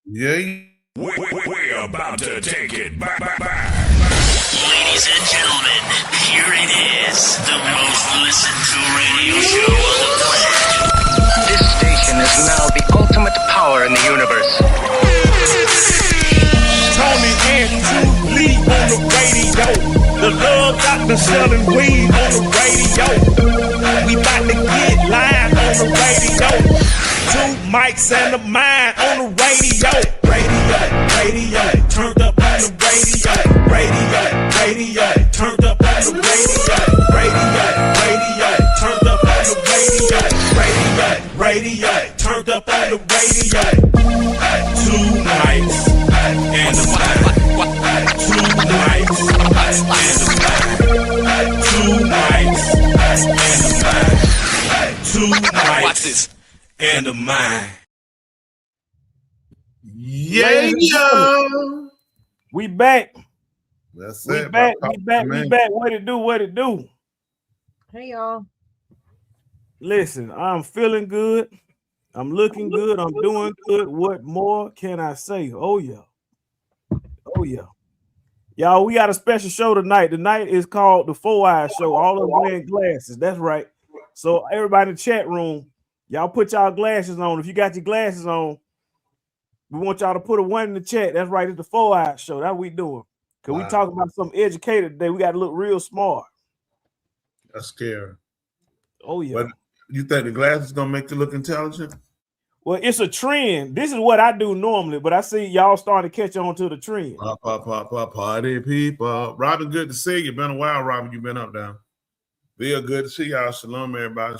Yeah. We're about to take it back. Ladies and gentlemen, here it is, the most listened to radio show on the planet. This station is now the ultimate power in the universe. Tony and Julie on the radio. The love doctor selling weed on the radio. We about to get live on the radio. Two mics and a mind on the radio. Radio, turned up on the radio. Radio, turned up on the radio. Radio, turned up on the radio. Radio, turned up on the radio. Two mics and a mind. Two mics and a mind. Two mics and a mind. Two mics. Watch this. And a mind. Yeah. We back. That's We it. back. What it do? Hey y'all. Listen, I'm feeling good. I'm looking good. I'm doing good. What more can I say? Oh yeah. Y'all, we got a special show tonight. Tonight is called the 4 Eyes Show. All of them wearing glasses. That's right. So everybody in the chat room, y'all put y'all glasses on. If you got your glasses on, we want y'all to put a 1 in the chat. That's right. It's the 4 Eyes Show. That's what we doing. Because we talking about something educated today. We got to look real smart. That's scary. Oh, yeah. But you think the glasses gonna make you look intelligent? Well, it's a trend. This is what I do normally, but I see y'all starting to catch on to the trend. Party people. Robin, good to see you. Been a while, Robin. You been up down. Bill, good to see y'all. Shalom, everybody.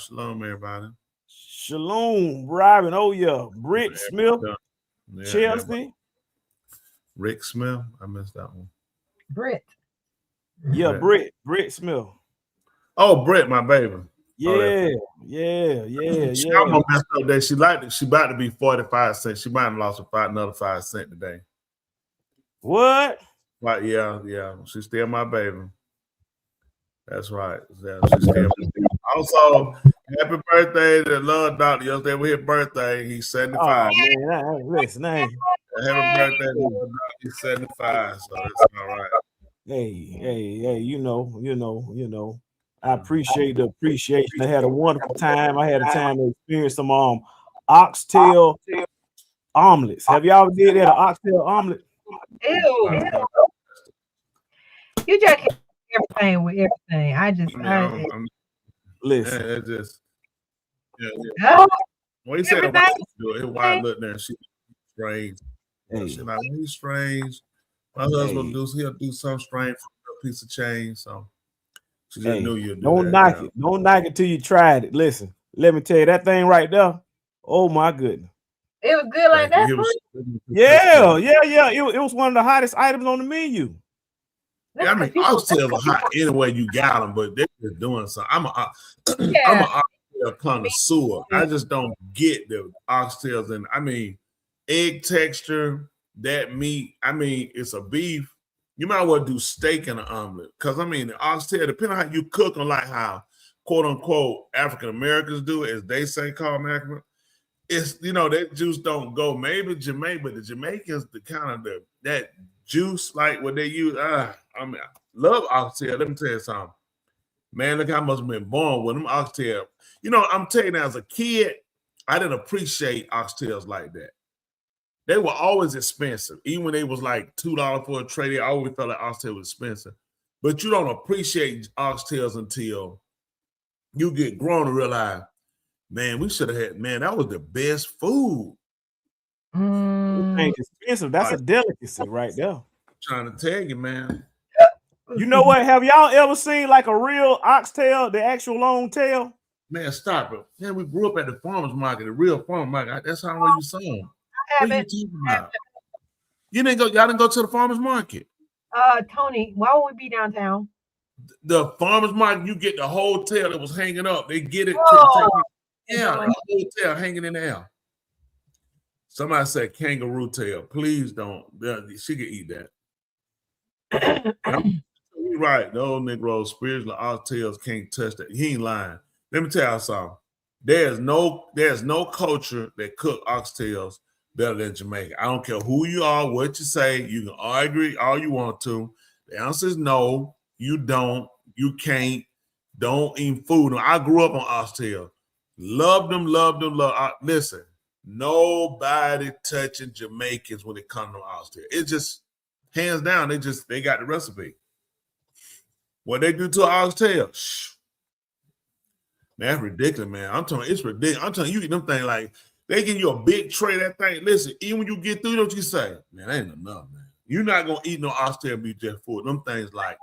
Shalom, Robin. Oh, yeah. Britt Smith. Yeah, Chelsea. Rick Smith. I missed that one. Britt. Yeah, Britt Smith. Oh, Britt, my baby. Yeah. She almost messed up that. She about to be 45 cents. She might have lost another 5 cents today. What? But yeah. She's still my baby. That's right. Yeah, she's still also, happy birthday to Love Doctor. Yesterday was his birthday. He's 75. Oh, man. Listen, Happy birthday to Love Doctor. He's 75, so it's all right. Hey, you know. I appreciate the appreciation. I had a wonderful time. I had a time to experience some oxtail omelets. Have y'all did that, an oxtail omelet? Ew. You just can't do everything with everything. Listen. Yeah, it just Oh, when he said everything. it wild look there, she strange. Hey. She like, he's strange. My husband he'll do something strange for a piece of change. So she just knew you'd do Don't that. knock it. Don't knock it till you tried it. Listen, let me tell you that thing right there. Oh my goodness. It was good like that. Yeah. It was one of the hottest items on the menu. Yeah, I mean, oxtails are hot anyway you got them, but they're just doing something. I'm an oxtail connoisseur. I just don't get the oxtails, and I mean, egg texture, that meat. I mean, it's a beef. You might well do steak in an omelet, because I mean, the oxtail, depending on how you cook them, like how quote unquote African Americans do it, as they say, call American. It's that juice don't go. Maybe Jamaica, but the Jamaicans, the kind of that juice, like what they use. I mean, I love oxtail. Let me tell you something, man. Look how much I've been born with them oxtail. I'm telling you, as a kid, I didn't appreciate oxtails like that. They were always expensive, even when they was like $2 for a tray. They always felt like oxtail was expensive, but you don't appreciate oxtails until you get grown and realize, man, we should have had. Man, that was the best food. Ain't expensive. That's a delicacy right there. I'm trying to tell you, man. You know what? Have y'all ever seen like a real oxtail, the actual long tail? Man, stop it. Man, we grew up at the farmer's market, the real farmer's market. That's how you saw them. What are you talking about? Y'all didn't go to the farmer's market. Tony, why would we be downtown? The farmer's market, you get the whole tail that was hanging up. They get it. The whole tail hanging in the air. Somebody said kangaroo tail. Please don't. She can eat that. You're right. Those Negroes, spiritual oxtails can't touch that. He ain't lying. Let me tell you something. There's no culture that cook oxtails better than Jamaica. I don't care who you are, what you say. You can argue all you want to. The answer is no. You don't. You can't. Don't eat food. I grew up on oxtail. Loved them. Listen, nobody touching Jamaicans when it comes to oxtail. It's just hands down. They got the recipe. What they do to an oxtail, man, that's ridiculous, man. I'm telling you, it's ridiculous. I'm telling you, get them things like they give you a big tray. That thing. Listen, even when you get through, what you say, man, that ain't enough, man. You're not gonna eat no oxtail beef just for them things like.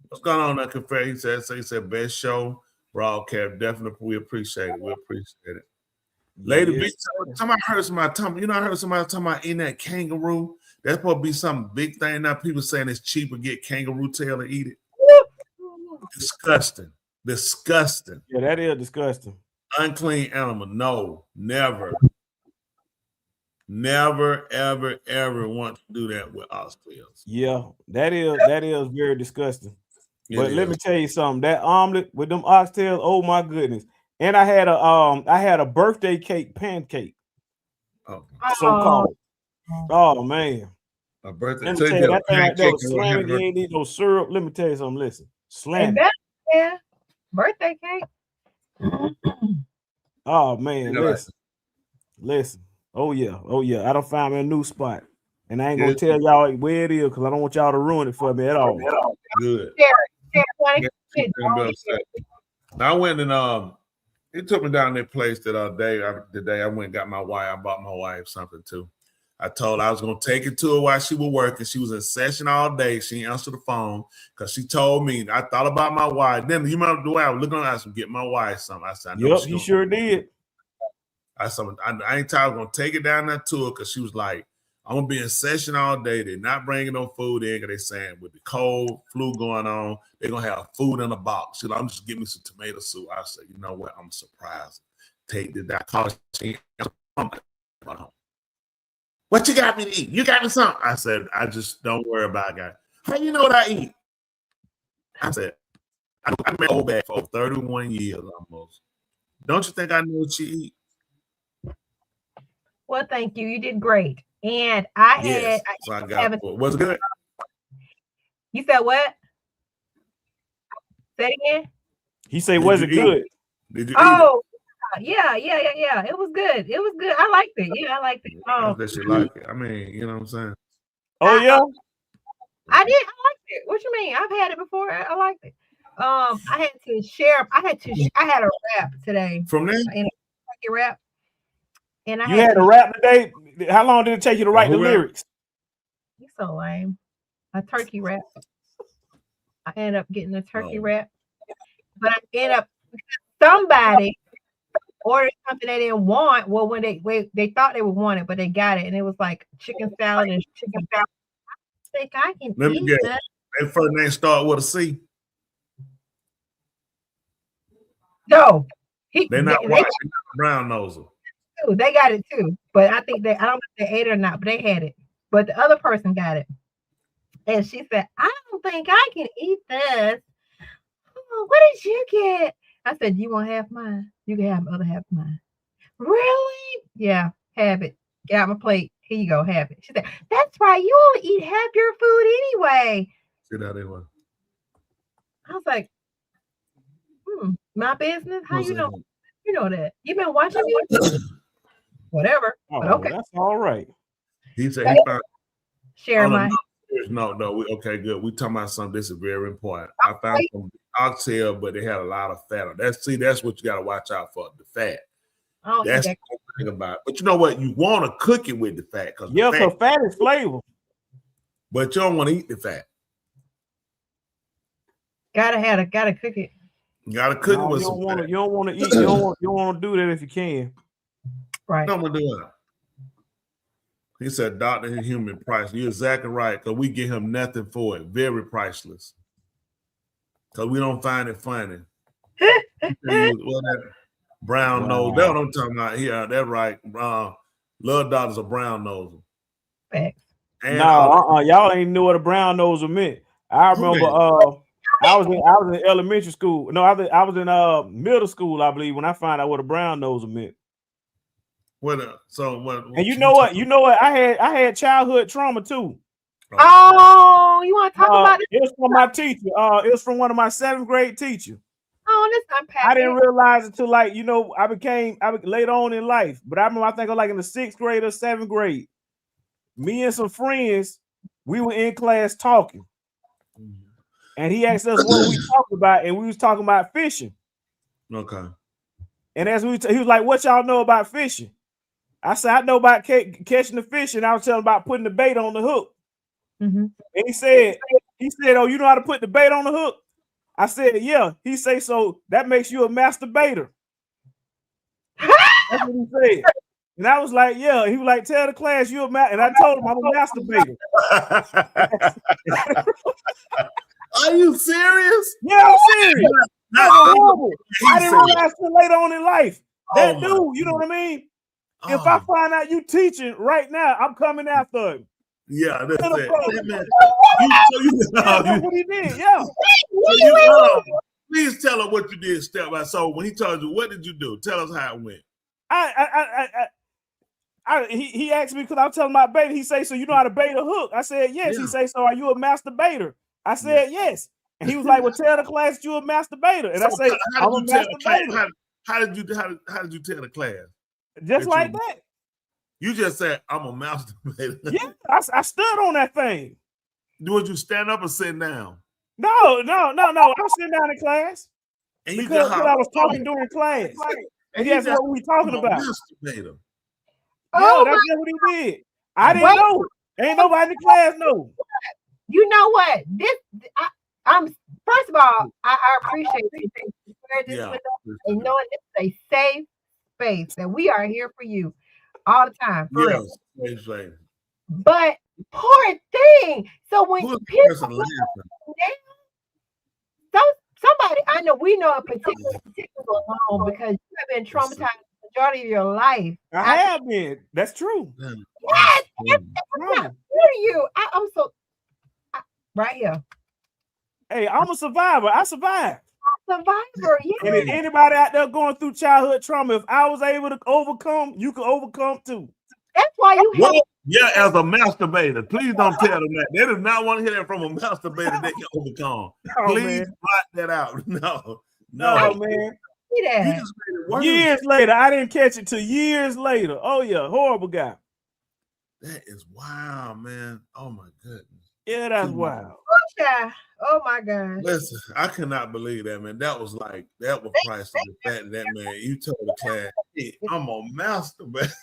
What's going on, that Cafe? He said, best show broadcast. Definitely, we appreciate it. We appreciate it. Lady B, somebody heard somebody talking. I heard somebody talking about eating that kangaroo. That's supposed to be some big thing now. People saying it's cheaper to get kangaroo tail and eat it. Disgusting. Yeah, that is disgusting. Unclean animal. No, never. Never, ever want to do that with oxtails. Yeah, that is very disgusting. But let me tell you something. That omelet with them oxtails, oh my goodness. And I had a birthday cake pancake. Oh, so-called. Oh man. A birthday let me tell you, that thing right there was slamming. You ain't need no syrup. Let me tell you something. Listen, slam. Yeah, birthday cake. Oh man, listen. Oh yeah. I done found me a new spot. And I ain't gonna tell y'all where it is because I don't want y'all to ruin it for me at all. Good. I went and it took me down that place the day I went and got my wife. I bought my wife something too. I told her I was gonna take it to her while she was working. She was in session all day. She didn't answer the phone because she told me. I thought about my wife. Then you remember the way I was looking at her, get my wife something. I said, yep, you sure did. I ain't tired. I'm gonna take it down there to her because she was like, I'm gonna be in session all day. They're not bringing no food in because they saying with the cold flu going on, they're gonna have food in a box. She's like, I'm just giving me some tomato soup. I said, you know what? I'm surprised. Take that call. What you got me to eat? You got me something? I said, I just don't worry about it, guy. How you know what I eat? I said, I made old bag for 31 years almost. Don't you think I know what you eat? Well, thank you. You did great. And I yes, so I got it. Was it good? You said what? Say it again. He said, was it good? Did you eat it? Yeah. It was good. I liked it. Yeah, I liked it. That shit like it. I mean, you know what I'm saying? Oh, yeah. I did. I liked it. What you mean? I've had it before. I liked it. I had to share. I had a rap today. From there? In a turkey rap. And you had a rap today? How long did it take you to write the lyrics? You're so lame. A turkey rap. I ended up getting a turkey wrap. But I ended up somebody ordered something they didn't want. Well, when they thought they would want it, but they got it, and it was like chicken salad and chicken salad. I think I can eat that. That first name start with a C. No, they're not white. They're not brown noser. They got it too, but I think I don't know if they ate it or not, but they had it. But the other person got it, and she said, "I don't think I can eat this." Oh, what did you get? I said, "You want half mine? You can have the other half of mine." Really? Yeah, have it. Get out my plate. Here you go. Have it. She said, "That's right. You only eat half your food anyway." Sit how they were. I was like, my business. How you know? You know that. You've been watching me. Whatever. Oh, but okay. That's all right. He said he found share my. No. Okay, good. We talking about something. This is very important. I found some oxtail, but they had a lot of fat on. That's what you got to watch out for. The fat. That's the thing about it. But you know what? You want to cook it with the fat because fat is flavor. But you don't want to eat the fat. Gotta cook it. You gotta cook it with some fat. You don't want to eat. You don't want to do that if you can. Right. Don't want to do it. He said, "Dr. Human price." You're exactly right. Because we give him nothing for it. Very priceless. Because we don't find it funny. That brown nose. That's what I'm talking about here. That's right. Love Doctor's a brown nose. Y'all ain't knew what a brown nose meant. I remember I was in elementary school. No, I was in middle school, I believe, when I found out what a brown nose meant. And you know what? I had childhood trauma too. Oh, you want to talk about it? It was from my teacher. It was from one of my 7th grade teachers. Oh, let's unpack I didn't realize until like I became later on in life. But I remember I think I was like in the 6th grade or 7th grade. Me and some friends, we were in class talking, and he asked us what we talked about, and we was talking about fishing. Okay. And as he was like, "What y'all know about fishing?" I said, "I know about catching the fish," and I was telling him about putting the bait on the hook. Mm-hmm. And he said, "Oh, you know how to put the bait on the hook?" I said, "Yeah." He said, "So that makes you a masturbator." That's what he said. And I was like, "Yeah." He was like, "Tell the class you a man." And I told him I'm a masturbator. Are you serious? Yeah, I'm serious. That's horrible. I didn't realize till later on in life. That dude, you know what I mean? If I find out you teaching right now, I'm coming after him. Yeah, that's it. That's what he did. Yeah. Please tell him what you did step by. So when he told you, what did you do? Tell us how it went. He asked me because I was telling my baby. He say, "So you know how to bait a hook?" I said, "Yes." Yeah. He say, "So are you a masturbator?" I said, "Yes." And he was like, "Well, tell the class you a masturbator." And I say, "I'm a masturbator." How did you tell the class? Just like that. You just said, "I'm a masturbator." Yeah, I stood on that thing. Would you stand up or sit down? No. I was sitting down in class and because I was talking during class. And guess what we talking about? Masturbator. Yeah, that's just what he did. I didn't know. Ain't nobody in the class know. You know what? I'm first of all, I appreciate you sharing this with us and knowing this is a safe space that we are here for you all the time. Yes, but poor thing. So when people somebody I know, we know a particular home because you have been traumatized the majority of your life. I have been. That's true. Yes, where are you? I'm so right here. Hey, I'm a survivor. I survived. Survivor, yeah. And if anybody out there going through childhood trauma, if I was able to overcome, you can overcome too. That's why you have. Yeah, as a masturbator, please don't tell them that. They do not want to hear that from a masturbator they can overcome. Please blot that out. No, man. Years later, I didn't catch it till years later. Oh yeah, horrible guy. That is wild, man. Oh my goodness. Yeah, that's wild. Oh my God. Listen, I cannot believe that, man. That was priceless. The fact that man, you told the class, "Hey, I'm a masturbator."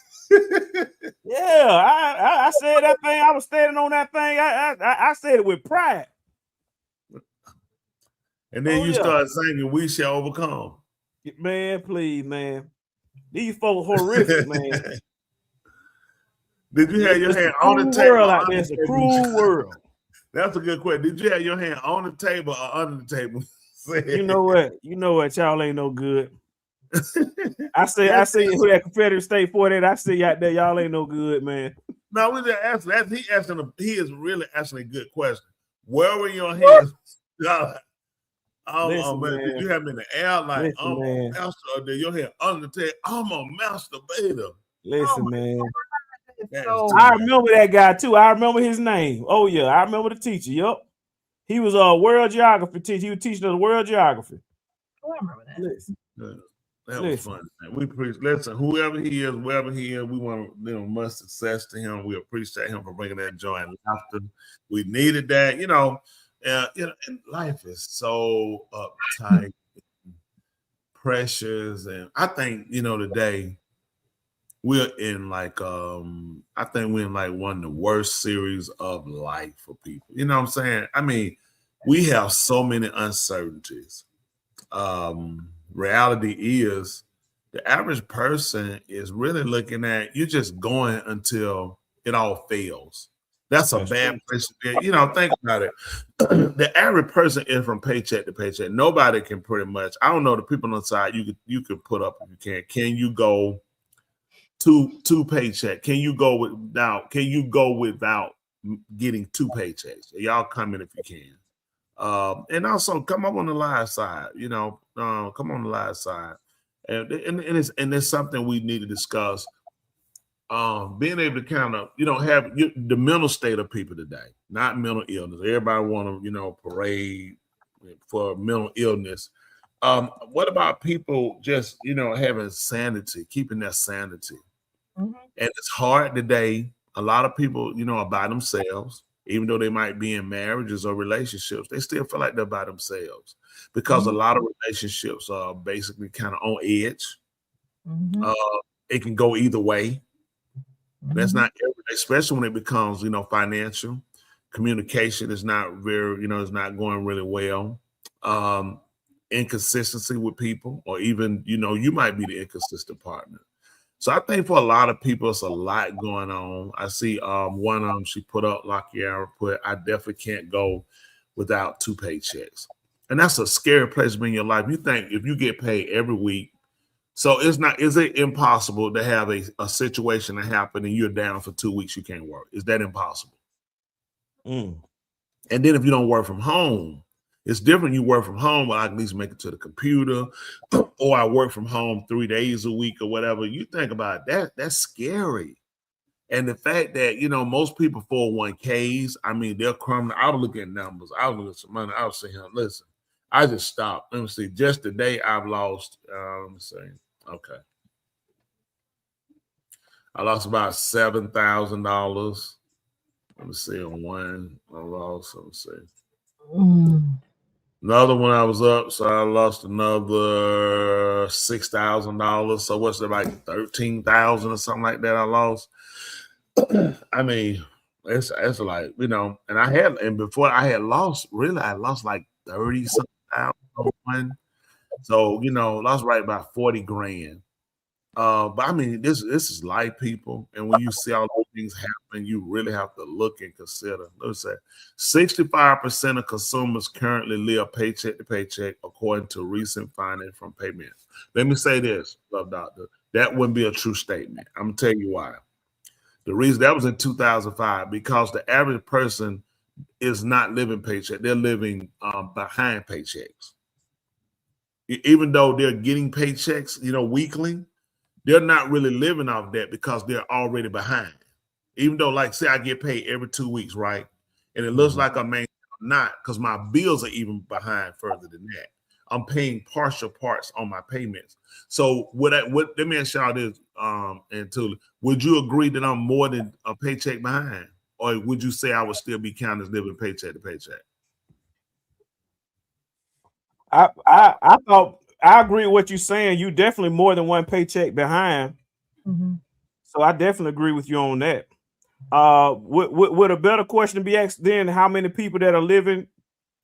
Yeah, I said that thing. I was standing on that thing. I said it with pride. And then you started singing "We Shall Overcome." Man, please, man. These folks horrific, man. Did you have your hand on the table? World out there, it's a cruel world. That's a good question. Did you have your hand on the table or under the table? You know what? Y'all ain't no good. I say who that Confederate State 48. I see out there, y'all ain't no good, man. No, we just asking. He is really asking a good question. Where were your hands? Listen, man. Did you have them in the air like I'm a master? Or did your hand under the table? I'm a masturbator. Listen, man. I remember that guy too. I remember his name. Oh yeah, I remember the teacher. Yep, he was a world geography teacher. He was teaching us world geography. Oh, I remember that. Listen. That was fun. We listen. Whoever he is, wherever he is, we want much success to him. We appreciate him for bringing that joy and laughter. We needed that. And life is so uptight, precious, and I think today. We're in I think we're in one of the worst series of life for people. You know what I'm saying? I mean, we have so many uncertainties. Reality is the average person is really looking at you're just going until it all fails. That's a bad place to be. Think about it. The average person is from paycheck to paycheck. Nobody can pretty much. I don't know the people on the side. You can put up if you can. Can you go? Two paycheck. Can you go without getting two paychecks? Y'all come in if you can. And also come up on the live side, come on the live side. And it's something we need to discuss. being able to kind of, have the mental state of people today, not mental illness. Everybody want to, parade for mental illness. What about people just, having sanity, keeping their sanity? And it's hard today. A lot of people, are by themselves, even though they might be in marriages or relationships, they still feel like they're by themselves because a lot of relationships are basically kind of on edge. It can go either way. That's not everyday, especially when it becomes, financial. Communication is not very, it's not going really well. Inconsistency with people, or even, you might be the inconsistent partner. So I think for a lot of people, it's a lot going on. I see one of them, she put up, Lakiara put, I definitely can't go without 2 paychecks. And that's a scary place to be in your life. You think if you get paid every week, so is it impossible to have a situation that happen and you're down for 2 weeks, you can't work? Is that impossible? And then if you don't work from home, it's different. You work from home, but I can at least make it to the computer, or I work from home 3 days a week or whatever. You think about that, that's scary. And the fact that, most people 401ks, I mean, they're crumbling. I was looking at numbers. I was looking at some money. I was saying, listen, I just stopped. Let me see. Just today I've lost, let me see. Okay. I lost about $7,000. Let me see on one. I lost, let me see. Another one I was up, so I lost another $6,000. So what's it, like 13,000 or something like that I lost? I mean, it's like, and before I had lost, really, I lost like 30-something thousand. So, lost right about 40 grand. But I mean, this is life, people. And when you see all those things happen, you really have to look and consider. Let's say 65% of consumers currently live paycheck to paycheck, according to recent findings from Payments. Let me say this, Love Doctor. That wouldn't be a true statement. I'm going to tell you why. The reason that was in 2005, because the average person is not living paycheck. They're living behind paychecks. Even though they're getting paychecks, weekly, they're not really living off that because they're already behind. Even though, like, say I get paid every 2 weeks, right? And it looks like I'm not, because my bills are even behind further than that. I'm paying partial parts on my payments. So let me ask y'all this, and Tula, would you agree that I'm more than a paycheck behind? Or would you say I would still be counted as living paycheck to paycheck? I thought, I agree with what you're saying. You definitely more than one paycheck behind. So I definitely agree with you on that. Would a better question be asked then? How many people that are living?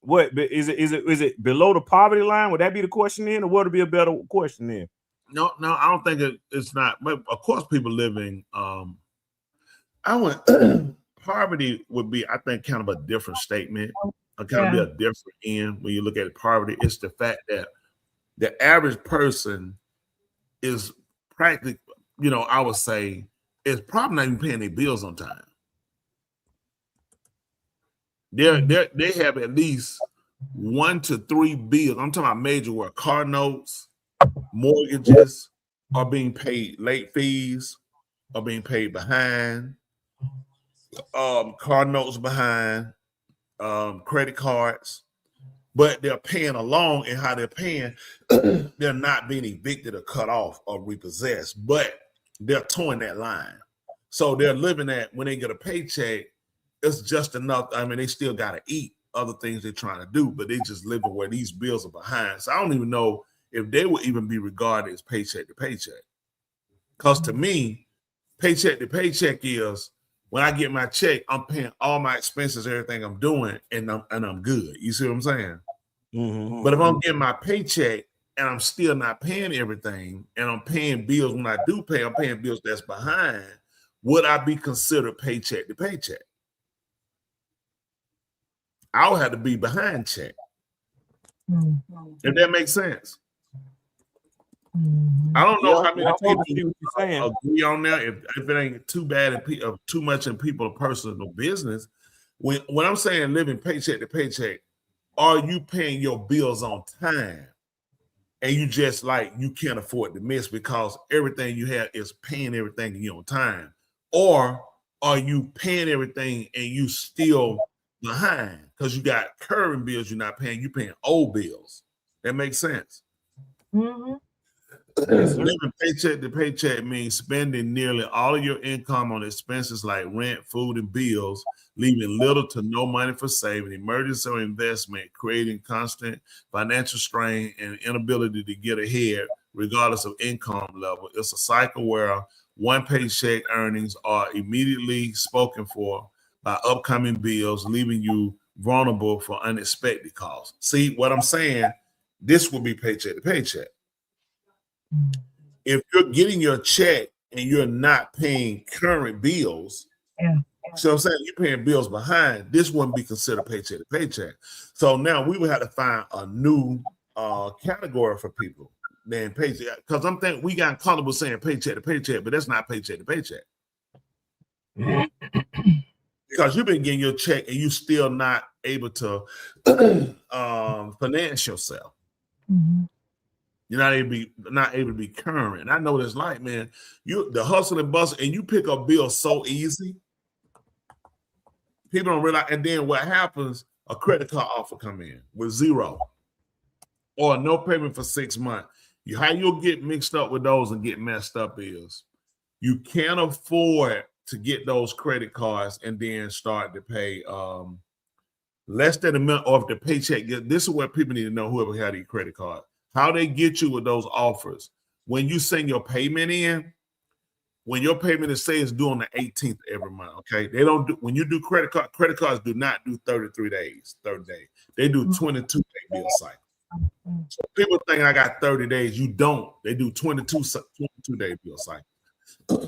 What is it below the poverty line? Would that be the question then, or would it be a better question then? No, I don't think it's not. But of course, people living. Poverty would be, I think, kind of a different statement. Kind of be a different end when you look at poverty. It's the fact that the average person is practically, I would say, is probably not even paying their bills on time. They have at least 1 to 3 bills. I'm talking about major work. Car notes, mortgages are being paid, late fees are being paid behind, car notes behind, credit cards. But they're paying along, and how they're paying, they're not being evicted or cut off or repossessed, but they're towing that line. So they're living at, when they get a paycheck, it's just enough. I mean, they still got to eat other things they're trying to do, but they just living where these bills are behind. So I don't even know if they would even be regarded as paycheck to paycheck. Because to me, paycheck to paycheck is, when I get my check, I'm paying all my expenses, everything I'm doing, and I'm good. You see what I'm saying? But if I'm getting my paycheck and I'm still not paying everything, and I'm paying bills when I do pay, I'm paying bills that's behind, would I be considered paycheck to paycheck? I would have to be behind check. If that makes sense. I don't know how many people agree on that. If it ain't too bad and too much in people's personal business, when I'm saying living paycheck to paycheck, are you paying your bills on time? and you just like you can't afford to miss because everything you have is paying everything you on time, or are you paying everything and you still behind because you got current bills you're not paying, you paying old bills? That makes sense. Mm-hmm. Yes, sir. Living paycheck to paycheck means spending nearly all of your income on expenses like rent, food, and bills, leaving little to no money for saving, emergency or investment, creating constant financial strain and inability to get ahead regardless of income level. It's a cycle where one paycheck earnings are immediately spoken for by upcoming bills, leaving you vulnerable for unexpected costs. See what I'm saying? This will be paycheck to paycheck. If you're getting your check and you're not paying current bills, Yeah. so I'm saying you're paying bills behind, this wouldn't be considered paycheck to paycheck. So now we would have to find a new category for people than paycheck, because I'm thinking we got comfortable saying paycheck to paycheck, but that's not paycheck to paycheck. Because you've been getting your check and you still not able to finance yourself. Mm-hmm. You're not able to be current. And I know what it's like, man. You the hustle and bustle, and you pick up bills so easy. People don't realize, and then what happens? A credit card offer come in with zero or no payment for 6 months. How you'll get mixed up with those and get messed up is you can't afford to get those credit cards and then start to pay less than a month off the paycheck. This is what people need to know, whoever had these credit cards. How they get you with those offers. When you send your payment in, when your payment is say it's due on the 18th every month, okay? They don't do, when you do credit cards do not do 30 days. They do 22-day bill cycle. So people think I got 30 days. You don't. They do 22-day bill cycle.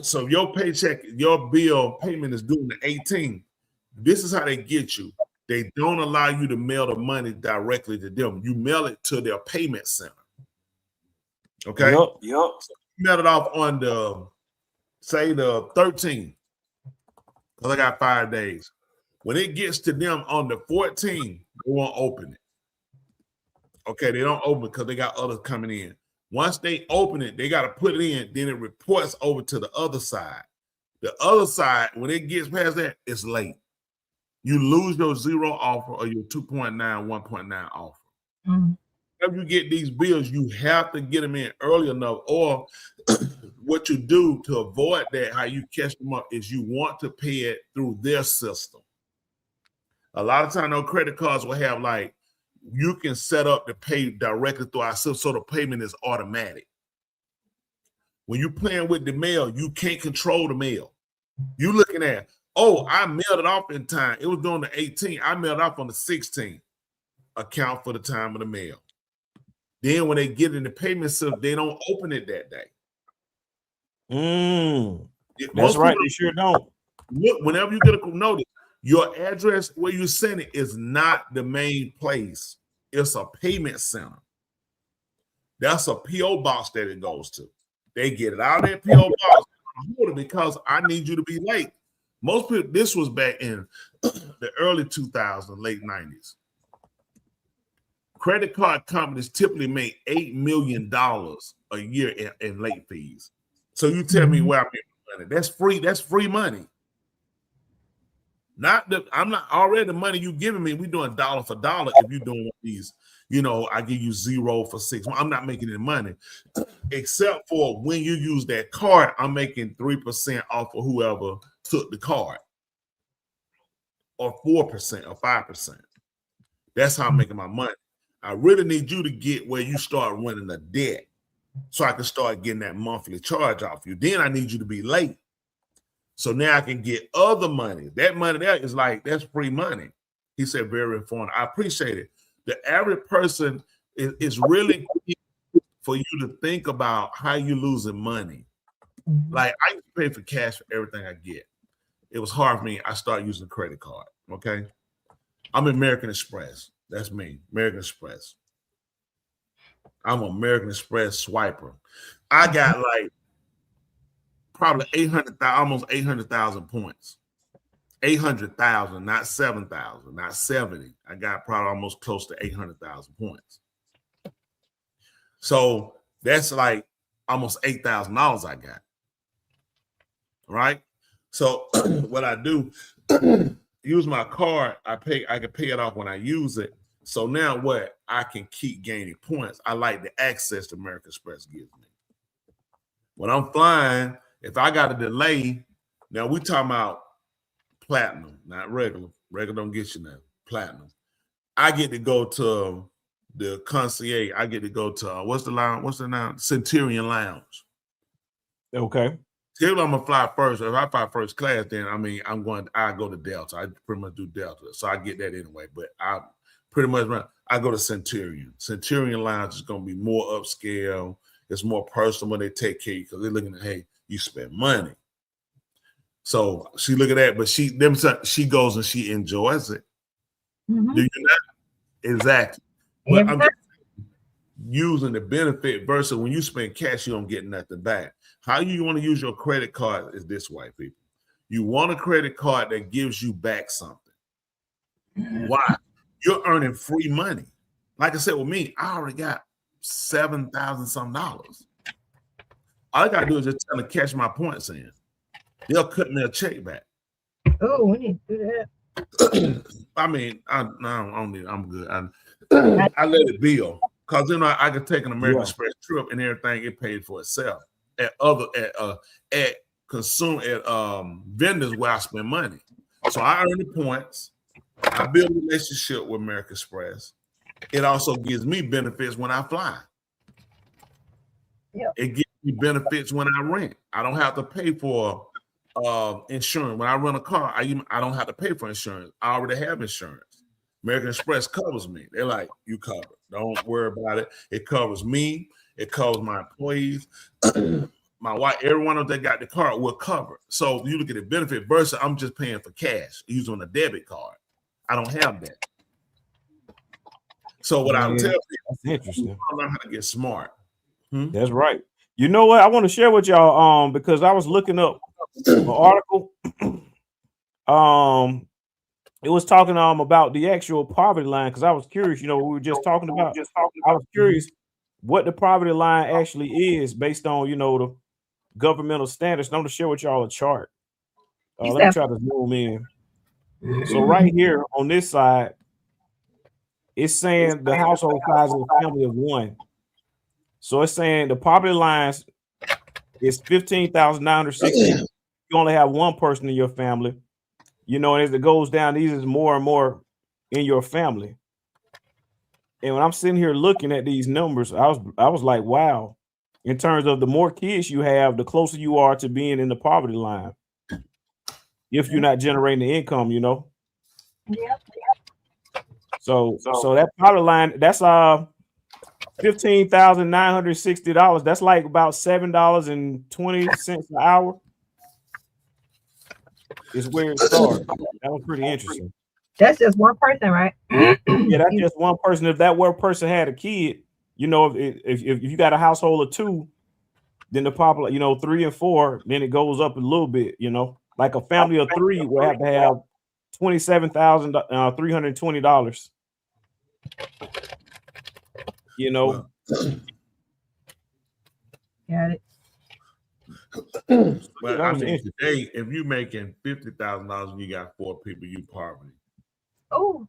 So your paycheck, your bill payment is due on the 18th. This is how they get you. They don't allow you to mail the money directly to them. You mail it to their payment center. Okay? Yep. So you mail it off on the 13th. Because I got 5 days. When it gets to them on the 14th, they won't open it. Okay, they don't open it because they got others coming in. Once they open it, they got to put it in. Then it reports over to the other side. The other side, when it gets past that, it's late. You lose your zero offer or your 2.9, 1.9 offer. Mm-hmm. If you get these bills, you have to get them in early enough. Or what you do to avoid that, how you catch them up, is you want to pay it through their system. A lot of times, those credit cards will have like, you can set up to pay directly through our system so the payment is automatic. When you're playing with the mail, you can't control the mail. You're looking at, oh, I mailed it off in time. It was during the 18th. I mailed it off on the 16th. Account for the time of the mail. Then when they get in the payment system, they don't open it that day. That's right. They sure don't. Look, whenever you get a notice, your address where you send it is not the main place. It's a payment center. That's a P.O. box that it goes to. They get it out of that P.O. box because I need you to be late. Most people, this was back in the early 2000s, late 90s. Credit card companies typically make $8 million a year in late fees. So you tell me where I'm getting money. That's free. That's free money. I'm not already the money you giving me. We're doing dollar for dollar. If you're doing these, I give you 0 for 6 months. I'm not making any money, except for when you use that card. I'm making 3% off of whoever took the card, or 4% or 5%. That's how I'm making my money. I really need you to get where you start running a debt, so I can start getting that monthly charge off you. Then I need you to be late, so now I can get other money. That money there is like, that's free money. He said, very informative. I appreciate it. The average person is really for you to think about how you're losing money. Like, I pay for cash for everything I get. It was hard for me. I started using a credit card. Okay, I'm American Express. That's me, American Express. I'm an American Express swiper. I got like probably 800,000, almost 800,000 points. 800,000, not 7,000, not 70. I got probably almost close to 800,000 points. So that's like almost $8,000 I got. Right? So what I do, use my card, I can pay it off when I use it. So now what? I can keep gaining points. I like the access to American Express gives me. When I'm flying, if I got a delay, now we talking about platinum, not regular. Regular don't get you now. Platinum. I get to go to the concierge. I get to go to what's the lounge? Centurion Lounge. Okay. Typically, I'm gonna fly first. If I fly first class, then I go to Delta. I pretty much do Delta, so I get that anyway. But I pretty much I go to Centurion. Centurion Lounge is gonna be more upscale. It's more personal when they take care of you because they're looking at, hey, you spend money. So she look at that, but she goes and she enjoys it. Mm-hmm. Do you not? Exactly. But I'm using the benefit versus when you spend cash, you don't get nothing back. How you want to use your credit card is this way, people. You want a credit card that gives you back something. Why? You're earning free money. Like I said with me, I already got $7,000 some. All I gotta do is just tell them to cash my points in. They'll cut me a check back. Oh, we need to do that. I mean, I'm good. I let it bill because I could take an American Express trip and everything it paid for itself at vendors where I spend money. So I earn the points. I build a relationship with American Express. It also gives me benefits when I fly. Yep. It gives me benefits when I rent. I don't have to pay for insurance. When I rent a car, I don't have to pay for insurance. I already have insurance. American Express covers me. They're like, you covered. Don't worry about it. It covers me. It covers my employees. My wife, everyone that got the car will cover. So you look at the benefit versus I'm just paying for cash using a debit card. I don't have that. So what I tell people, that's interesting. Learn how to get smart. That's right. You know what? I want to share with y'all because I was looking up an article. It was talking about the actual poverty line because I was curious. We were just talking about. I was curious what the poverty line actually is based on the governmental standards. And I'm going to share with y'all a chart. Let me try to zoom in. So right here on this side, it's saying the household size of a family of one. So it's saying the poverty lines is 15,960. You only have one person in your family. And as it goes down, these is more and more in your family. And when I'm sitting here looking at these numbers, I was like, wow. In terms of the more kids you have, the closer you are to being in the poverty line. If you're not generating the income, Yep. So that poverty line, that's $15,960. That's like about $7.20 an hour. Is where it starts. That was pretty interesting. That's just one person, right? Yeah, that's just one person. If that one person had a kid, if you got a household of two, then the popular, 3 and 4, then it goes up a little bit. Like a family of 3 will have to have $27,320. Got it. But I mean, today, if you're making $50,000 and you got 4 people, you poverty. Oh,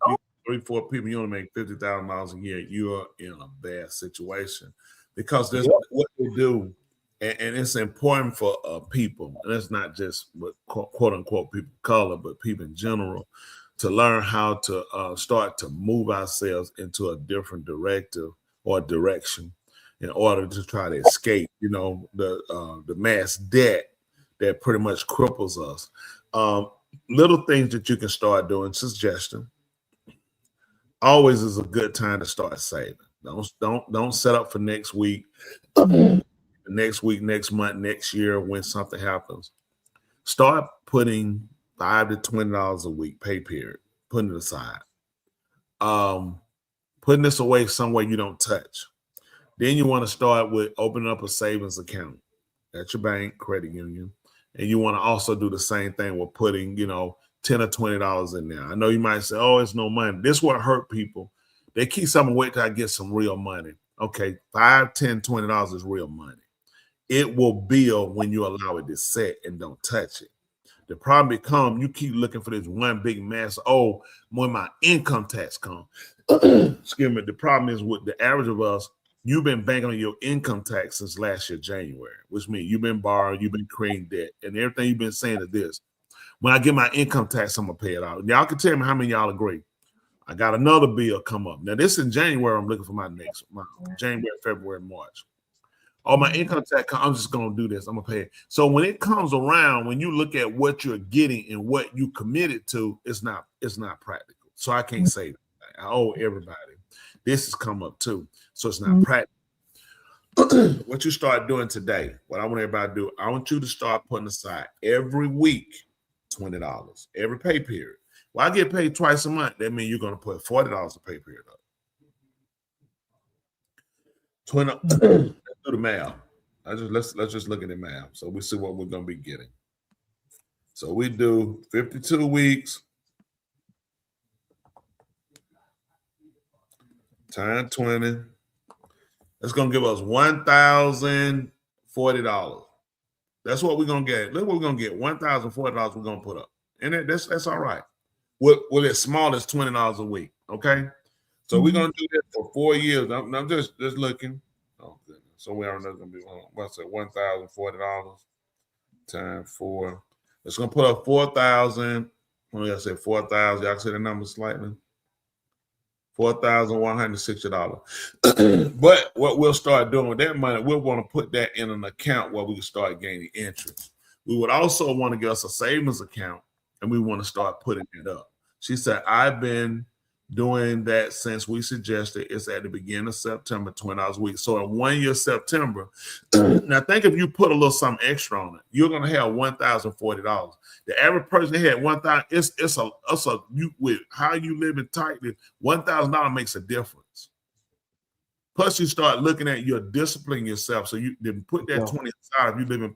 3-4 people, you only make $50,000 a year. You're in a bad situation because there's what they do, and it's important for people, and it's not just what quote unquote people of color, but people in general, to learn how to start to move ourselves into a different directive or direction in order to try to escape, the mass debt that pretty much cripples us. Little things that you can start doing. Suggestion: always is a good time to start saving. Don't set up for next week, next week, next month, next year when something happens. Start putting $5 to $20 a week, pay period. Putting it aside. Putting this away somewhere you don't touch. Then you want to start with opening up a savings account at your bank, credit union. And you want to also do the same thing with putting, $10 or $20 in there. I know you might say, oh, it's no money. This is what hurt people. They keep something, wait till I get some real money. Okay, $5, $10, $20 is real money. It will build when you allow it to set and don't touch it. The problem becomes you keep looking for this one big mass. Oh, when my income tax comes, excuse me. The problem is with the average of us, you've been banking on your income tax since last year, January, which means you've been borrowing, you've been creating debt, and everything you've been saying is this. When I get my income tax, I'm going to pay it out. Y'all can tell me how many y'all agree. I got another bill come up. Now, this in January, I'm looking for my January, February, March. Oh, my income tax, I'm just going to do this. I'm going to pay it. So when it comes around, when you look at what you're getting and what you committed to, it's not practical. So I can't say that. I owe everybody. This has come up too. So it's not practical. What you start doing today, what I want everybody to do, I want you to start putting aside every week $20, every pay period. Well, I get paid twice a month. That means you're going to put $40 a pay period up. 20. Let's do the math. Let's just look at the math. So we see what we're going to be getting. So we do 52 weeks times 20. That's going to give us $1,040. That's what we're going to get. Look what we're going to get. $1,040 we're going to put up. And that's all right. Well, as small as $20 a week. Okay. So we're going to do this for 4 years. I'm just looking. Oh, goodness. So we are going to be, what's it, $1,040 times 4. It's going to put up 4,000. What did I say? 4,000. Y'all can say the number slightly. $4,160. But what we'll start doing with that money, we'll want to put that in an account where we can start gaining interest. We would also want to get us a savings account, and we want to start putting it up. She said, I've been doing that since we suggested. It's at the beginning of September, $20 a week. So in 1 year, September, now think if you put a little something extra on it, you're going to have $1,040. The average person had $1,000. You with how you living tightly, $1,000 makes a difference. Plus, you start looking at your disciplining yourself. So you didn't put that 20 aside if you live in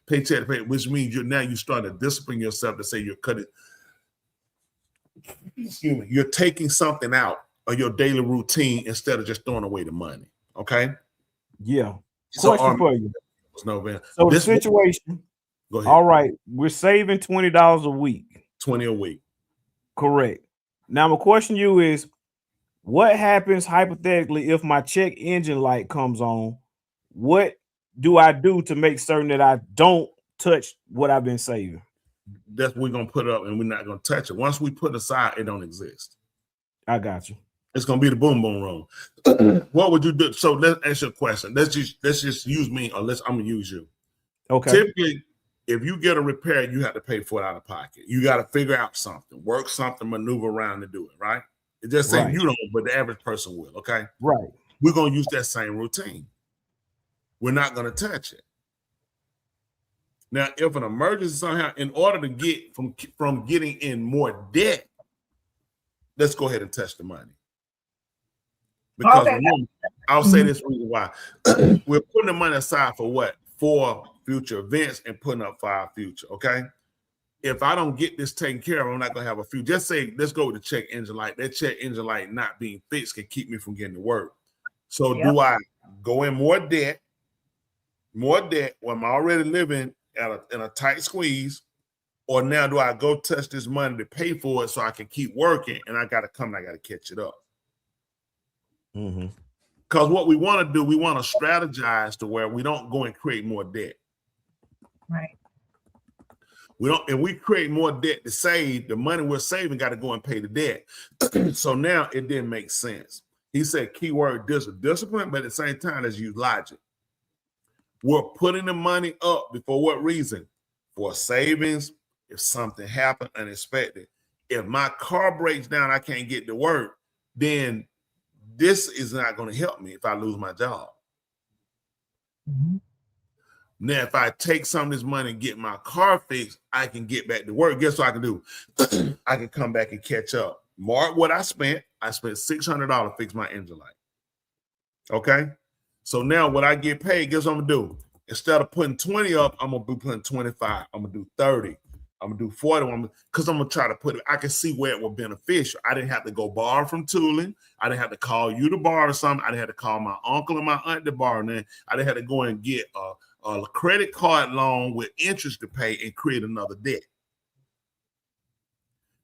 paycheck to pay, which means you start to discipline yourself to say you're cutting. Excuse me, you're taking something out of your daily routine instead of just throwing away the money. Okay. Yeah. Question for you. So the situation. Go ahead. All right, we're saving $20 a week. 20 a week. Correct. Now my question to you is, what happens hypothetically if my check engine light comes on? What do I do to make certain that I don't touch what I've been saving? That's what we're going to put up, and we're not going to touch it. Once we put it aside, it don't exist. I got you. It's going to be the boom boom room. What would you do? So let's answer a question. Let's just use me, or I'm going to use you. Okay. Typically, if you get a repair, you have to pay for it out of pocket. You got to figure out something, work something, maneuver around to do it, right? It just saying you don't, but the average person will, okay? Right. We're going to use that same routine. We're not going to touch it. Now, if an emergency somehow, in order to get from getting in more debt, let's go ahead and touch the money. Because remember, I'll say this reason why. We're putting the money aside for what? For future events and putting up for our future, okay? If I don't get this taken care of, I'm not going to have a future. Just say, let's go with the check engine light. That check engine light not being fixed can keep me from getting to work. So do I go in more debt when I'm already living in a tight squeeze, or now do I go touch this money to pay for it so I can keep working, and I got to catch it up? Because what we want to do, we want to strategize to where we don't go and create more debt. Right. If we create more debt to save, the money we're saving got to go and pay the debt. So now it didn't make sense. He said keyword discipline, but at the same time, let's use logic. We're putting the money up for what reason? For savings. If something happened unexpected. If my car breaks down, I can't get to work, then this is not going to help me if I lose my job. Now, if I take some of this money and get my car fixed, I can get back to work. Guess what I can do? I can come back and catch up. Mark what I spent. I spent $600 to fix my engine light. Okay? So now when I get paid, guess what I'm going to do? Instead of putting 20 up, I'm going to be putting 25. I'm going to do 30. I'm gonna do 40 because I'm gonna try to put it. I can see where it was beneficial. I didn't have to go borrow from Tulin. I didn't have to call you to borrow something. I didn't have to call my uncle and my aunt to borrow. Then I didn't have to go and get a credit card loan with interest to pay and create another debt.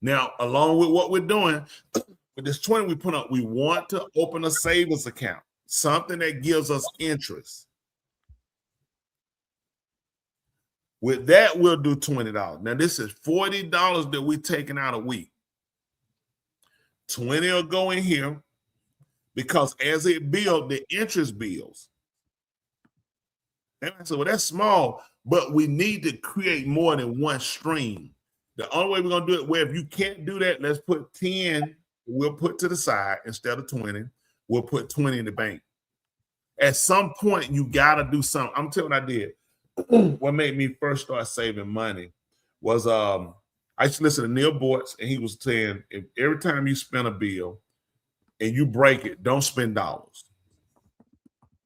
Now, along with what we're doing with this 20 we put up, we want to open a savings account, something that gives us interest. With that, we'll do $20. Now, this is $40 that we're taking out a week. 20 will go in here because as it builds, the interest builds. And I said, well, that's small, but we need to create more than one stream. The only way we're going to do it, where if you can't do that, let's put 10, we'll put to the side instead of 20. We'll put 20 in the bank. At some point, you got to do something. I'm telling you what I did. What made me first start saving money was I used to listen to Neil Bortz, and he was saying, if every time you spend a bill and you break it, don't spend dollars.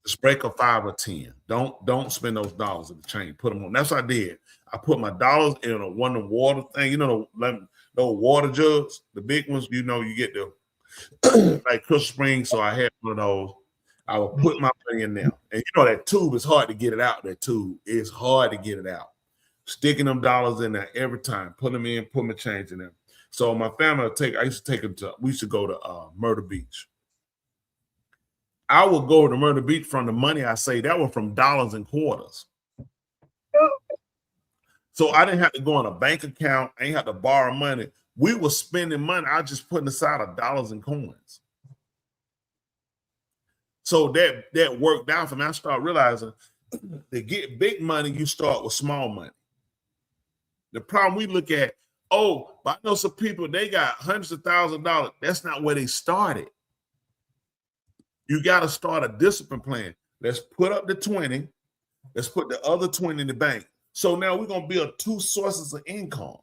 Just break a 5 or 10. Don't spend those dollars in the chain. Put them on. That's what I did. I put my dollars in one of the water thing. You know, those water jugs, the big ones. You know, you get the like Crystal Springs. So I had one of those. I would put my money in there. And you know that tube is hard to get it out. That tube is hard to get it out. Sticking them dollars in there every time. Put them in, put my change in there. So my family I used to take them to, we used to go to Myrtle Beach. I would go to Myrtle Beach from the money I saved. That was from dollars and quarters. So I didn't have to go in a bank account. I didn't have to borrow money. We were spending money. I was just putting aside of dollars and coins. So that worked out for me. I started realizing to get big money, you start with small money. The problem we look at, but I know some people, they got hundreds of thousands of dollars. That's not where they started. You got to start a discipline plan. Let's put up the 20. Let's put the other 20 in the bank. So now we're going to build two sources of income.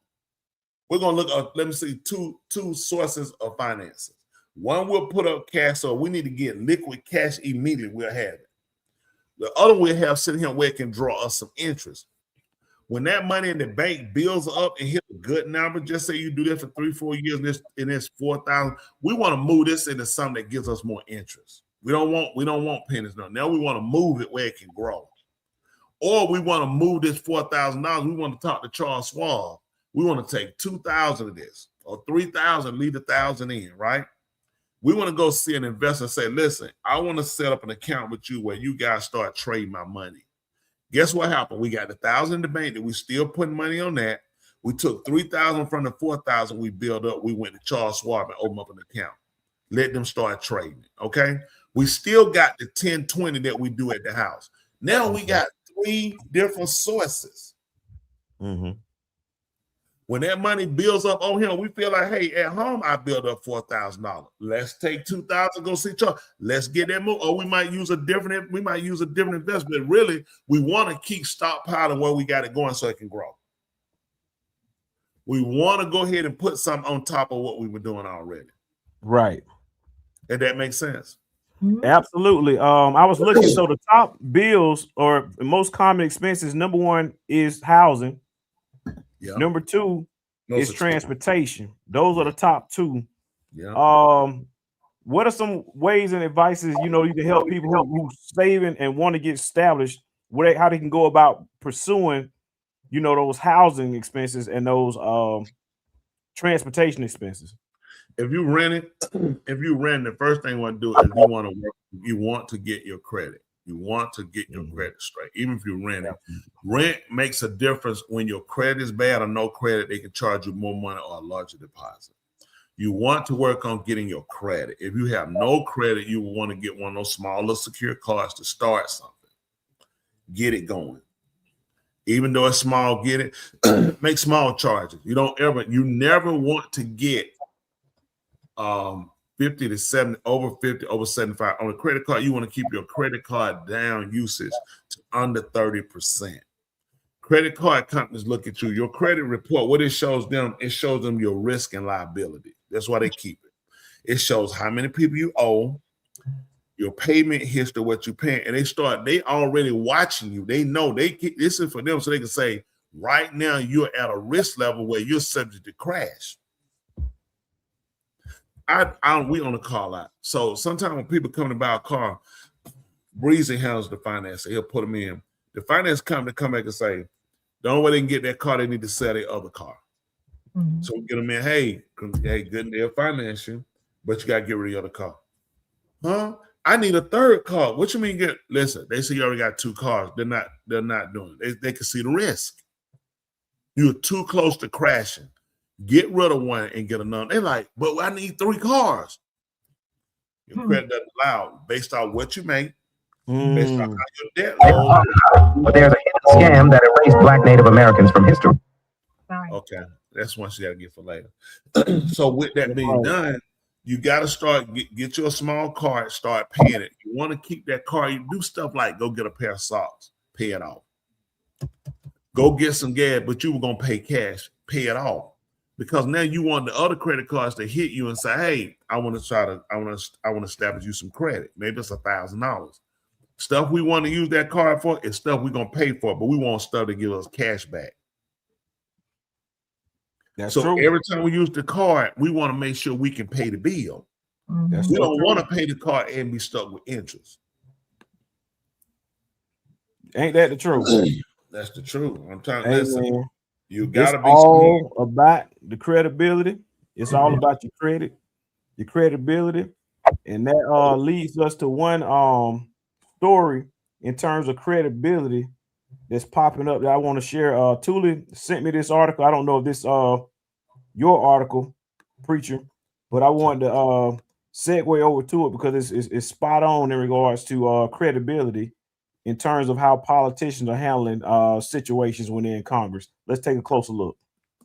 We're going to look at, let me see, two sources of finances. One will put up cash, so we need to get liquid cash immediately. We'll have it. The other we'll have sitting here where it can draw us some interest. When that money in the bank builds up and hit a good number, just say you do that for 3-4 years and it's 4,000. We want to move this into something that gives us more interest. We don't want pennies now. Now we want to move it where it can grow. Or we want to move this $4,000. We want to talk to Charles Schwab. We want to take 2,000 of this or 3,000, leave 1,000 in, right? We want to go see an investor and say, listen, I want to set up an account with you where you guys start trading my money. Guess what happened? We got 1,000 in the bank that we still putting money on that. We took 3,000 from the 4,000 we built up. We went to Charles Schwab and opened up an account. Let them start trading, okay? We still got the 10-20 that we do at the house. Now we got 3 different sources. Mm-hmm. When that money builds up on him, we feel like, hey, at home, I built up $4,000. Let's take 2,000, go see Charles. Let's get that move. Or we might use a different investment. Really, we want to keep stockpiling where we got it going so it can grow. We want to go ahead and put something on top of what we were doing already. Right. And that makes sense. Absolutely. I was looking. So the top bills or the most common expenses, number 1 is housing. Yeah. Number 2 is transportation. Those are the top 2. Yeah. What are some ways and advices you can help people who saving and want to get established? How they can go about pursuing, those housing expenses and those transportation expenses? If you rent, the first thing you want to do is you want to get your credit. You want to get your credit straight. Even if you rent it, rent makes a difference. When your credit is bad or no credit, they can charge you more money or a larger deposit. You want to work on getting your credit. If you have no credit, you will want to get one of those smaller secure cards to start something. Get it going. Even though it's small, get it. Make small charges. You never want to get 50 to 70, over 50, over 75. On a credit card, you want to keep your credit card down usage to under 30%. Credit card companies look at you. Your credit report, what it shows them your risk and liability. That's why they keep it. It shows how many people you owe, your payment history, what you paying, and they already watching you. They know this is for them, so they can say, right now you're at a risk level where you're subject to crash. We on a car lot. So sometimes when people come to buy a car, Breezy handles the finance. He'll put them in. The finance company come back and say, the only way they can get that car, they need to sell their other car. Mm-hmm. So we get them in, hey, good, they'll finance you, but you got to get rid of the other car. Huh? I need a third car. What you mean listen, they say you already got 2 cars. They're not doing it. They can see the risk. You're too close to crashing. Get rid of one and get another. They're like, but I need 3 cars. Your credit doesn't allow based on what you make, based on how your debt load. But there's a hidden scam that erased Black Native Americans from history. Okay, that's one you got to get for later. So with that being done, you got to start get you a small card, start paying it. You want to keep that car. You do stuff like go get a pair of socks, pay it off. Go get some gas, but you were gonna pay cash, pay it off. Because now you want the other credit cards to hit you and say, hey, I want to establish you some credit. Maybe it's $1,000. Stuff we want to use that card for is stuff we're going to pay for, but we want stuff to give us cash back. That's so true. Every time we use the card, we want to make sure we can pay the bill. We don't want to pay the card and be stuck with interest. Ain't that the truth? That's the truth. I'm trying to listen. You gotta be all about the credibility. It's all about your credit, your credibility, and that leads us to one story in terms of credibility that's popping up that I want to share. Thule sent me this article. I don't know if this your article, preacher, but I wanted to segue over to it because it's spot on in regards to credibility in terms of how politicians are handling situations when they're in Congress. Let's take a closer look.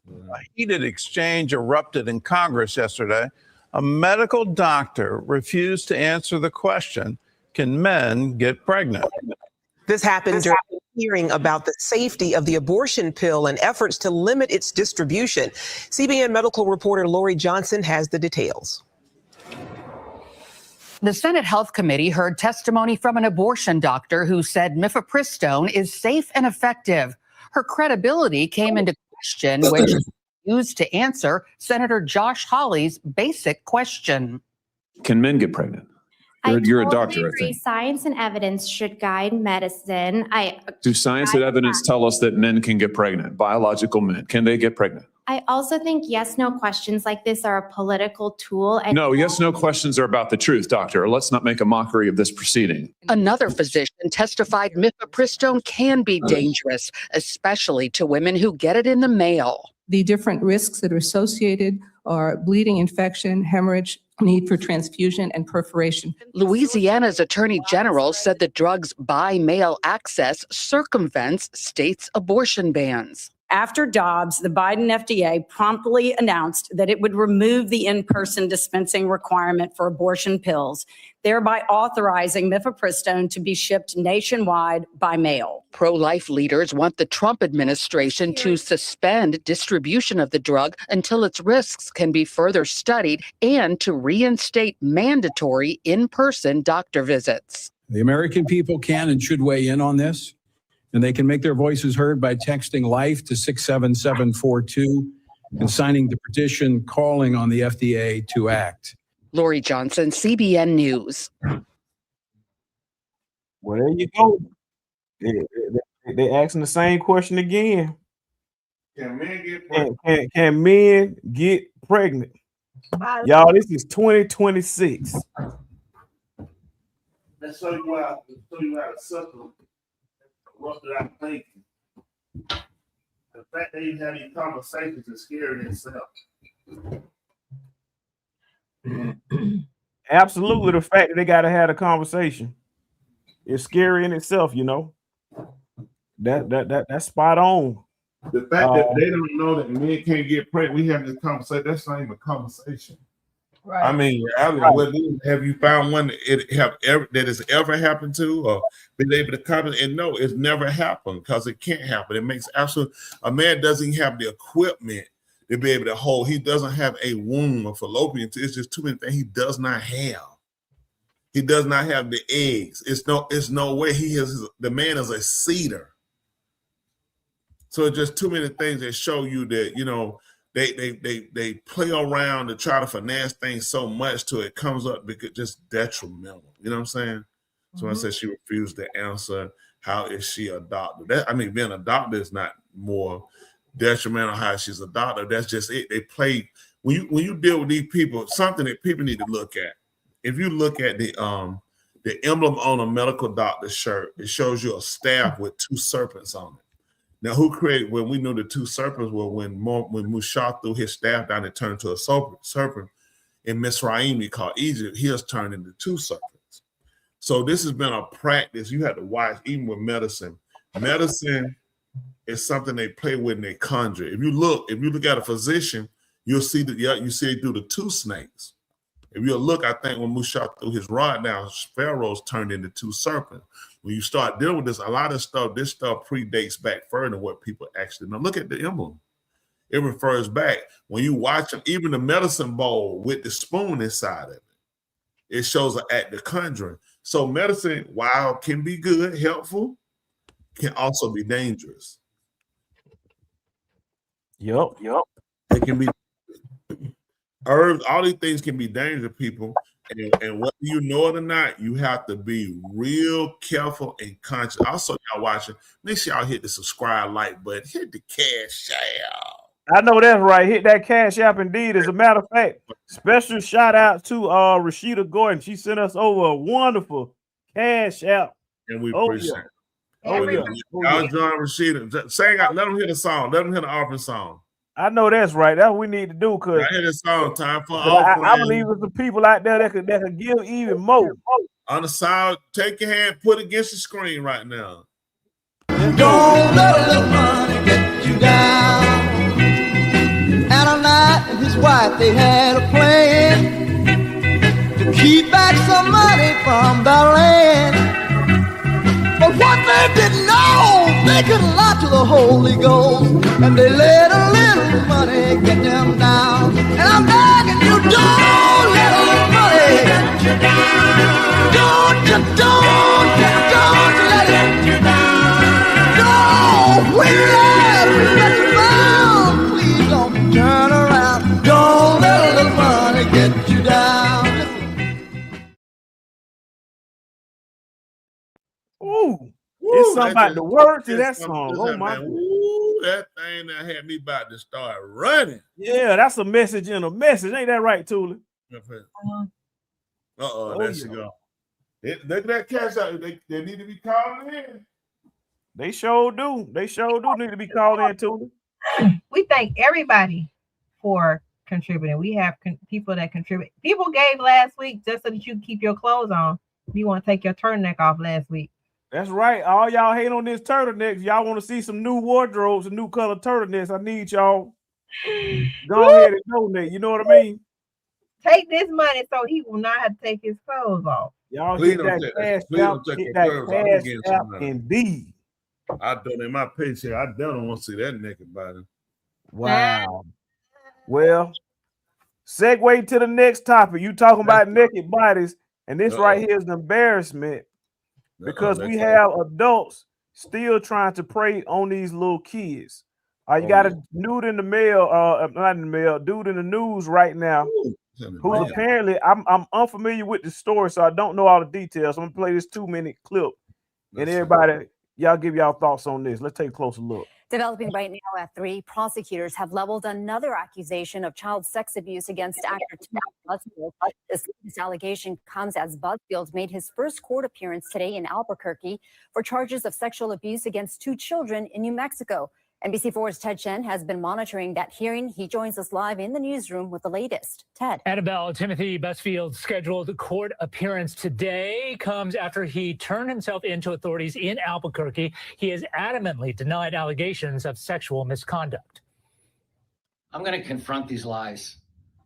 A heated exchange erupted in Congress yesterday. A medical doctor refused to answer the question, can men get pregnant? This happened during a hearing about the safety of the abortion pill and efforts to limit its distribution. CBN medical reporter Lori Johnson has the details. The Senate Health Committee heard testimony from an abortion doctor who said mifepristone is safe and effective. Her credibility came into question when she used to answer Senator Josh Hawley's basic question. Can men get pregnant? You're a doctor, I think. Science and evidence should guide medicine. Do science and evidence tell us that men can get pregnant? Biological men, can they get pregnant? I also think yes/no questions like this are a political tool. And no, yes/no questions are about the truth, doctor. Let's not make a mockery of this proceeding. Another physician testified mifepristone can be dangerous, especially to women who get it in the mail. The different risks that are associated are bleeding, infection, hemorrhage, need for transfusion, and perforation. Louisiana's Attorney General said the drug's by-mail access circumvents states' abortion bans. After Dobbs, the Biden FDA promptly announced that it would remove the in-person dispensing requirement for abortion pills, thereby authorizing mifepristone to be shipped nationwide by mail. Pro-life leaders want the Trump administration to suspend distribution of the drug until its risks can be further studied and to reinstate mandatory in-person doctor visits. The American people can and should weigh in on this. And they can make their voices heard by texting LIFE to 67742 and signing the petition calling on the FDA to act. Lori Johnson, CBN News. Well, there you go. They're asking the same question again. Can men get pregnant? Can men get pregnant? Y'all, this is 2026. Let's show you how to suffer. What did I think? The fact that you have these conversations is scary in itself. Absolutely, the fact that they got to have a conversation is scary in itself. You know, that's spot on. The fact that they don't know that men can't get pregnant, we have this conversation. That's not even a conversation. Right. I mean, have you found one that has ever happened to or been able to comment? And no, it's never happened because it can't happen. It makes a man doesn't have the equipment to be able to hold. He doesn't have a womb or fallopian. It's just too many things he does not have. He does not have the eggs. It's no way. The man is a cedar. So it's just too many things that show you that, you know, they play around to try to finesse things so much till it comes up because just detrimental. You know what I'm saying? Someone said she refused to answer. How is she a doctor? Being a doctor is not more detrimental. How she's a doctor, that's just it. They play when you deal with these people. Something that people need to look at. If you look at the emblem on a medical doctor's shirt, it shows you a staff with two serpents on it. Now, who created when we knew the two serpents were when Mushah threw his staff down and turned to a serpent in Misraim called Egypt, he has turned into two serpents. So this has been a practice you have to watch even with medicine. Medicine is something they play with and they conjure. If you look at a physician, you'll see that you see they do the two snakes. If you look, I think when Mushah threw his rod down, pharaohs turned into two serpents. When you start dealing with this, a lot of stuff, this stuff predates back further than what people actually know. Look at the emblem. It refers back. When you watch them, even the medicine bowl with the spoon inside of it, it shows an act of conjuring. So medicine, while can be good, helpful, can also be dangerous. Yup. It can be herbs, all these things can be dangerous to people. And whether you know it or not, you have to be real careful and conscious. Also, y'all watching, make sure y'all hit the subscribe, like button, hit the cash out. I know that's right. Hit that cash app indeed. As a matter of fact, special shout out to Rashida Gordon. She sent us over a wonderful cash app. And we appreciate it. Y'all join Rashida. Sing out, let them hear the song. Let them hear the offering song. I know that's right. That's what we need to do. Cause I hear this song, time for I believe there's some people out there that could give even more. On the side, take your hand, put it against the screen right now. Don't let a little money get you down. Ananias and his wife, they had a plan to keep back some money from the land. But what they didn't know, they could lie to the Holy Ghost, and they let a little money get them down. And I'm begging you, don't let a little money get you down. Don't let it get you down. No, we let you down. Please don't turn around. Don't let a little money get you down. Ooh, it's something about the words to that song. Oh my! Ooh, that thing that had me about to start running. Yeah, that's a message in a message. Ain't that right, Tula? There she go. Look at that cash out. They need to be calling in. They sure do. They sure do need to be called in, Tula. We thank everybody for contributing. We have people that contribute. People gave last week just so that you keep your clothes on. You want to take your turtleneck off last week. That's right. All y'all hate on this turtlenecks. Y'all want to see some new wardrobes and new color turtlenecks. I need y'all. Go ahead and donate. You know what I mean? Take this money so he will not have to take his clothes off. Y'all hit that cash out. Hit that cash out indeed. I donate my paycheck. I don't want to see that naked body. Wow. Well, segue to the next topic. You talking about naked bodies, and this right here is an embarrassment. Because we have adults still trying to prey on these little kids. You got a dude in the mail, not in the mail, dude in the news right now, who apparently I'm unfamiliar with the story, so I don't know all the details. I'm gonna play this 2-minute clip, and everybody, y'all give y'all thoughts on this. Let's take a closer look. Developing right now at 3, prosecutors have leveled another accusation of child sex abuse against actor Tim Busfield. This allegation comes as Busfield made his first court appearance today in Albuquerque for charges of sexual abuse against 2 children in New Mexico. NBC4's Ted Chen has been monitoring that hearing. He joins us live in the newsroom with the latest. Ted. Annabelle, Timothy Busfield's scheduled court appearance today comes after he turned himself in to authorities in Albuquerque. He has adamantly denied allegations of sexual misconduct. I'm going to confront these lies.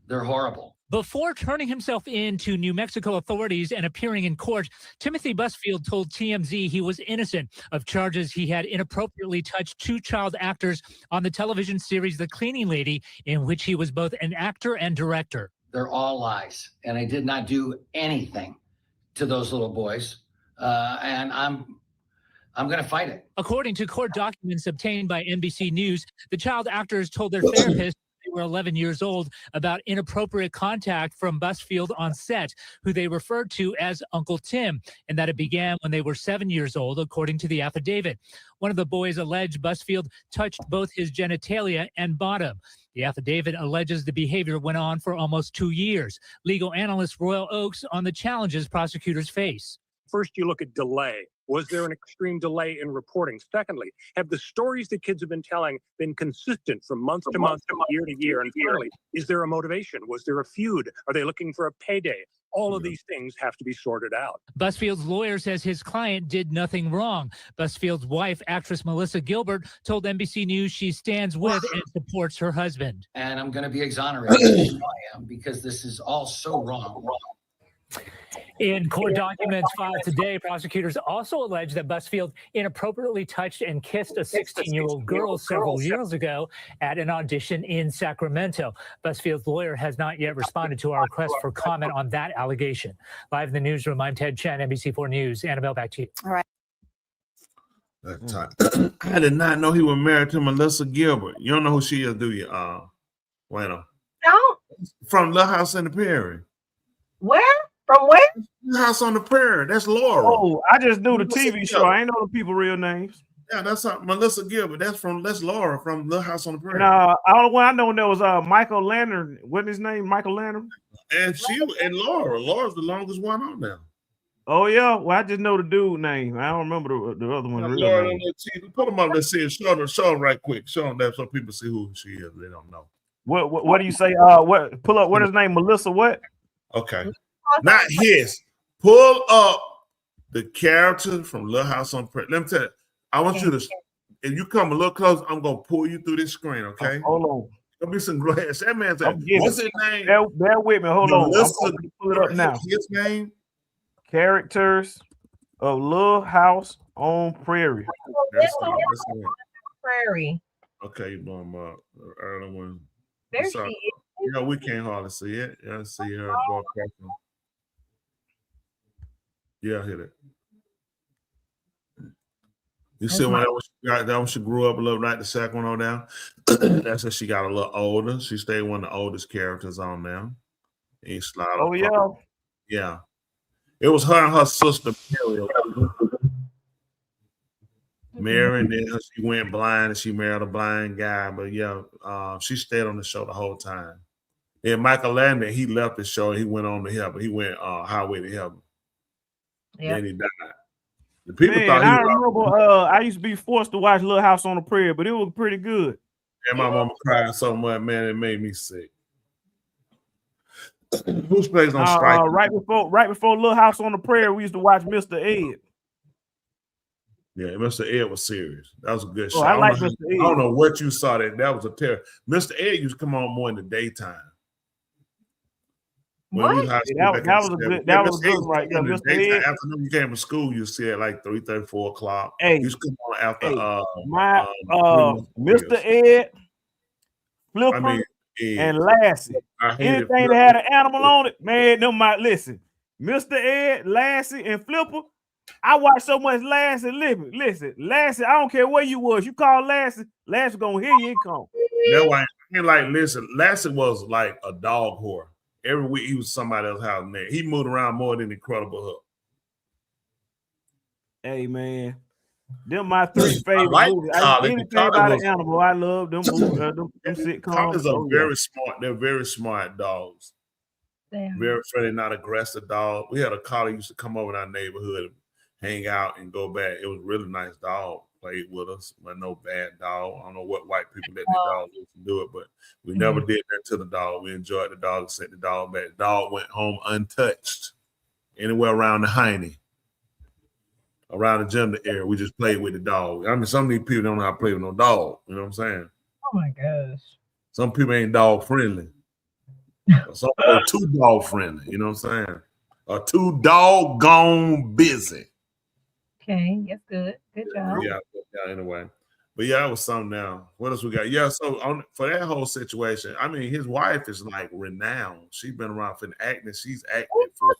They're horrible. Before turning himself in to New Mexico authorities and appearing in court, Timothy Busfield told TMZ he was innocent of charges he had inappropriately touched 2 child actors on the television series The Cleaning Lady, in which he was both an actor and director. They're all lies, and I did not do anything to those little boys. And I'm going to fight it. According to court documents obtained by NBC News, the child actors told their therapist they were 11 years old about inappropriate contact from Busfield on set, who they referred to as Uncle Tim, and that it began when they were 7 years old, according to the affidavit. One of the boys alleged Busfield touched both his genitalia and bottom. The affidavit alleges the behavior went on for almost 2 years. Legal analyst Royal Oakes on the challenges prosecutors face. First, you look at delay. Was there an extreme delay in reporting? Secondly, have the stories that kids have been telling been consistent from month to month, year to year? And finally, is there a motivation? Was there a feud? Are they looking for a payday? All of these things have to be sorted out. Busfield's lawyer says his client did nothing wrong. Busfield's wife, actress Melissa Gilbert, told NBC News she stands with and supports her husband. And I'm going to be exonerated. I am, because this is all so wrong. In court documents filed today, prosecutors also allege that Busfield inappropriately touched and kissed a 16-year-old girl several years ago at an audition in Sacramento. Busfield's lawyer has not yet responded to our request for comment on that allegation. Live in the newsroom, I'm Ted Chen, NBC4 News. Annabelle, back to you. All right. I did not know he was married to Melissa Gilbert. You don't know who she is, do you? Bueno. No. From Little House on the Prairie. Where? From where? Little House on the Prairie. That's Laura. Oh, I just knew the TV show. I ain't know the people real names. Yeah, that's Melissa Gilbert. That's Laura from Little House on the Prairie. And all the one I know there was Michael Leonard. What's his name? Michael Leonard. And Laura's the longest one on there. Oh yeah, well I just know the dude name. I don't remember the other one. Laura on the TV. Put them up. Let's see it. Show them right quick. Show them that so people see who she is. They don't know. What do you say? What? Pull up. What is his name? Melissa. What? Okay. Not his. Pull up the character from Little House on Prairie. Let me tell you. I want you to. If you come a little close, I'm gonna pull you through this screen. Okay. Hold on. There'll be some glass. That man's like, what's his name? Bear with me. Hold on. I'm gonna pull it up now. His name. Characters of Little House on Prairie. Prairie. Okay, you blow them up. Early one. There she is. You know, we can't hardly see it. Yeah, see her. Yeah, hit it. You see when that one she grew up a little, right? The second one on down. That's when she got a little older. She stayed one of the oldest characters on there. And slide. Oh yeah. Yeah. It was her and her sister Mary, and then she went blind and she married a blind guy. But yeah, she stayed on the show the whole time. And Michael Landon, he left the show. He went on to Heaven. He went Highway to Heaven. Yeah. And he died. The people thought I remember I used to be forced to watch Little House on the Prairie, but it was pretty good. And my mama cried so much, man, it made me sick. Who's plays on strike? Right before Little House on the Prairie, we used to watch Mr. Ed. Yeah, Mr. Ed was serious. That was a good show. I like Mr. Ed. I don't know what you saw that was a terror. Mr. Ed used to come on more in the daytime. What? That was a good right there. Mr. Ed. Afternoon you came to school, you see it like 3:30, 4 o'clock. Hey, you used to come on after Mr. Ed, Flipper, and Lassie. Anything that had an animal on it, man, listen. Mr. Ed, Lassie, and Flipper. I watched so much Lassie. Listen, Lassie, I don't care where you was. You call Lassie gonna hear you come. That's why listen, Lassie was like a dog whore. Every week he was somebody else's house. Man, he moved around more than Incredible Hulk. Hey man, them my three favorite movies. Anything about an animal, I love them. Them sitcoms. Collies are very smart. They're very smart dogs. Damn. Very friendly, not aggressive dog. We had a collie used to come over in our neighborhood and hang out and go back. It was a really nice dog. Played with us, but no bad dog. I don't know what white people let the dog do it, but we never did that to the dog. We enjoyed the dog, sent the dog back. The dog went home untouched. Anywhere around the hiney, around the gender area, we just played with the dog. I mean, some of these people don't know how to play with no dog. You know what I'm saying? Oh my gosh. Some people ain't dog friendly. Some people are too dog friendly. You know what I'm saying? Or too doggone busy. Okay, that's good. Good job. Yeah, anyway. But yeah, that was something now. What else we got? Yeah, so for that whole situation, I mean, his wife is like renowned. She's been around for acting. She's acted for.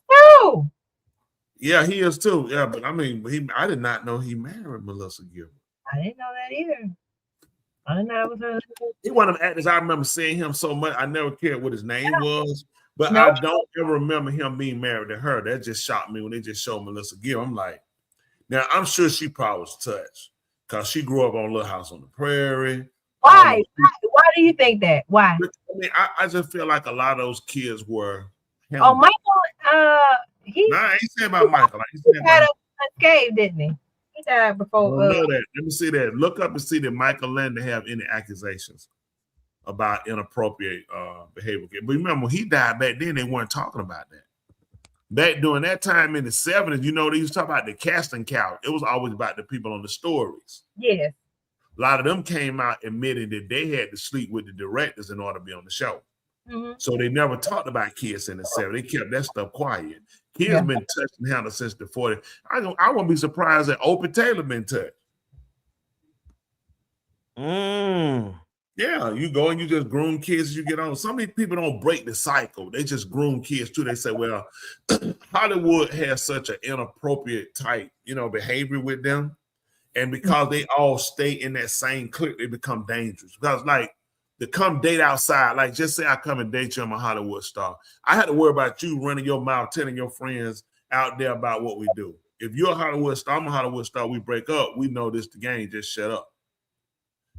Yeah, he is too. Yeah, but I mean, I did not know he married Melissa Gilbert. I didn't know that either. I didn't know that was her. He one of the actors. I remember seeing him so much. I never cared what his name was, but No. I don't ever remember him being married to her. That just shocked me when they just showed Melissa Gilbert. I'm like, now I'm sure she probably was touched because she grew up on Little House on the Prairie. Why? Why do you think that? Why? I mean, I just feel like a lot of those kids were. Oh, Michael. He. Nah, I ain't saying about Michael. He had a unscathed, didn't he? He died before. I don't know that. Let me see that. Look up and see that Michael Landon have any accusations about inappropriate behavior. But remember, when he died back then, they weren't talking about that. Back during that time in the 70s, you know, they used to talk about the casting couch. It was always about the people on the stories. Yes. A lot of them came out admitting that they had to sleep with the directors in order to be on the show. Mm-hmm. So they never talked about kids in the 70s. They kept that stuff quiet. Kids been touched and handled since the 40s. I won't be surprised that Opie Taylor been touched. Yeah, you go and you just groom kids as you get on. Some of these people don't break the cycle. They just groom kids too. They say, well, Hollywood has such an inappropriate type, behavior with them. And because they all stay in that same clique, they become dangerous. Because like to come date outside, like just say I come and date you, I'm a Hollywood star. I had to worry about you running your mouth, telling your friends out there about what we do. If you're a Hollywood star, I'm a Hollywood star, we break up, we know this the game, just shut up.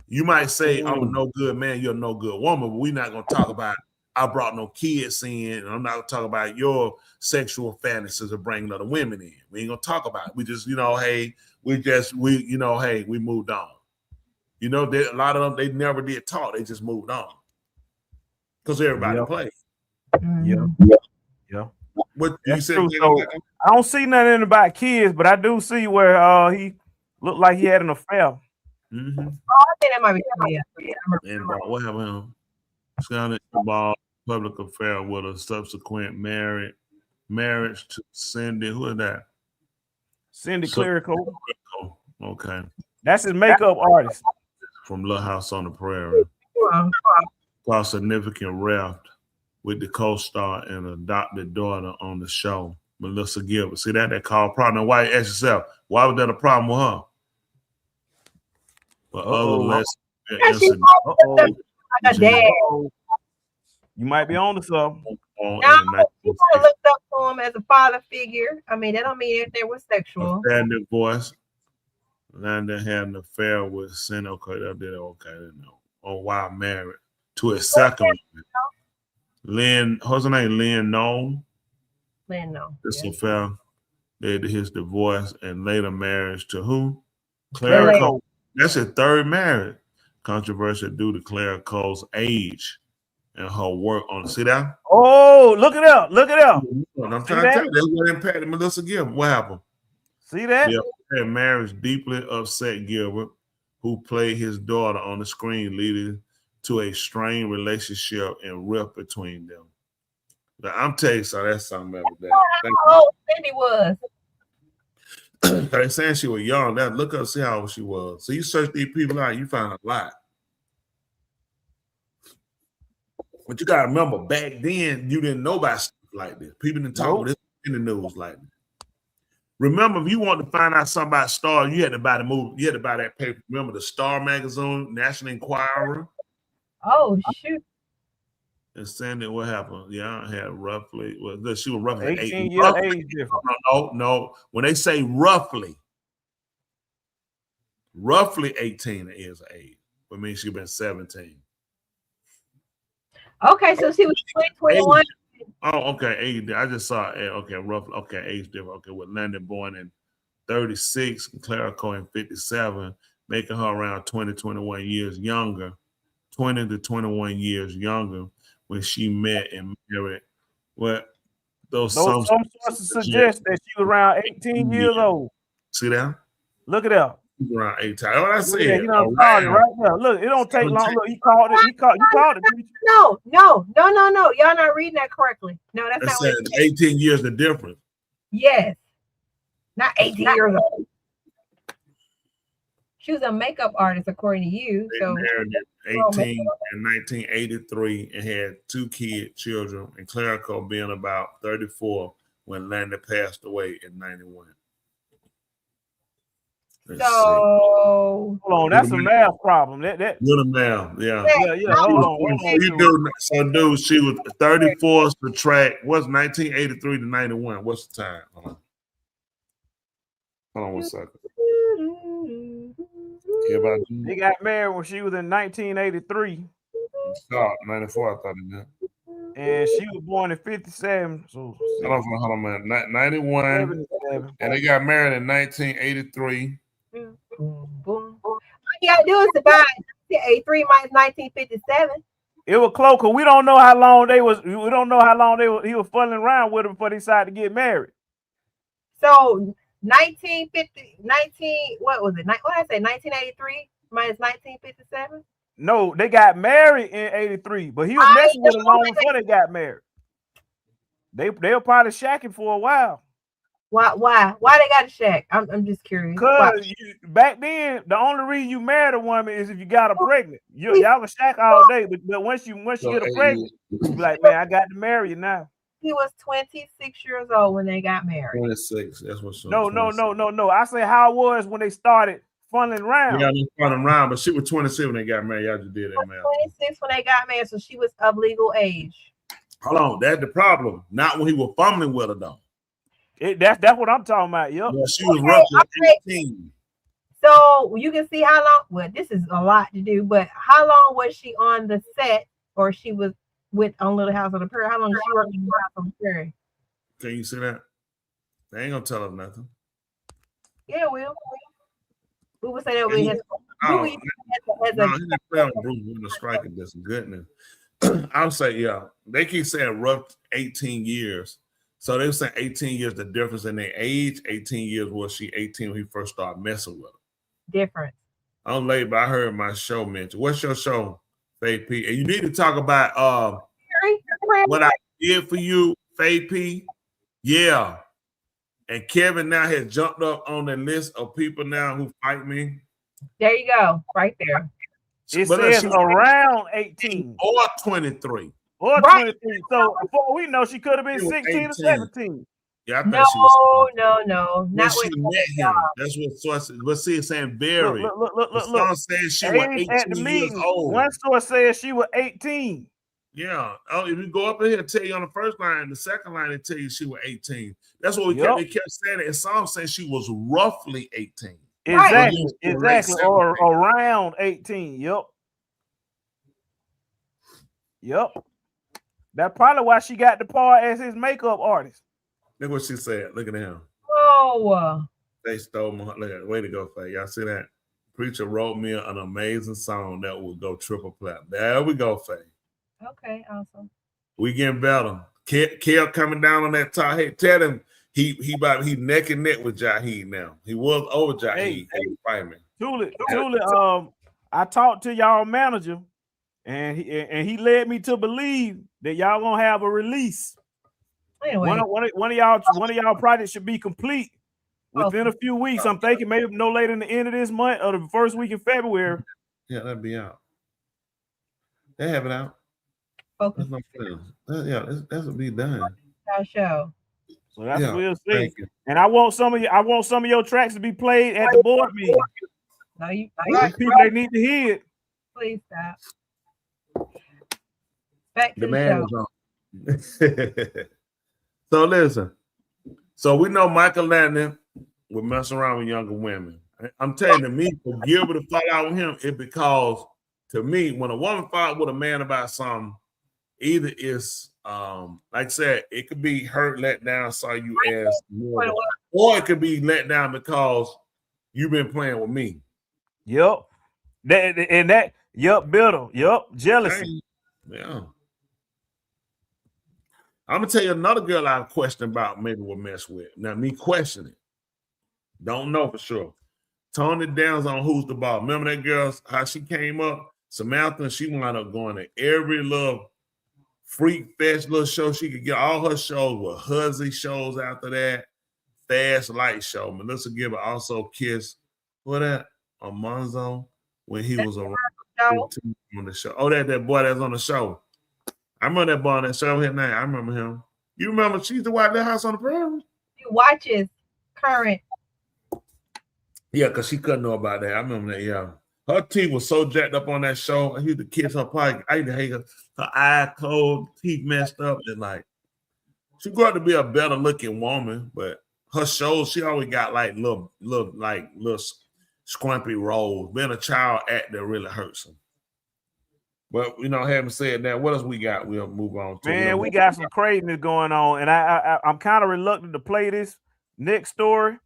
You might say, I'm a no good man, you're a no good woman, but we're not going to talk about I brought no kids in, and I'm not going to talk about your sexual fantasies of bringing other women in. We ain't going to talk about it. We just, hey, we moved on. A lot of them, they never did talk. They just moved on. Because everybody played. Yeah. What That's you said? true. So, I don't see nothing about kids, but I do see where he looked like he had an affair. Mm-hmm. Oh, I think that might be. And what happened? Sounded about public affair with a subsequent marriage to Cindy. Who is that? Cindy Clerico. Okay. That's his makeup artist. From Little House on the Prairie. Caused significant rift with the co-star and adopted daughter on the show, Melissa Gilbert. See that? They called problem. Why you ask yourself, why was that a problem with her? But other less incident. You might be on to something. No, she looked up to him as a father figure. I mean, that don't mean if they were sexual. Standard voice. Landon had an affair with Cindy. Okay, that did okay. Oh, wow, married to his second Lynn. What's her name? Lynn Noel. Lynn Noel. This affair led to his divorce and later marriage to who? Clara Cole. That's his third marriage. Controversial due to Clara Cole's age and her work on. See that? Oh, look it up. Look it up. I'm trying to tell you, that's what impacted Melissa Gilbert. What happened? See that? Yeah, that marriage deeply upset Gilbert, who played his daughter on the screen, leading to a strained relationship and rift between them. Now, I'm telling you, so that's something about that. How old Cindy was? They're saying she was young. Now look up, see how old she was. So you search these people out, you find a lot. But you gotta remember, back then you didn't know about stuff like this. People didn't talk about this in the news like this. Remember, if you want to find out something about Star, you had to buy the movie. You had to buy that paper. Remember the Star magazine, National Enquirer. Oh shoot! And Sandy, what happened? Yeah, I had roughly. Well, she was roughly 18 years age difference. No. When they say roughly 18 is age. It means she's been 17. Okay, so she was 21. Oh, okay. Age. I just saw it. Okay, roughly. Okay, age different. Okay, with Landon born in 36, and Clara Cole in 57, making her around 20, 21 years younger, 20 to 21 years younger when she met and married. Well, some sources suggest that she was around 18 years old. See that? Look it up. Around 18. What I said. Yeah, you know, right now. Look, it don't take long. Look, you called it. You called it. No. Y'all not reading that correctly. No, that's not what 18 years the difference. Yes. Not 18 years old. She was a makeup artist, according to you. They married at 18 in 1983 and had 2 children, and Clara Cole being about 34 when Lanny passed away in 91. So hold on, that's a math problem. That Little math, yeah. Yeah. Hold on. Dude, she was 34 subtract. What's 1983 to 91? What's the time? Hold on 1 second. They got married when she was in 1983. Stop, 94, I thought it meant. And she was born in 57. So Hold on, man. 91. And they got married in 1983. all you gotta do is divide 1983 minus 1957. it was close because we don't know how long they was. We don't know how long he was fooling around with her before they decided to get married. So 1950, what was it? What did I say? 1983 minus 1957. No, they got married in 83, but he was messing with her long before they got married. They were probably shacking for a while. Why they got to shack? I'm just curious. Because back then, the only reason you married a woman is if you got her pregnant. Y'all can shack all day, but once you get her pregnant, you be like, man, I got to marry you now. He was 26 years old when they got married. 26. That's what's No. I say how it was when they started funneling around. Yeah, they funneling around, but she was 26 when they got married. Y'all just did that, man. 26 when they got married, so she was of legal age. Hold on, that's the problem. Not when he was fumbling with her, though. That's what I'm talking about. Yep. Yeah, she was roughly 18. So you can see how long. Well, this is a lot to do, but how long was she on the set, or she was on Little House on the Prairie? How long did she work in Little House on the Prairie? Can you see that? They ain't gonna tell us nothing. Yeah, we would say that we had. He didn't play on Bruce Wayne striking this goodness. I'll say, yeah, they keep saying rough 18 years. So they were saying 18 years, the difference in their age. 18 years was she 18 when he first started messing with her. Different. I'm late, but I heard my show mentioned. What's your show, Faye P? And you need to talk about what I did for you, Faye P. Yeah. And Kevin now has jumped up on the list of people now who fight me. There you go, right there. It says around 18 or 23. Or 23. So before we know, she could have been 16 or 17. Yeah, I think she was. No. Not when she met him. That's what sources. But see, it's saying very. Look. Some says she was 18 years old. One source says she was 18. Yeah. Oh, if you go up in here, tell you on the first line, the second line, they tell you she was 18. That's what they kept saying. And some say she was roughly 18. Exactly. Or around 18. Yep. That's probably why she got the part as his makeup artist. Look what she said. Look at him. Oh. They stole my look. Way to go, Faye. Y'all see that? Preacher wrote me an amazing song that will go triple platinum. There we go, Faye. Okay, awesome. We getting better. Kel coming down on that top. Hey, tell him he neck and neck with Jaheed now. He was over Jaheed. Truly, I talked to y'all manager, and he led me to believe that y'all gonna have a release. Anyway. One of y'all projects should be complete within a few weeks. I'm thinking maybe no later than the end of this month or the first week in February. Yeah, that'd be out. They have it out. Okay. That's what be done. Our show. So that's what we'll see. And I want some of your tracks to be played at the board meeting. No, people they need to hear it. Please stop. Back to the show. So listen. So we know Michael Landon will mess around with younger women. I'm telling you, me, for Gilbert to fall out with him, it's because to me, when a woman fought with a man about something, either it's like I said, it could be hurt, let down, saw you as more, or it could be let down because you've been playing with me. Yep. Bitter. Yep. Jealousy. Yeah. I'm gonna tell you another girl I question about maybe will mess with. Now, me questioning. Don't know for sure. Tony Downs on Who's the Ball. Remember that girl, how she came up? Samantha, she wound up going to every little freak fest little show she could get. All her shows were Huzzy shows after that. Fast Light show. Melissa Gilbert also kissed Monzo when he was around on the show. Oh, that boy that's on the show. I remember that boy on that show. His name. I remember him. You remember she used to watch Little House on the Prairie? She watches current. Yeah, because she couldn't know about that. I remember that, yeah. Her teeth was so jacked up on that show. I used to kiss her probably. I used to hate her eye cold, teeth messed up. And like, she grew up to be a better looking woman, but her shows, she always got like little scrumpy roles. Being a child actor really hurts them. But having said that, what else we got? We'll move on to. Man, we got some craziness going on, and I'm kind of reluctant to play this next story,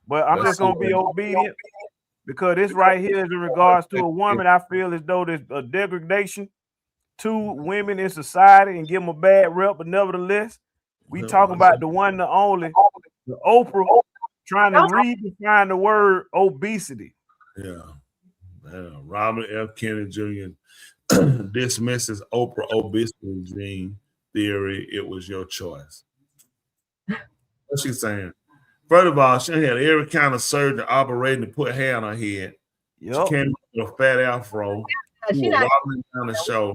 but I'm just gonna be obedient because this right here is in regards to a woman. I feel as though there's a degradation to women in society and give them a bad rep, but nevertheless, we talking about the one, the only, the Oprah trying to redefine the word obesity. Yeah. Robert F. Kennedy Jr. dismisses Oprah obesity gene theory. It was your choice. What's she saying? First of all, she had every kind of surgery operating to put hair on her head. Yep. She came with a fat afro. She was wobbling down the show.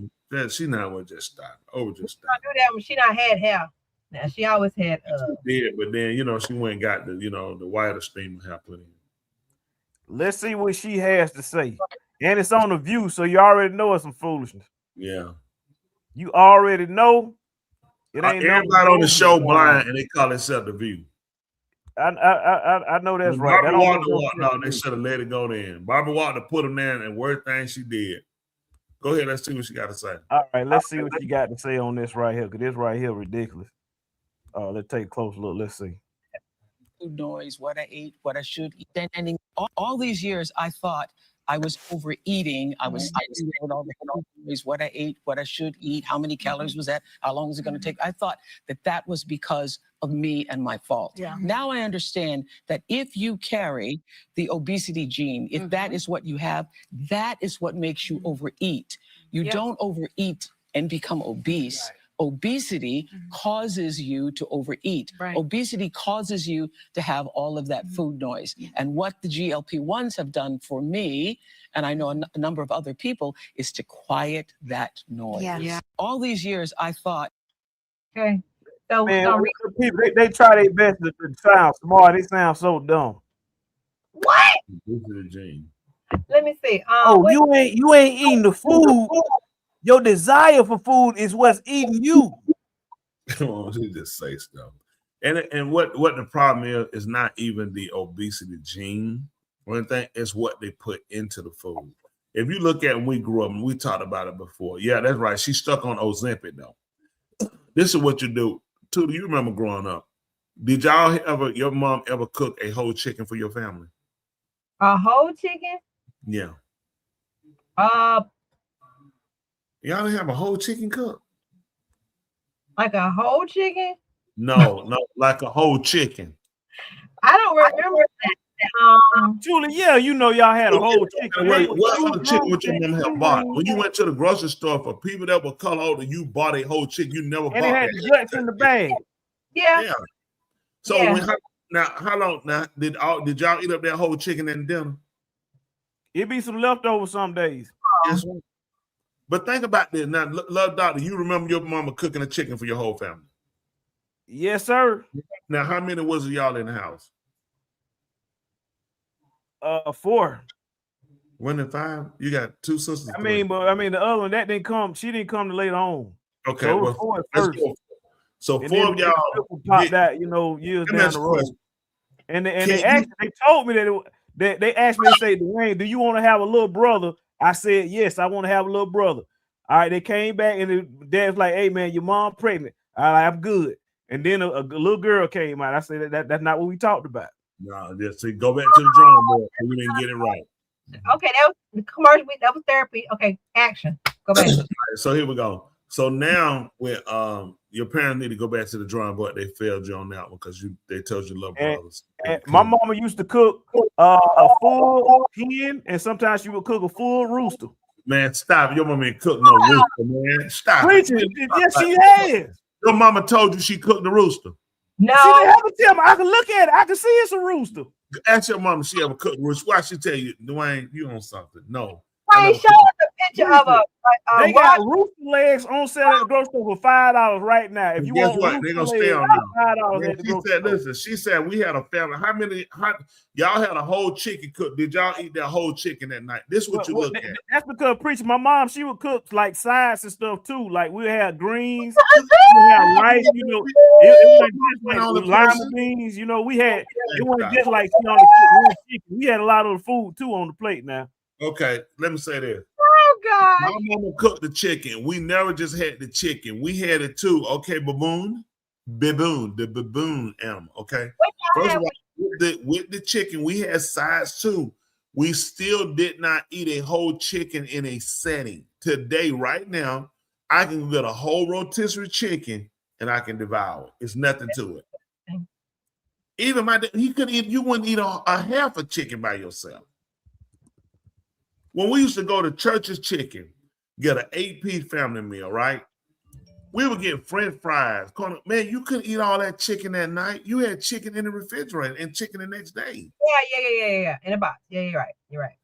She not what just stopped. Oprah just stopped. I knew that when she not had hair. Now she always had. She did, but then she went and got the whiter stream of hair put in. Let's see what she has to say. And it's on The View, so you already know it's some foolishness. Yeah. You already know. It ain't everybody on the show blind, and they call themselves The View. I know that's right. Barbara Walters, they should have let it go then. Barbara Walters put them there, and worst thing she did. Go ahead, let's see what she got to say. All right, let's see what you got to say on this right here, because this right here ridiculous. Let's take a close look. Let's see. Food noise, what I ate, what I should eat. And all these years, I thought I was overeating. I was with all the food noise, what I ate, what I should eat, how many calories was that, how long is it going to take? I thought that was because of me and my fault. Yeah. Now I understand that if you carry the obesity gene, if that is what you have, that is what makes you overeat. You don't overeat and become obese. Right. Obesity causes you to overeat. Right. Obesity causes you to have all of that food noise. And what the GLP-1s have done for me, and I know a number of other people, is to quiet that noise. Yeah. All these years, I thought. Okay. So people, they try their best to sound smart. They sound so dumb. What? Let me see. You ain't eating the food. Your desire for food is what's eating you. Come on, she just say stuff. And what the problem is not even the obesity gene or anything, it's what they put into the food. If you look at when we grew up, and we talked about it before. Yeah, that's right. She's stuck on Ozempic though. This is what you do. Tootie, you remember growing up. Did your mom ever cook a whole chicken for your family? A whole chicken? Yeah. Y'all didn't have a whole chicken cooked? Like a whole chicken? No, like a whole chicken. I don't remember that. Julie, yeah, y'all had a whole chicken. What other chicken would your mom have bought? When you went to the grocery store for people that were color older, you bought a whole chicken. You never bought it. And it had the guts in the bag. Yeah. So how long did y'all eat up that whole chicken and dinner? It'd be some leftovers some days. Yes. But think about this. Now, Love Doctor, you remember your mama cooking a chicken for your whole family? Yes, sir. Now, how many was y'all in the house? 4. 1 and 5? You got 2 sisters. But the other one that didn't come. She didn't come to later on. Okay, so well, 4 let's go. So 4 of y'all popped that, years down the road. And they told me that they asked me to say, Dwayne, do you want to have a little brother? I said, yes, I want to have a little brother. All right, they came back and the dad's like, hey, man, your mom pregnant. All right, I'm good. And then a little girl came out. I said, that's not what we talked about. No, just go back to the drawing board. We didn't get it right. Okay, that was the commercial. That was therapy. Okay, action. Go back. Right, so here we go. So now when your parents need to go back to the drawing board, they failed you on that one because they told you love brothers. And my mama used to cook a full hen, and sometimes she would cook a full rooster. Man, stop! Your mama ain't cook no rooster, man. Stop. Preaching. Yes, she has. Your mama told you she cooked the rooster. No, she didn't have to tell me. I can look at it. I can see it's a rooster. Ask your mama if she ever cooked rooster. Why she tell you, Dwayne, you on something? No. Why show us the picture of a They got rooster legs on sale at the grocery store for $5 right now. If you Guess want what? They're gonna rooster stay legs, on $5 now. at the She grocery said, store. listen, she said we had a family. Y'all had a whole chicken cooked. Did y'all eat that whole chicken that night? This is what you look at. That's because preacher, my mom, she would cook like sides and stuff too. Like we had greens, we had rice, you know, it wasn't just like lima beans, you know, we had it wasn't just like she on the chicken. We had a lot of the food too on the plate now. Okay, let me say this. Oh God. My mama cooked the chicken. We never just had the chicken. We had it too. Okay, baboon, the baboon animal. Okay. First of all, with the chicken, we had sides too. We still did not eat a whole chicken in a setting. Today, right now, I can get a whole rotisserie chicken and I can devour it. It's nothing to it. Even you wouldn't eat a half a chicken by yourself. When we used to go to Church's Chicken, get an 8-piece family meal, right? We would get French fries. Man, you couldn't eat all that chicken that night. You had chicken in the refrigerator and chicken the next day. Yeah. In a box. Yeah, you're right. You're right.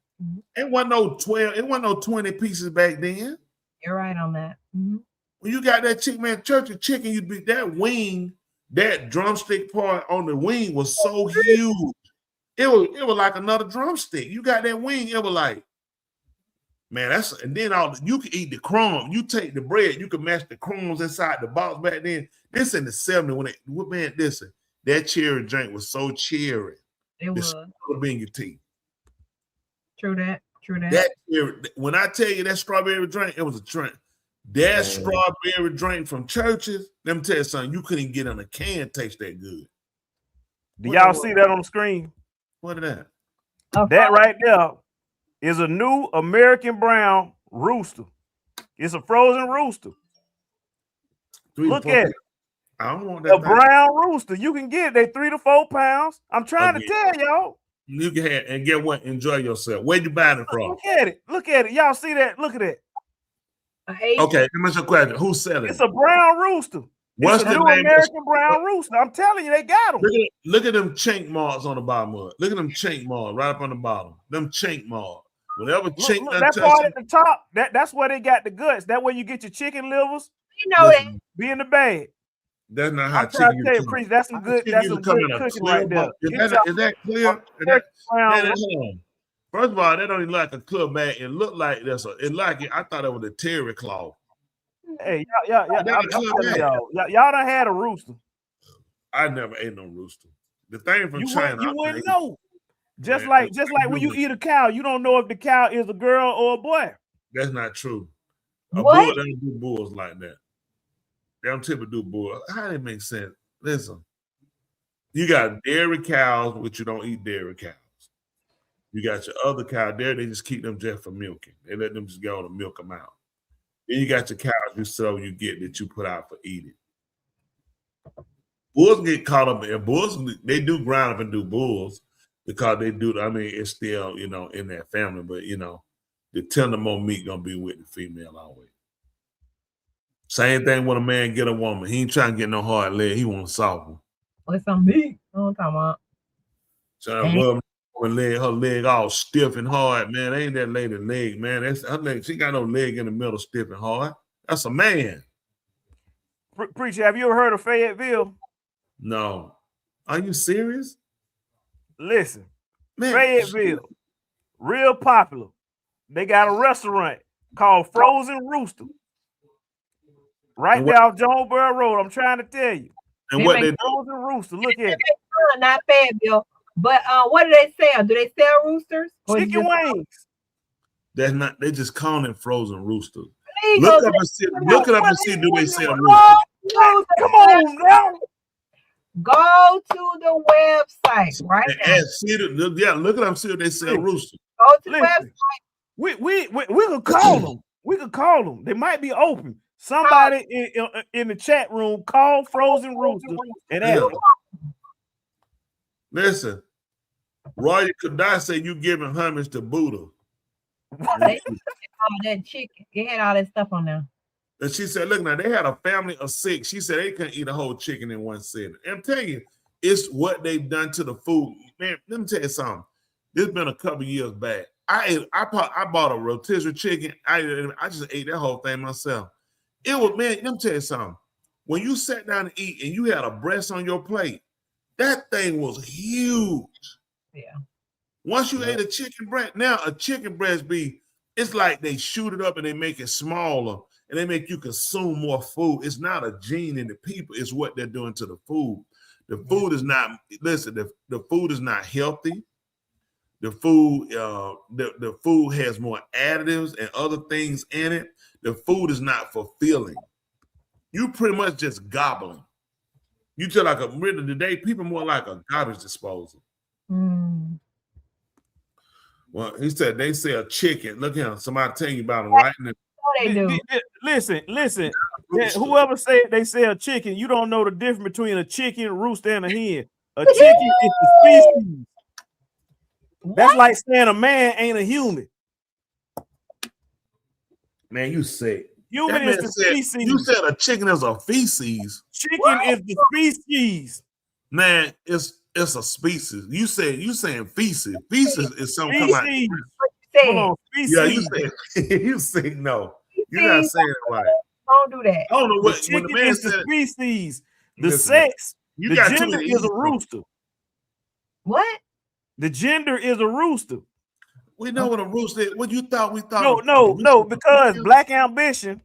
It wasn't no 12, it wasn't no 20 pieces back then. You're right on that. When you got that chicken, man, Church's Chicken, you'd be that wing, that drumstick part on the wing was so huge. It was like another drumstick. You got that wing, it was like, man, and then you can eat the crumbs. You take the bread, you can mash the crumbs inside the box back then. This in the 70s listen, that cherry drink was so cherry. It was. Would be in your teeth. True that. When I tell you that strawberry drink, it was a drink. That strawberry drink from Church's, let me tell you something, you couldn't get on a can taste that good. Do y'all see that on the screen? What is that? That right there is a new American brown rooster. It's a frozen rooster. Look at it. I don't want that. A brown rooster. You can get it. They 3 to 4 pounds. I'm trying to tell y'all. You can have, and get what? Enjoy yourself. Where'd you buy it from? Look at it. Look at it. Y'all see that? Look at it. Okay, let me ask you a question. Who's selling it? It's a brown rooster. What's it's a the new name? American brown rooster. I'm telling you, they got them. Look at them chink marks on the bottom of it. Look at them chink marks right up on the bottom. Them chink marks. Whenever chink look, that part at the top, that's where they got the guts. That way you get your chicken livers. You know that. Be in the bag. That's not how I'm trying chicken to tell you, is. Priest, that's some good. That's some good cooking right there. Is that clear? First of all, that don't even look like a club bag. It looked like I thought it was a terry claw. Hey, y'all done had a rooster. I never ate no rooster. The thing from China, you wouldn't know. Just like when you eat a cow, you don't know if the cow is a girl or a boy. That's not true. A What? bull doesn't do bulls like that. They don't typically do bulls. How does it make sense? Listen, you got dairy cows, which you don't eat dairy cows. You got your other cow there, they just keep them just for milking. They let them just go and milk them out. Then you got your cows you get that you put out for eating. Bulls get caught up in bulls, they do grind up and do bulls because they do, I mean, it's still, in their family, but the tender more meat gonna be with the female always. Same thing when a man get a woman. He ain't trying to get no hard leg, he want a soft one. What's some meat? I'm talking about. So her leg all stiff and hard, man. Ain't that lady leg, man. That's her leg. She got no leg in the middle, stiff and hard. That's a man. Preacher, have you ever heard of Fayetteville? No. Are you serious? Listen, man, Fayetteville, real popular. They got a restaurant called Frozen Rooster. Right there off Jonesboro Road. I'm trying to tell you. And what they do? Frozen Rooster. Look at it. Not Fayetteville. But what do they sell? Do they sell roosters? Chicken wings. That's not. They just call them frozen roosters. Look it up and see. Do they sell roosters? Come on now. Go to the website right now. Look at them. See if they sell roosters. Go to the website. We could call them. We could call them. They might be open. Somebody in the chat room call Frozen Rooster and ask them. Listen, Roy Kadai said you giving homage to Buddha. That chicken. They had all that stuff on there. And she said, look now, they had a family of 6. She said they couldn't eat a whole chicken in one sitting. And I'm telling you, it's what they've done to the food. Man, let me tell you something. This been a couple years back. I bought a rotisserie chicken. I just ate that whole thing myself. It was, man, let me tell you something. When you sat down to eat and you had a breast on your plate, that thing was huge. Yeah. Once you ate a chicken breast, now a chicken breast it's like they shoot it up and they make it smaller and they make you consume more food. It's not a gene in the people, it's what they're doing to the food. The food is not, listen, the food is not healthy. The food, the food has more additives and other things in it. The food is not fulfilling. You pretty much just gobbling. You just like today, people more like a garbage disposal. Well, he said they sell chicken. Look here, somebody telling you about them right now. They do. Listen. Whoever said they sell chicken, you don't know the difference between a chicken, a rooster, and a hen. A chicken is the species. That's like saying a man ain't a human. Man, you sick. Human is the species. You said a chicken is a feces. Chicken is the species. Man, it's a species. You saying feces. Feces is something come out. Hold on, feces. Yeah, you say no. You're not saying it right. Don't do that. I don't know what The when the chicken man is the said species. The Listen, sex. you The got too gender many is a E's. rooster. What? The gender is a rooster. We know what a rooster is. What you thought we thought? No, because Black Ambition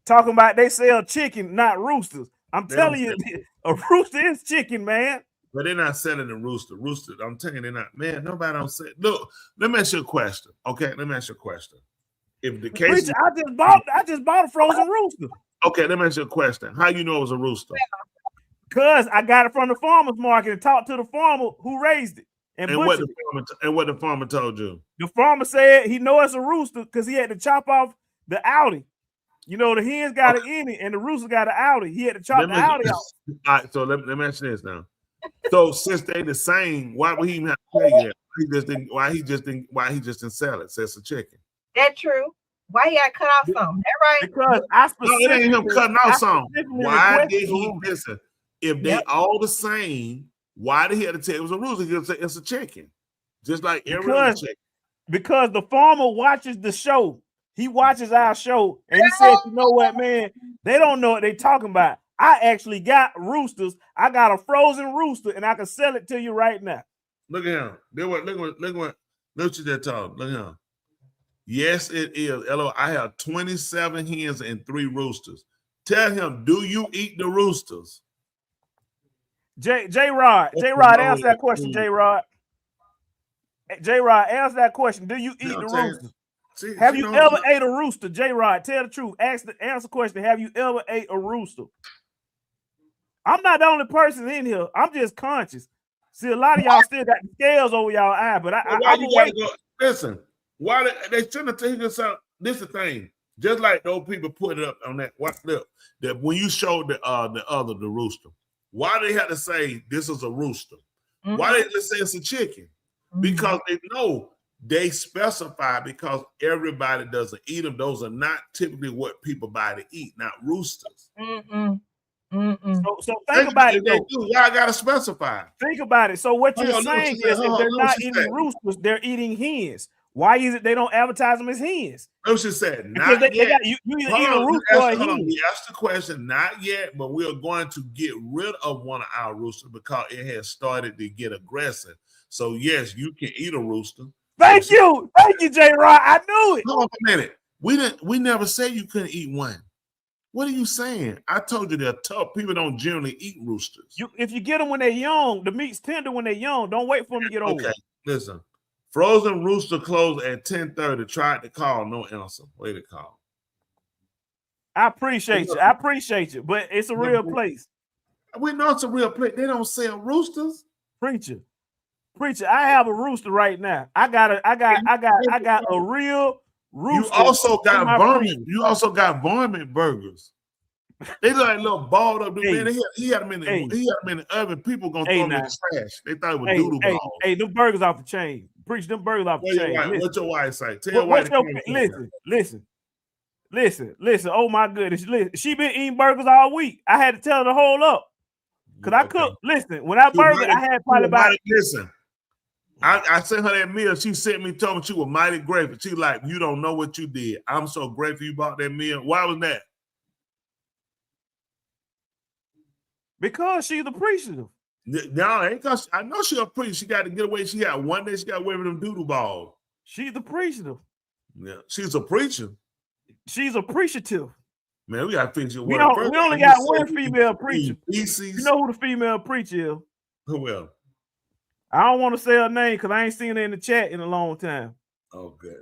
talking about they sell chicken, not roosters. I'm They telling don't you, a rooster is chicken, man. But they're not selling the rooster. Rooster, I'm telling you, they're not. Man, nobody don't say. Look, let me ask you a question. Okay, let me ask you a question. If the case, Preacher, I just bought a frozen rooster. Okay, let me ask you a question. How you know it was a rooster? Because I got it from the farmer's market and talked to the farmer who raised it. And what the farmer told you? The farmer said he know it's a rooster because he had to chop off the outie. You know, the hens got an innie and the rooster got an outie. He had to chop the outie out. All right, so let me ask you this now. So since they the same, why would he even have to pay that? Why he just didn't sell it? Says a chicken. That true. Why he got cut off some? That right? Because I it ain't him cutting off some. specifically Why requested did a he rooster. listen? If they all the same, why did he have to tell it was a rooster? He say it's a chicken, just like every other chicken. Because the farmer watches the show. He watches our show and he said, you know what, man? They don't know what they talking about. I actually got roosters. I got a frozen rooster and I can sell it to you right now. Look at him. Look what you just told. Look at him. Yes, it is. Hello, I have 27 hens and 3 roosters. Tell him, do you eat the roosters? J Rod, answer that question, J Rod. J Rod, answer that question. Do you eat the rooster? Have you ever ate a rooster? J Rod, tell the truth. Answer the question. Have you ever ate a rooster? I'm not the only person in here. I'm just conscious. See, a lot of y'all still got the scales over y'all eye, but listen. Why they shouldn't have taken this out? This is the thing. Just like those people put it up on that. Look, that when you showed the rooster, why they had to say this is a rooster? Mm-hmm. Why they just say it's a chicken? Because they know they specify because everybody doesn't eat them. Those are not typically what people buy to eat, not roosters. So think about it. They do. Why I gotta specify? Think about it. So what you're saying is, if they're not eating roosters, they're eating hens. Why is it they don't advertise them as hens? No, she said Because not yet. you either eat a rooster or a hen. We asked the question, not yet, but we are going to get rid of one of our roosters because it has started to get aggressive. So yes, you can eat a rooster. Thank you, J Rod. I knew it. Hold on a minute. We never said you couldn't eat one. What are you saying? I told you they're tough. People don't generally eat roosters. If you get them when they're young, the meat's tender when they're young. Don't wait for them to get old. Okay, listen. Frozen rooster closed at 10:30. Tried to call, no answer. Way to call. I appreciate you. But it's a real place. We know it's a real place. They don't sell roosters. Preacher, I have a rooster right now. I got a real rooster. You also got varmint. You also got varmint burgers. They look like little balled up. Man, he had them in the oven. People gonna throw them in the trash. They thought it was doodle balls. Hey, them burgers off the chain. Preach them burgers off the chain. What's your wife say? Tell your wife. Listen. Oh my goodness. Listen. She been eating burgers all week. I had to tell her to hold up. Because I cook. Listen, when I burger, I had probably about I sent her that meal. She sent me, told me she was mighty grateful. She like, you don't know what you did. I'm so grateful you bought that meal. Why was that? Because she's appreciative. No, ain't because I know she appreciative. She got to get away. She got one day she got away with them doodle balls. She's appreciative. Yeah, she's a preacher. She's appreciative. Man, we got to fix it. We only got one female preacher. You know who the female preacher is? Who else? I don't want to say her name because I ain't seen her in the chat in a long time. Oh, good.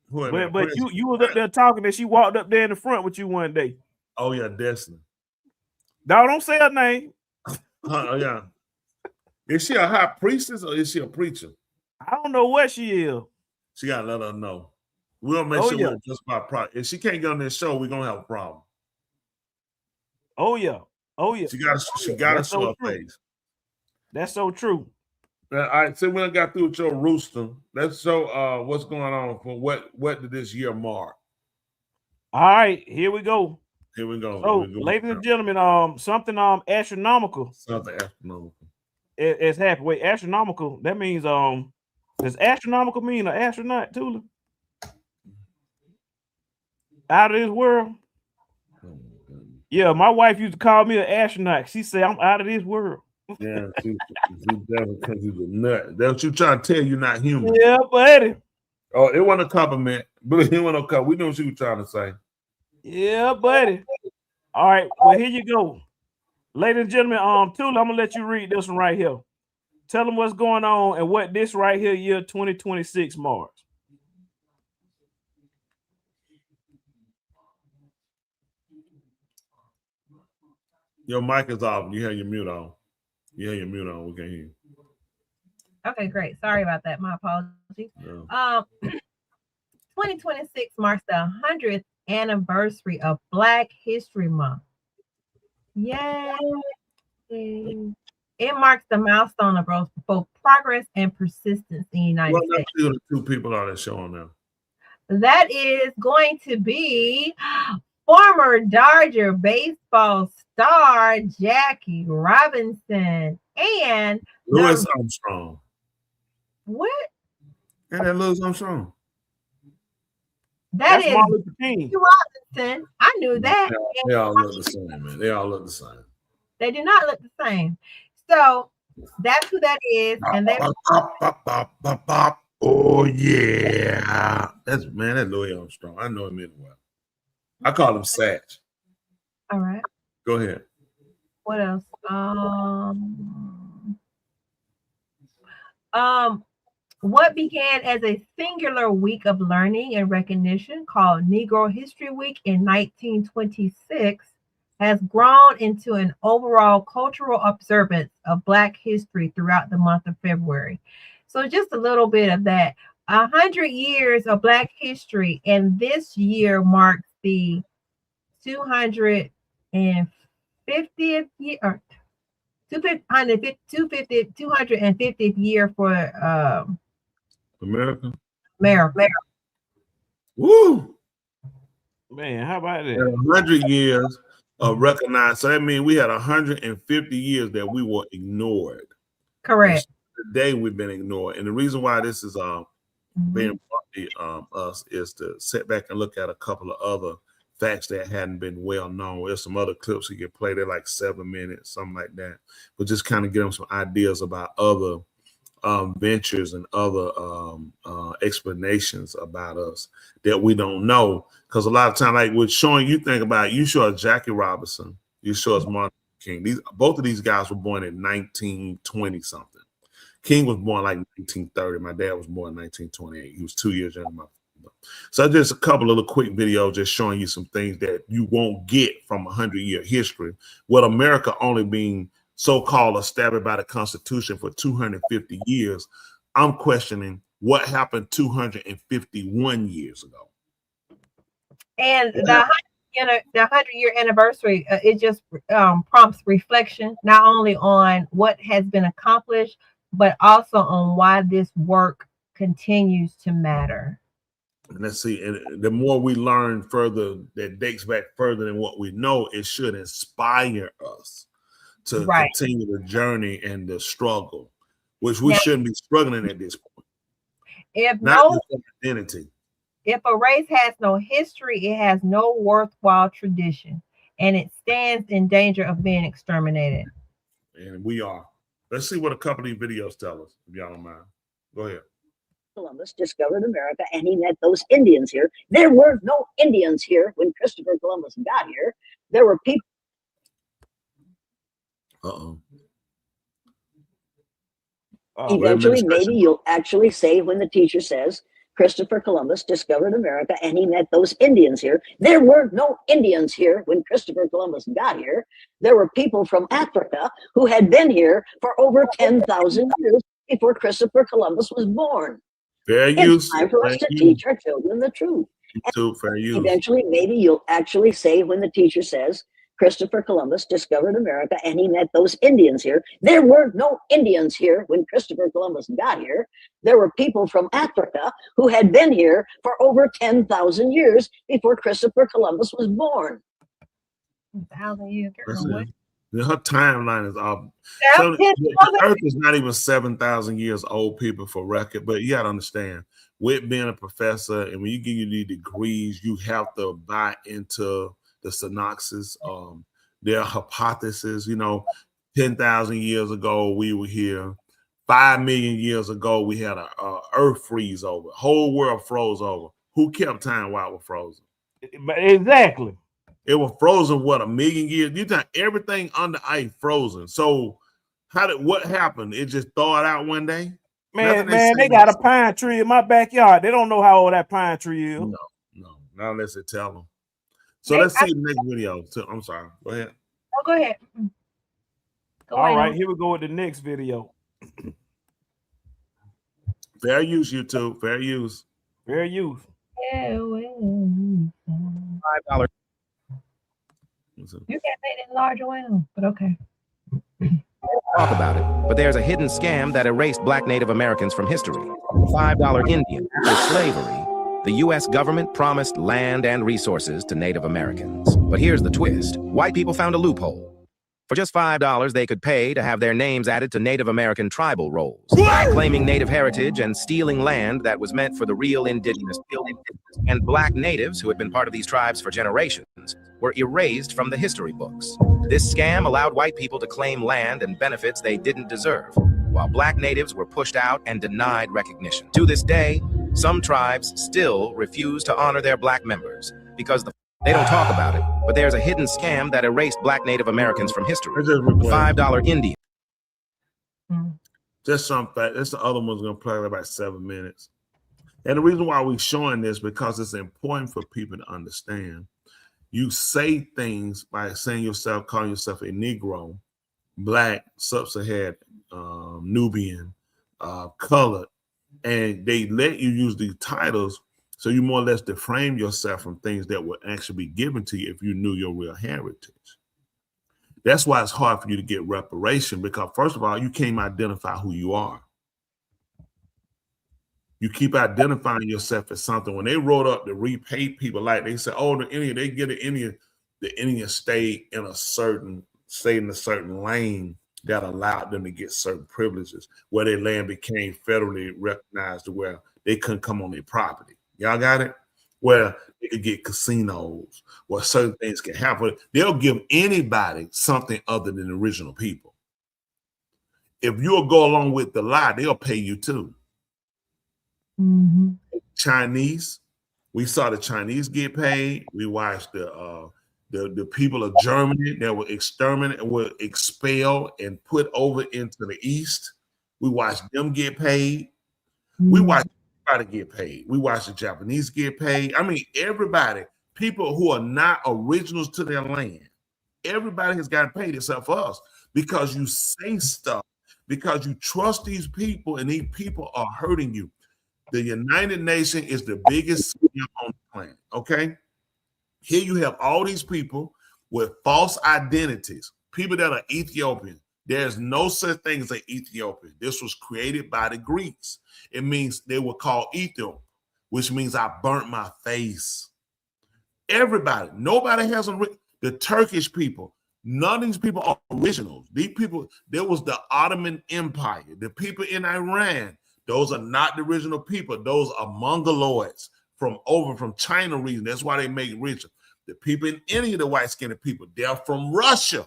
But you was up there talking that she walked up there in the front with you one day. Oh, yeah, Destiny. No, don't say her name. Yeah. Is she a high priestess or is she a preacher? I don't know what she is. She got to let her know. We'll make sure we're just by product. If she can't get on this show, we're going to have a problem. Oh, yeah. Oh, yeah. She got to show her face. That's so true. All right, so we done got through with your rooster. Let's show what's going on for what did this year mark. All right, here we go. Here we go. So, ladies and gentlemen, something astronomical. Something astronomical. It's happened. Wait, astronomical. That means does astronomical mean an astronaut, Tula? Out of this world? Yeah, my wife used to call me an astronaut. She said I'm out of this world. Yeah, she definitely because he's a nut. That's what you trying to tell you not human. Yeah, buddy. Oh, it wasn't a compliment, but it wasn't no compliment. We knew what you were trying to say. Yeah, buddy. All right, well, here you go. Ladies and gentlemen, Tula, I'm gonna let you read this one right here. Tell them what's going on and what this right here, year 2026 marks. Your mic is off. You have your mute on. You have your mute on. We can't hear you. Okay, great. Sorry about that. My apologies. Yeah. 2026 marks the 100th anniversary of Black History Month. Yay! It marks the milestone of both progress and persistence in the United States. What the two people are that showing now? That is going to be former Dodger baseball star Jackie Robinson and Louis Armstrong. What? And then Louis Armstrong. That's is Jackie Robinson. I knew that. They all look the same, man. They all look the same. They do not look the same. So that's who that is. And they oh yeah. That's Louis Armstrong. I know him anyway. I call him Satch. All right. Go ahead. What else? What began as a singular week of learning and recognition called Negro History Week in 1926 has grown into an overall cultural observance of Black history throughout the month of February. So just a little bit of that. 100 years of Black history, and this year marks the 250th year, or 250th year for America. Woo! Man, how about that? 100 years of recognized. So that means we had 150 years that we were ignored. Correct. Today we've been ignored. And the reason why this is being brought to us is to sit back and look at a couple of other facts that hadn't been well known. There's some other clips you can play. They're like 7 minutes, something like that. But just kind of give them some ideas about other ventures and other explanations about us that we don't know. Because a lot of time, like with showing, you think about it, you show us Jackie Robinson, you show us Martin King. Both of these guys were born in 1920 something. King was born like 1930. My dad was born in 1928. He was 2 years younger than my father. So just a couple of little quick videos just showing you some things that you won't get from 100-year history. With America only being so-called established by the Constitution for 250 years, I'm questioning what happened 251 years ago. And the 100-year anniversary, it just prompts reflection, not only on what has been accomplished, but also on why this work continues to matter. And let's see, and the more we learn further that dates back further than what we know, it should inspire us to continue the journey and the struggle. which we shouldn't be struggling at this point. If Not no, just identity. if a race has no history, it has no worthwhile tradition, and it stands in danger of being exterminated. And we are. Let's see what a couple of these videos tell us, if y'all don't mind. Go ahead. Columbus discovered America and he met those Indians here. There were no Indians here when Christopher Columbus got here. There were people. Eventually, maybe you'll actually say when the teacher says Christopher Columbus discovered America and he met those Indians here. There were no Indians here when Christopher Columbus got here. There were people from Africa who had been here for over 10,000 years before Christopher Columbus was born. Fair It's use. time for us Fair to use. teach our children the truth. Fair use. Eventually, maybe you'll actually say when the teacher says Christopher Columbus discovered America and he met those Indians here. There were no Indians here when Christopher Columbus got here. There were people from Africa who had been here for over 10,000 years before Christopher Columbus was born. 1,000 years. That's it. Her timeline is off. Yeah, So, it's the Earth is not even 7,000 years old, people, for record. But you got to understand, with being a professor, and when you get your degrees, you have to buy into the synopsis, their hypothesis. 10,000 years ago we were here. 5 million years ago we had a Earth freeze over. Whole world froze over. Who kept time while it was frozen? Exactly. It was frozen, what, 1 million years? You think everything under ice frozen. So what happened? It just thawed out one day? Man, they got a pine tree in my backyard. They don't know how old that pine tree is. No, not unless they tell them. So let's see the next video. I'm sorry. Go ahead. Oh, go ahead. All right, here we go with the next video. Fair use, YouTube. Fair use. Fair use. $5. You can't make it larger one, but okay. Talk about it, but there's a hidden scam that erased Black Native Americans from history. $5 Indian. With slavery, the U.S. government promised land and resources to Native Americans. But here's the twist. White people found a loophole. For just $5, they could pay to have their names added to Native American tribal rolls, claiming Native heritage and stealing land that was meant for the real indigenous people. And Black natives, who had been part of these tribes for generations, were erased from the history books. This scam allowed white people to claim land and benefits they didn't deserve, while Black natives were pushed out and denied recognition. To this day, some tribes still refuse to honor their Black members because they don't talk about it, but there's a hidden scam that erased Black Native Americans from history. $5 Indian. Just some fact. This the other one's gonna play in about 7 minutes. And the reason why we're showing this, because it's important for people to understand. You say things by saying yourself, calling yourself a Negro, Black, Sub-Saharan, Nubian, colored, and they let you use these titles, so you more or less deframe yourself from things that would actually be given to you if you knew your real heritage. That's why it's hard for you to get reparation, because first of all, you can't identify who you are. You keep identifying yourself as something. When they wrote up to repay people, like they said, oh, the Indian, they get the Indian stayed in a certain lane that allowed them to get certain privileges, where their land became federally recognized to where they couldn't come on their property. Y'all got it? Where they could get casinos, where certain things can happen. They'll give anybody something other than the original people. If you'll go along with the lie, they'll pay you too. Mm-hmm. Chinese, we saw the Chinese get paid. We watched the people of Germany that were exterminated, were expelled and put over into the East. We watched them get paid. We watched everybody get paid. We watched the Japanese get paid. I mean, everybody, people who are not originals to their land, everybody has gotten paid except for us, because you say stuff, because you trust these people, and these people are hurting you. The United Nations is the biggest scam on the planet, okay? Here you have all these people with false identities, people that are Ethiopian. There's no such thing as an Ethiopian. This was created by the Greeks. It means they were called Ethiop, which means I burnt my face. Everybody, nobody has the Turkish people. None of these people are originals. These people, there was the Ottoman Empire. The people in Iran, those are not the original people. Those are Mongoloids from China region. That's why they make it richer. The people in India, the white-skinned people, they're from Russia.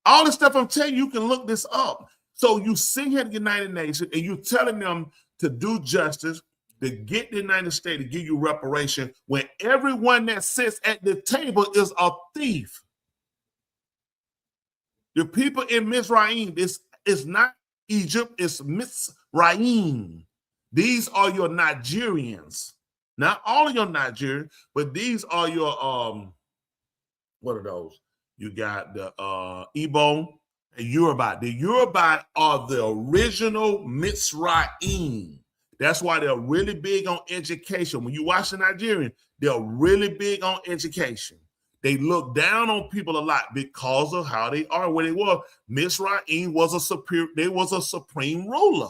All this stuff I'm telling you, you can look this up. So you sit here at the United Nations and you're telling them to do justice, to get the United States to give you reparation, when everyone that sits at the table is a thief. The people in Mizraim, it's not Egypt, it's Mizraim. These are your Nigerians. Not all of your Nigerians, but these are your, what are those? You got the Igbo and Yoruba. The Yoruba are the original Mizraim. That's why they're really big on education. When you watch the Nigerian, they're really big on education. They look down on people a lot because of how they are, where they were. Mizraim was a supreme ruler.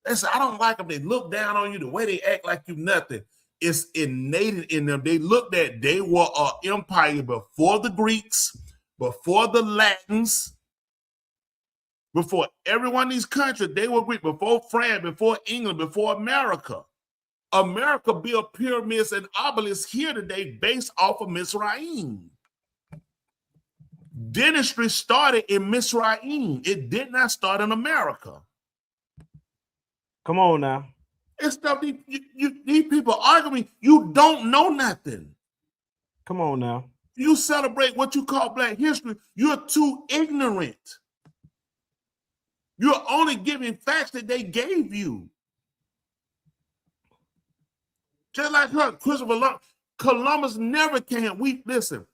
I don't like them. They look down on you, the way they act like you nothing. It's innate in them. They looked at, they were an empire before the Greeks, before the Latins, before everyone in these countries. They were Greek, before France, before England, before America. America built pyramids and obelisks here today based off of Mizraim. Dentistry started in Mizraim. It did not start in America. Come on now. It's stuff these people arguing. You don't know nothing. Come on now. You celebrate what you call Black history. You're too ignorant. You're only giving facts that they gave you. Just like her, Christopher Columbus never came. Listen,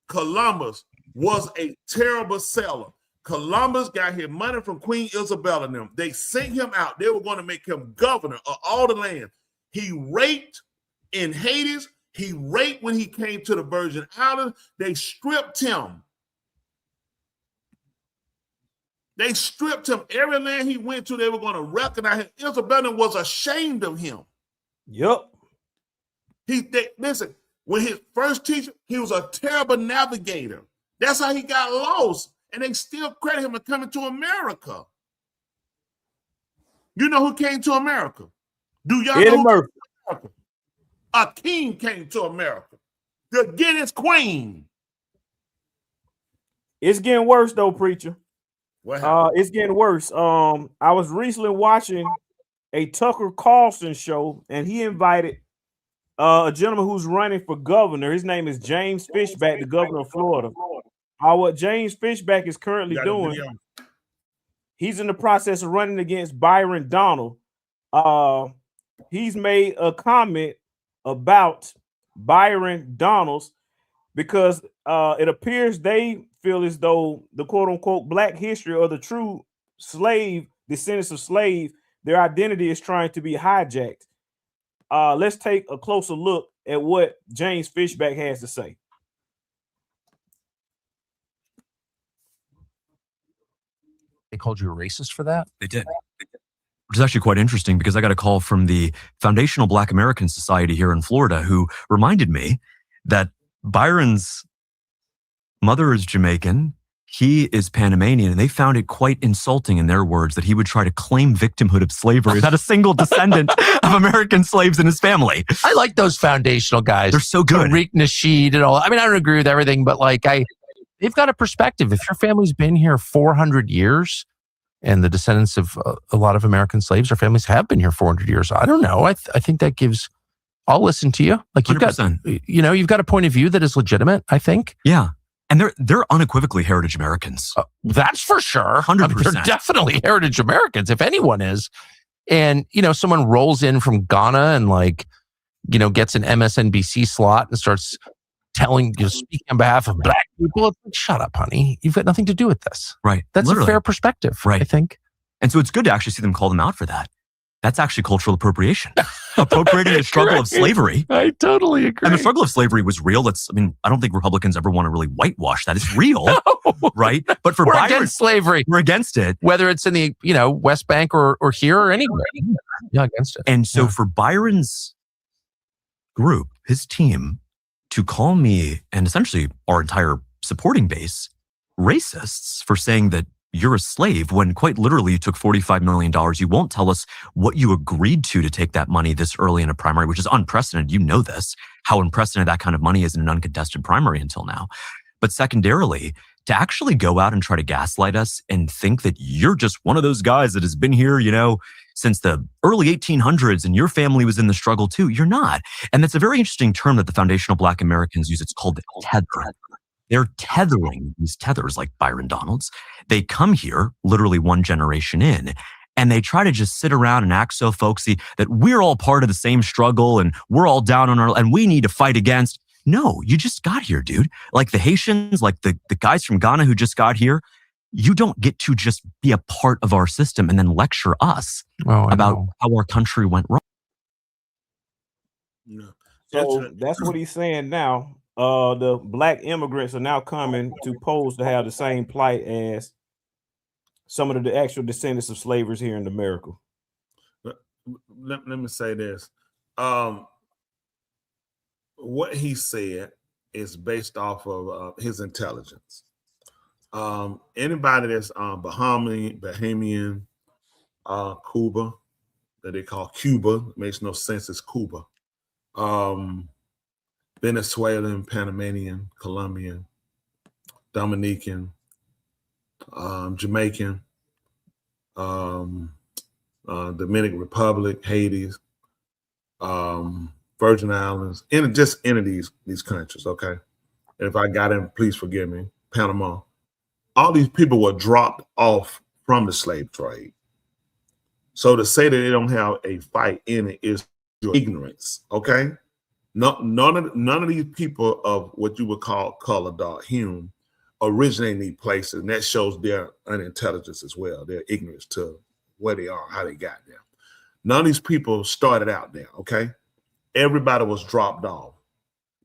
Columbus was a terrible seller. Columbus got his money from Queen Isabella and them. They sent him out. They were going to make him governor of all the land. He raped in Hades. He raped when he came to the Virgin Islands. They stripped him. They stripped him. Every land he went to, they were going to recognize him. Isabella was ashamed of him. Yep. Listen, when his first teacher, he was a terrible navigator. That's how he got lost. And they still credit him for coming to America. You know who came to America? Do y'all know who came to America? A king came to America to get his queen. It's getting worse though, preacher. What happened? It's getting worse. I was recently watching a Tucker Carlson show, and he invited a gentleman who's running for governor. His name is James Fishback, the governor of Florida. What James Fishback is currently doing, he's in the process of running against Byron Donald. He's made a comment about Byron Donalds because it appears they feel as though the quote-unquote Black history or the true slave, descendants of slaves, their identity is trying to be hijacked. Let's take a closer look at what James Fishback has to say. They called you a racist for that? They did. Which is actually quite interesting because I got a call from the Foundational Black American Society here in Florida who reminded me that Byron's mother is Jamaican, he is Panamanian, and they found it quite insulting in their words that he would try to claim victimhood of slavery without a single descendant of American slaves in his family. I like those foundational guys. They're so good. Tariq Nasheed and all. I mean, I don't agree with everything, but they've got a perspective. If your family's been here 400 years and the descendants of a lot of American slaves or families have been here 400 years, I don't know. I think that gives, I'll listen to you. Like you've 100%. You've got a point of view that is legitimate, I think. Yeah. And they're unequivocally heritage Americans. That's for sure. 100%. They're definitely heritage Americans, if anyone is. And, someone rolls in from Ghana and gets an MSNBC slot and starts speaking on behalf of Black people. It's like, shut up, honey. You've got nothing to do with this. Right. That's Literally. a fair perspective, right. I think. And so it's good to actually see them call them out for that. That's actually cultural appropriation. Appropriating the struggle of slavery. I totally agree. And the struggle of slavery was real. I don't think Republicans ever want to really whitewash that. It's real, right? But for we're Byron, against slavery. We're against it. Whether it's in the, West Bank or here or anywhere. Yeah, against it. And so for Byron's group, his team, to call me and essentially our entire supporting base racists for saying that you're a slave when quite literally you took $45 million. You won't tell us what you agreed to take that money this early in a primary, which is unprecedented. You know this, how unprecedented that kind of money is in an uncontested primary until now. But secondarily, to actually go out and try to gaslight us and think that you're just one of those guys that has been here, since the early 1800s and your family was in the struggle too, you're not. And that's a very interesting term that the foundational Black Americans use. It's called the tether. They're tethering these tethers like Byron Donalds. They come here literally one generation in, and they try to just sit around and act so folksy that we're all part of the same struggle and we're all down on and we need to fight against. No, you just got here, dude. Like the Haitians, like the guys from Ghana who just got here, you don't get to just be a part of our system and then lecture us about how our country went wrong. No. So that's what he's saying now. The Black immigrants are now coming to pose to have the same plight as some of the actual descendants of slavers here in America. Let me say this. What he said is based off of his intelligence. Anybody that's Bahamian, Cuba, that they call Cuba, makes no sense, it's Cuba. Venezuelan, Panamanian, Colombian, Dominican, Jamaican, Dominican Republic, Haiti, Virgin Islands, just any of these countries, okay? And if I got in, please forgive me, Panama. All these people were dropped off from the slave trade. So to say that they don't have a fight in it is your ignorance, okay? None of these people of what you would call color, dark, hue originate in these places, and that shows their unintelligence as well, their ignorance to where they are, how they got there. None of these people started out there, okay? Everybody was dropped off.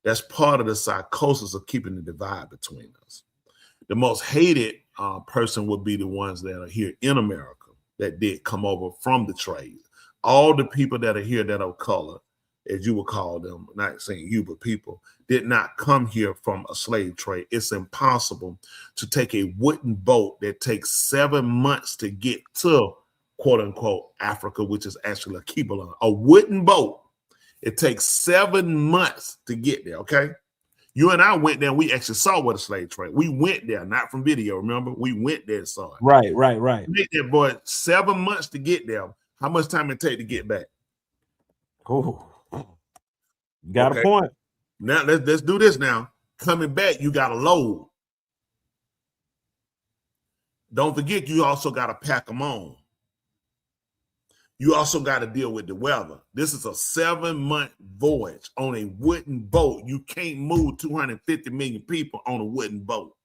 That's part of the psychosis of keeping the divide between us. The most hated person would be the ones that are here in America that did come over from the trade. All the people that are here that are color, as you would call them, not saying you, but people, did not come here from a slave trade. It's impossible to take a wooden boat that takes 7 months to get to, quote unquote, Africa, which is actually a Kibalon. A wooden boat, it takes 7 months to get there, okay? You and I went there and we actually saw what a slave trade. We went there, not from video, remember? We went there and saw it. Right. We there, boy, 7 months to get there. How much time it take to get back? Oh. Got a point. Now let's do this now. Coming back, you got to load. Don't forget, you also got to pack them on. You also got to deal with the weather. This is a 7-month voyage on a wooden boat. You can't move 250 million people on a wooden boat.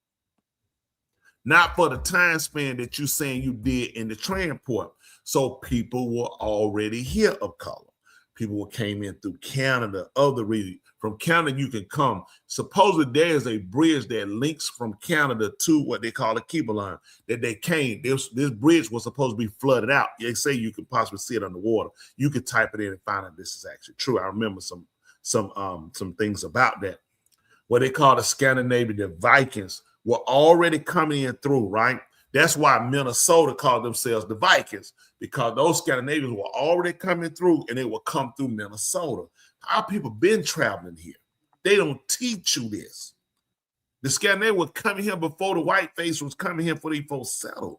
Not for the time span that you saying you did in the transport. So people were already here of color. People came in through Canada, other regions. From Canada, you can come. Supposedly, there's a bridge that links from Canada to what they call a Kibalon. That they came. This bridge was supposed to be flooded out. They say you could possibly see it underwater. You could type it in and find out this is actually true. I remember some things about that. What they call the Scandinavian, the Vikings, were already coming in through, right? That's why Minnesota called themselves the Vikings, because those Scandinavians were already coming through and they would come through Minnesota. Our people been traveling here. They don't teach you this. The Scandinavians were coming here before the whiteface was coming here before they folks settled.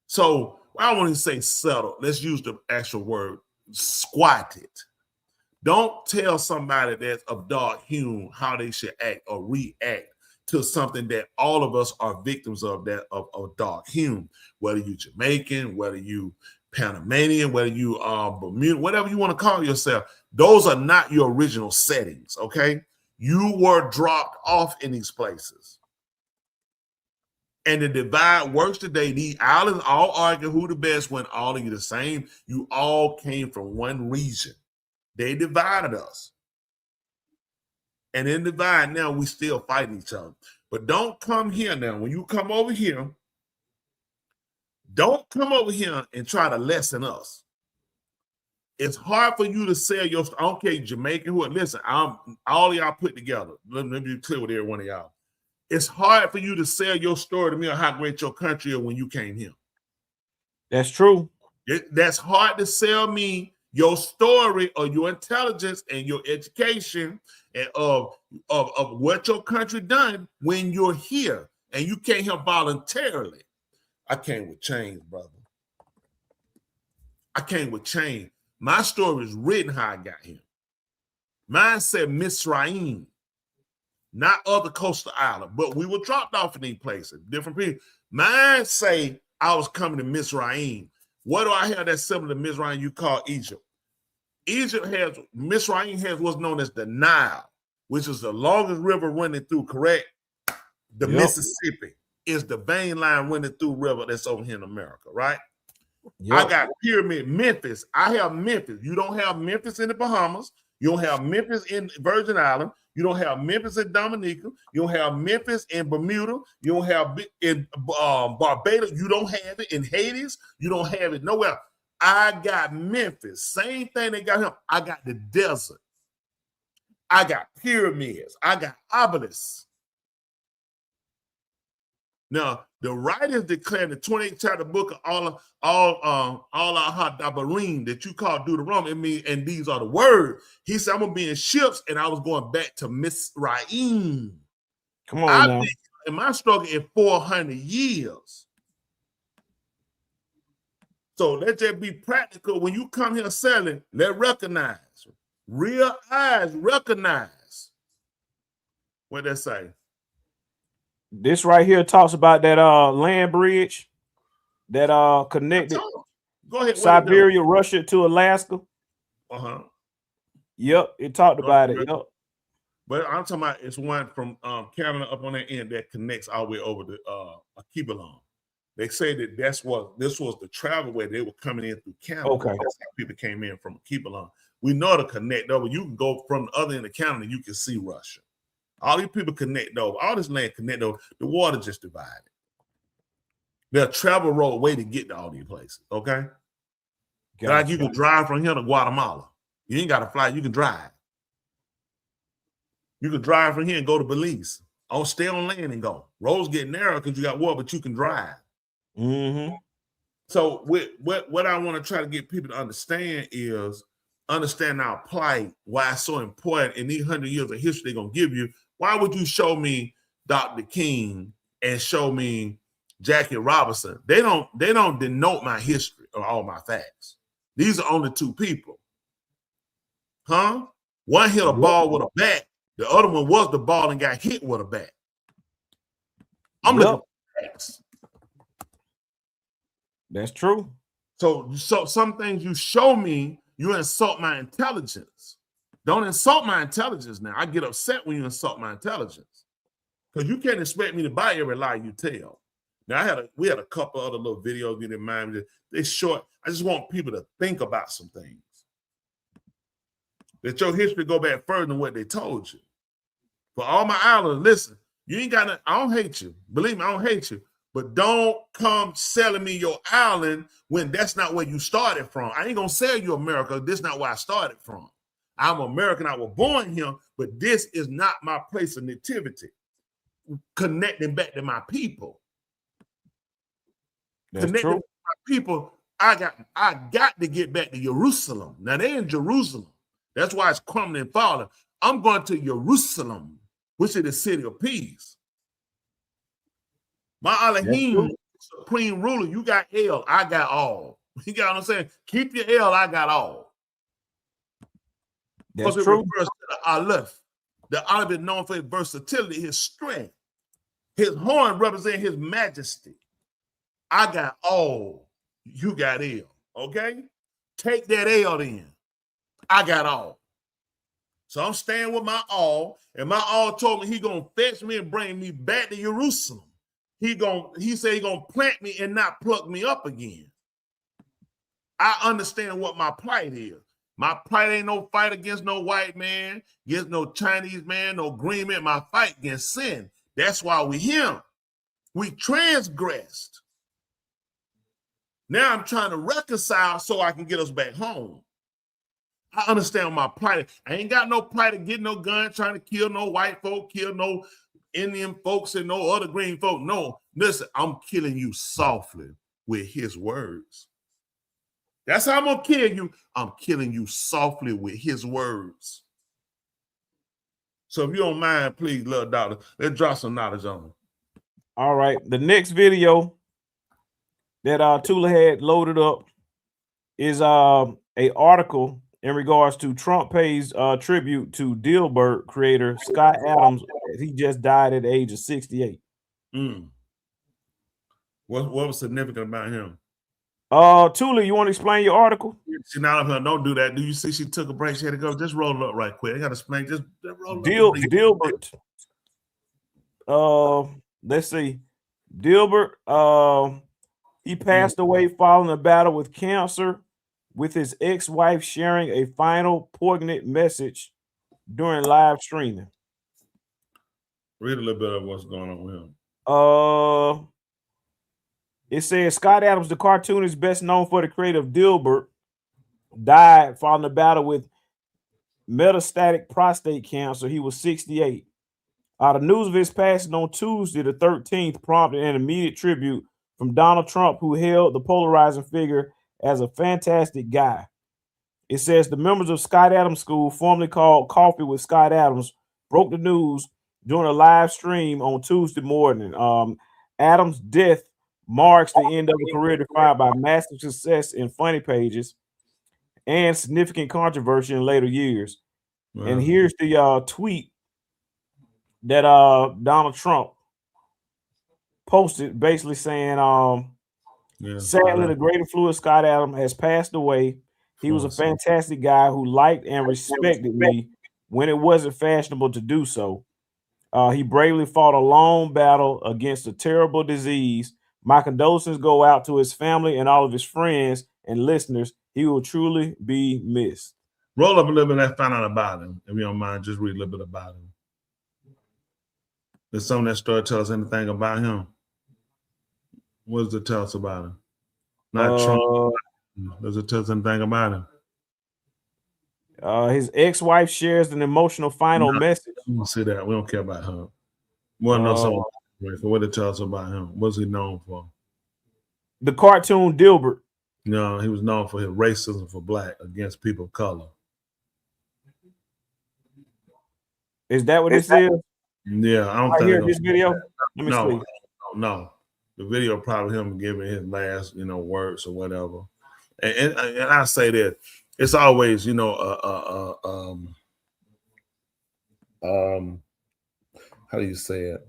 So I don't want to say settled. Let's use the actual word, squatted. Don't tell somebody that's of dark hue how they should act or react to something that all of us are victims of, that of dark hue, whether you Jamaican, whether you Panamanian, whether you Bermuda, whatever you want to call yourself. Those are not your original settings, okay? You were dropped off in these places. And the divide works today. These islands all argue who the best when all of you the same. You all came from one region. They divided us. And in the divide now, we still fighting each other. But don't come here now. When you come over here, don't come over here and try to lessen us. It's hard for you to sell your, I don't care, Jamaican, who, listen, all of y'all put together. Let me be clear with every one of y'all. It's hard for you to sell your story to me on how great your country is when you came here. That's true. That's hard to sell me your story or your intelligence and your education and of what your country done when you're here and you came here voluntarily. I came with change, brother. I came with change. My story is written how I got here. Mine said Mizraim, not other coastal island, but we were dropped off in these places, different people. Mine say I was coming to Mizraim. What do I have that's similar to Mizraim you call Egypt? Mizraim has what's known as the Nile, which is the longest river running through, correct? The Mississippi is the vein line running through river that's over here in America, right? I got pyramid Memphis. I have Memphis. You don't have Memphis in the Bahamas. You don't have Memphis in Virgin Island. You don't have Memphis in Dominica. You don't have Memphis in Bermuda. You don't have in Barbados. You don't have it in Hades. You don't have it nowhere. I got Memphis. Same thing they got him. I got the desert. I got pyramids. I got obelisks. Now, the writers declare in the 28th chapter book of all our Hadabarim that you call Deuteronomy, it means, and these are the words. He said, I'm going to be in ships, and I was going back to Mizraim. Come on I've now. been in my struggle in 400 years. So let's just be practical. When you come here selling, let's recognize. Real eyes recognize. What they say? This right here talks about that land bridge that connected Go ahead. Siberia, Russia to Alaska. Yep, it talked about it. Yep. But I'm talking about it's one from Canada up on that end that connects all the way over to Akibalon. They say that this was the travel way they were coming in through Canada. Okay. That's how people came in from Akibalon. We know to connect over. You can go from the other end of Canada, you can see Russia. All these people connect over. All this land connect over. The water just divided. There's a travel road way to get to all these places. Okay. Gotcha. Like you can drive from here to Guatemala. You ain't got to fly. You can drive. You can drive from here and go to Belize. Or stay on land and go. Roads get narrow because you got water, but you can drive. Mm-hmm. So what I want to try to get people to understand is understand our plight, why it's so important in these 100 years of history they're going to give you. Why would you show me Dr. King and show me Jackie Robinson? They don't denote my history or all my facts. These are only two people. Huh? One hit a ball with a bat. The other one was the ball and got hit with a bat. I'm looking for facts. That's true. So some things you show me, you insult my intelligence. Don't insult my intelligence now. I get upset when you insult my intelligence. Because you can't expect me to buy every lie you tell. Now, we had a couple other little videos you didn't mind me. They're short. I just want people to think about some things. That your history go back further than what they told you. For all my islanders, listen, you ain't got to, I don't hate you. Believe me, I don't hate you. But don't come selling me your island when that's not where you started from. I ain't going to sell you America. This is not where I started from. I'm American. I was born here, but this is not my place of nativity. Connecting back to my people. That's Connecting true. to my people, I got to get back to Jerusalem. Now, they're in Jerusalem. That's why it's crumbling and falling. I'm going to Jerusalem, which is the city of peace. My Elohim, supreme ruler, you got L, I got all. You got what I'm saying? Keep your L, I got all. That's Because it true. refers to the Aleph. The Aleph is known for his versatility, his strength. His horn represents his majesty. I got all. You got L. Okay? Take that L in. I got all. So I'm staying with my all, and my all told me he gonna fetch me and bring me back to Jerusalem. He said he gonna plant me and not pluck me up again. I understand what my plight is. My plight ain't no fight against no white man, against no Chinese man, no green man. My fight against sin. That's why we here. We transgressed. Now I'm trying to reconcile so I can get us back home. I understand my plight. I ain't got no plight to get no gun, trying to kill no white folk, kill no Indian folks and no other green folk. No, listen, I'm killing you softly with his words. That's how I'm gonna kill you. I'm killing you softly with his words. So if you don't mind, please, little doctor, let's drop some knowledge on him. All right. The next video that Tula had loaded up is a article in regards to Trump pays tribute to Dilbert creator Scott Adams. He just died at the age of 68. What was significant about him? Tula, you want to explain your article? She not up here. Don't do that. Do you see she took a break? She had to go. Just roll it up right quick. I got to explain. Just roll it up. Dilbert. Let's see. Dilbert. He passed away following a battle with cancer, with his ex-wife sharing a final poignant message during live streaming. Read a little bit of what's going on with him. It says Scott Adams, the cartoonist best known for the creator of Dilbert, died following a battle with metastatic prostate cancer. He was 68. The news of his passing on Tuesday, the 13th, prompted an immediate tribute from Donald Trump, who hailed the polarizing figure as a fantastic guy. It says the members of Scott Adams School, formerly called Coffee with Scott Adams, broke the news during a live stream on Tuesday morning. Adams' death marks the end of a career defined by massive success in funny pages and significant controversy in later years. Wow. And here's the tweet that Donald Trump posted, basically saying, sadly, the great influence Scott Adams has passed away. He was a fantastic guy who liked and respected me when it wasn't fashionable to do so. He bravely fought a long battle against a terrible disease. My condolences go out to his family and all of his friends and listeners. He will truly be missed. Roll up a little bit and find out about him. If you don't mind, just read a little bit about him. Does some of that story tell us anything about him? What does it tell us about him? Not Trump. Does it tell us anything about him? His ex-wife shares an emotional final message. We don't see that. We don't care about him. We want to know something. What it tells us about him. What's he known for? The cartoon Dilbert. No, he was known for his racism for black against people of color. Is that what it says? Yeah, I don't think hear this video. Let me see. No. The video probably him giving his last, words or whatever. And I say that it's always, how do you say it?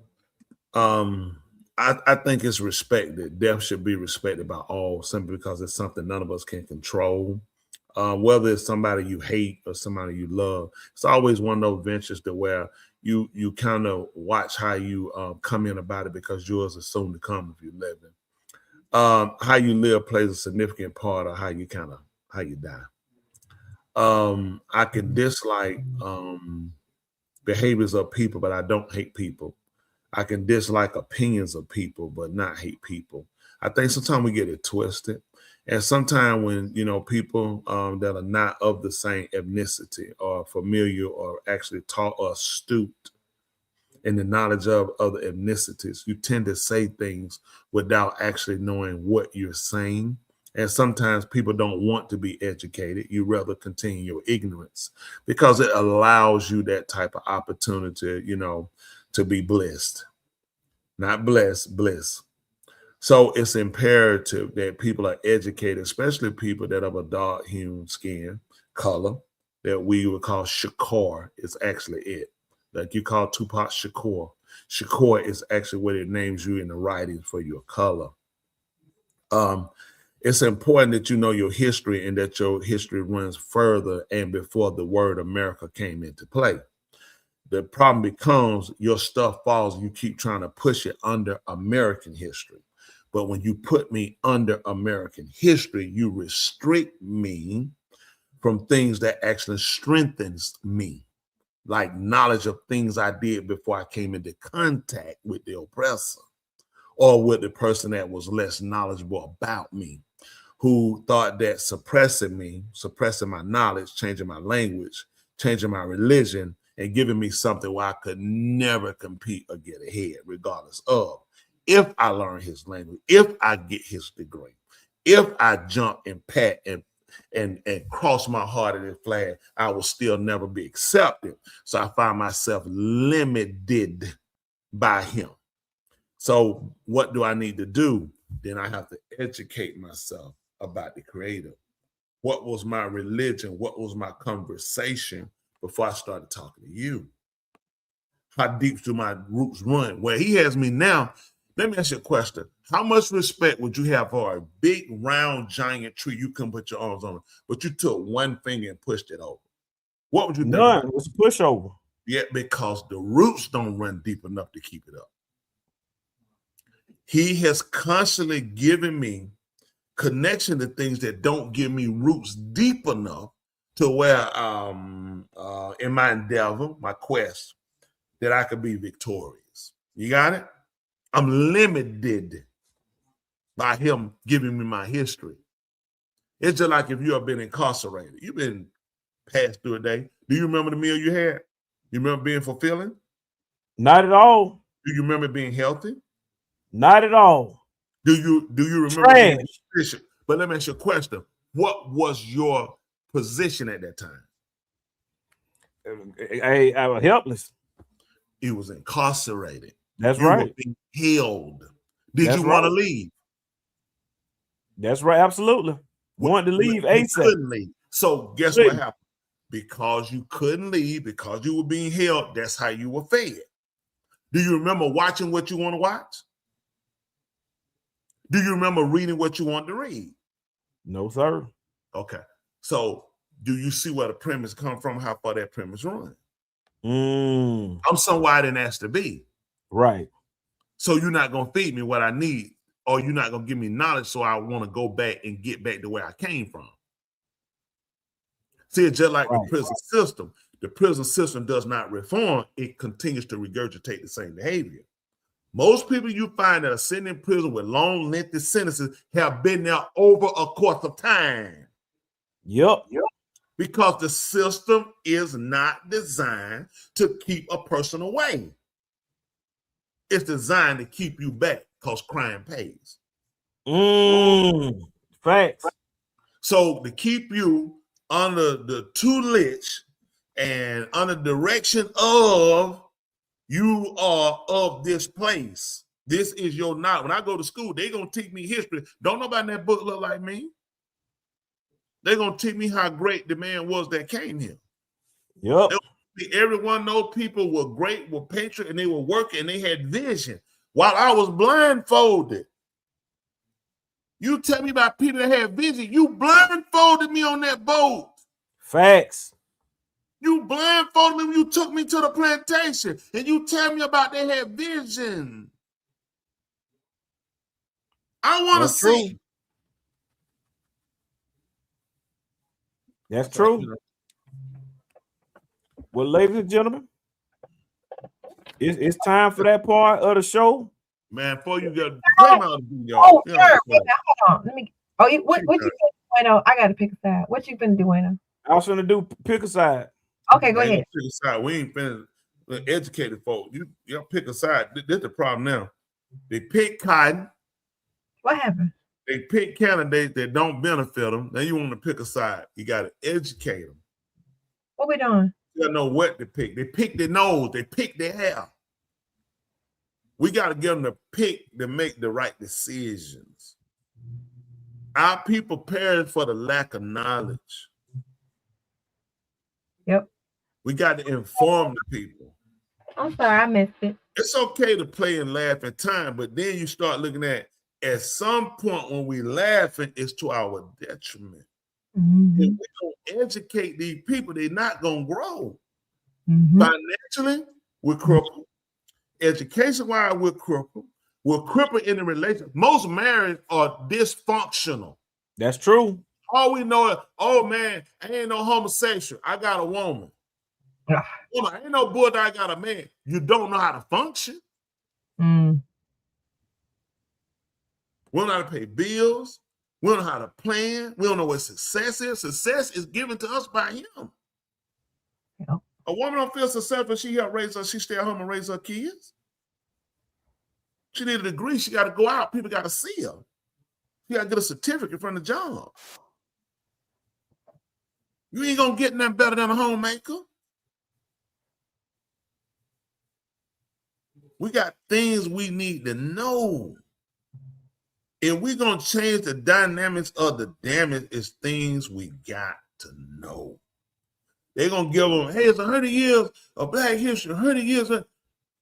I think it's respected. Death should be respected by all, simply because it's something none of us can control. Whether it's somebody you hate or somebody you love, it's always one of those ventures to where you kind of watch how you come in about it, because yours is soon to come if you're living. How you live plays a significant part of how you die. I can dislike behaviors of people, but I don't hate people. I can dislike opinions of people, but not hate people. I think sometimes we get it twisted. And sometimes when, people that are not of the same ethnicity or familiar or actually taught or astute in the knowledge of other ethnicities, you tend to say things without actually knowing what you're saying. And sometimes people don't want to be educated. You rather continue your ignorance because it allows you that type of opportunity, to be blessed. Not blessed, bliss. So it's imperative that people are educated, especially people that have a dark hued skin color that we would call Shakur is actually it. Like you call Tupac Shakur. Shakur is actually what it names you in the writings for your color. It's important that you know your history and that your history runs further and before the word America came into play. The problem becomes your stuff falls and you keep trying to push it under American history. But when you put me under American history, you restrict me from things that actually strengthens me, like knowledge of things I did before I came into contact with the oppressor or with the person that was less knowledgeable about me, who thought that suppressing me, suppressing my knowledge, changing my language, changing my religion and giving me something where I could never compete or get ahead, regardless of if I learn his language, if I get his degree, if I jump and pat and cross my heart in his flag, I will still never be accepted. So I find myself limited by him. So what do I need to do? Then I have to educate myself about the Creator. What was my religion? What was my conversation before I started talking to you? How deep do my roots run? Where he has me now, let me ask you a question. How much respect would you have for a big, round, giant tree you couldn't put your arms on, but you took one finger and pushed it over? What would you do? None. It was a pushover. Yeah, because the roots don't run deep enough to keep it up. He has constantly given me connection to things that don't give me roots deep enough to where in my endeavor, my quest, that I could be victorious. You got it? I'm limited by him giving me my history. It's just like if you have been incarcerated. You've been passed through a day. Do you remember the meal you had? You remember being fulfilling? Not at all. Do you remember being healthy? Not at all. Do you remember being efficient? But let me ask you a question. What was your position at that time? I was helpless. You was incarcerated. That's you right. Were being held. Did you want to leave? That's right. Absolutely. Wanted to leave ASAP. Couldn't leave. So guess what happened? Because you couldn't leave, because you were being held, that's how you were fed. Do you remember watching what you want to watch? Do you remember reading what you want to read? No, sir. Okay. So do you see where the premise come from, how far that premise run? I'm somewhere I didn't ask to be. Right. So you're not going to feed me what I need, or you're not going to give me knowledge so I want to go back and get back to where I came from. See, it's just like the prison system. The prison system does not reform. It continues to regurgitate the same behavior. Most people you find that are sitting in prison with long, lengthy sentences have been there over a course of time. Yep. Because the system is not designed to keep a person away. It's designed to keep you back because crime pays. Facts. So to keep you under the tutelage and under direction of you are of this place. This is your knowledge. When I go to school, they're going to teach me history. Don't nobody in that book look like me. They're going to teach me how great the man was that came here. Yep. Everyone those people were great, were patriot, and they were working, and they had vision. While I was blindfolded. You tell me about people that had vision. You blindfolded me on that boat. Facts. You blindfolded me when you took me to the plantation, and you tell me about they had vision. I want to see. That's true. Well, ladies and gentlemen, it's time for that part of the show. Man, before you got hold on. Let me. Oh, what you been doing? I got to pick a side. What you been doing? I was gonna do pick a side. Okay, go ahead. Pick a side. We ain't been educated folk. You pick a side. This is the problem now. They pick cotton. What happened? They pick candidates that don't benefit them. Now you want to pick a side. You got to educate them. What we doing? You gotta know what to pick. They pick their nose. They pick their hair. We got to get them to pick to make the right decisions. Our people perish for the lack of knowledge. Yep. We got to inform the people. I'm sorry, I missed it. It's okay to play and laugh in time, but then you start looking at some point when we laughing, it's to our detriment. If we don't educate these people, they're not going to grow. Financially, we're crippled. Education-wise, we're crippled. We're crippled in the relationship. Most marriages are dysfunctional. That's true. All we know is, oh man, I ain't no homosexual. I got a woman. Woman, ain't no boy that I got a man. You don't know how to function. We don't know how to pay bills. We don't know how to plan. We don't know what success is. Success is given to us by him. A woman don't feel successful. She helped raise her. She stay at home and raise her kids. She need a degree. She got to go out. People got to see her. She got to get a certificate from the job. You ain't gonna get nothing better than a homemaker. We got things we need to know. And we're going to change the dynamics of the damage is things we got to know. They're going to give them, hey, it's 100 years of Black history, 100 years.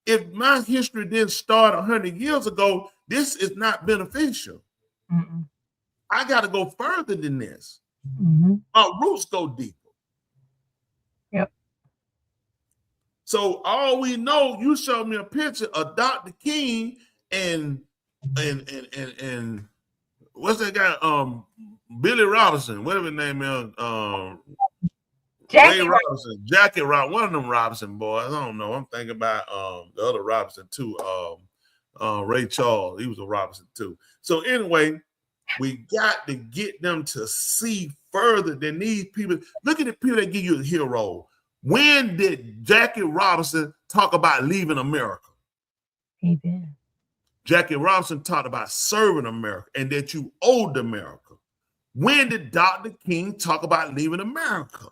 If my history didn't start 100 years ago, this is not beneficial. Mm-mm. I got to go further than this. Mm-hmm. Our roots go deeper. Yep. So all we know, you showed me a picture of Dr. King and what's that guy? Billy Robinson, whatever his name is. Jackie Robinson, Jackie Robinson, one of them Robinson boys. I don't know. I'm thinking about the other Robinson too. Ray Charles, he was a Robinson too. So anyway, we got to get them to see further than these people. Look at the people that give you a hero. When did Jackie Robinson talk about leaving America? He did. Jackie Robinson talked about serving America and that you owed America. When did Dr. King talk about leaving America?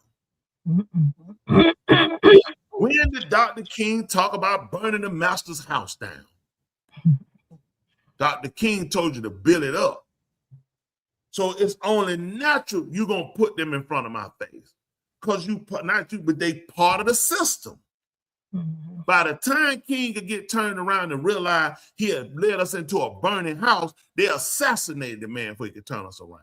When did Dr. King talk about burning the master's house down? Dr. King told you to build it up. So it's only natural you're going to put them in front of my face. Because not you, but they part of the system. Mm-hmm. By the time King could get turned around and realize he had led us into a burning house, they assassinated the man before he could turn us around.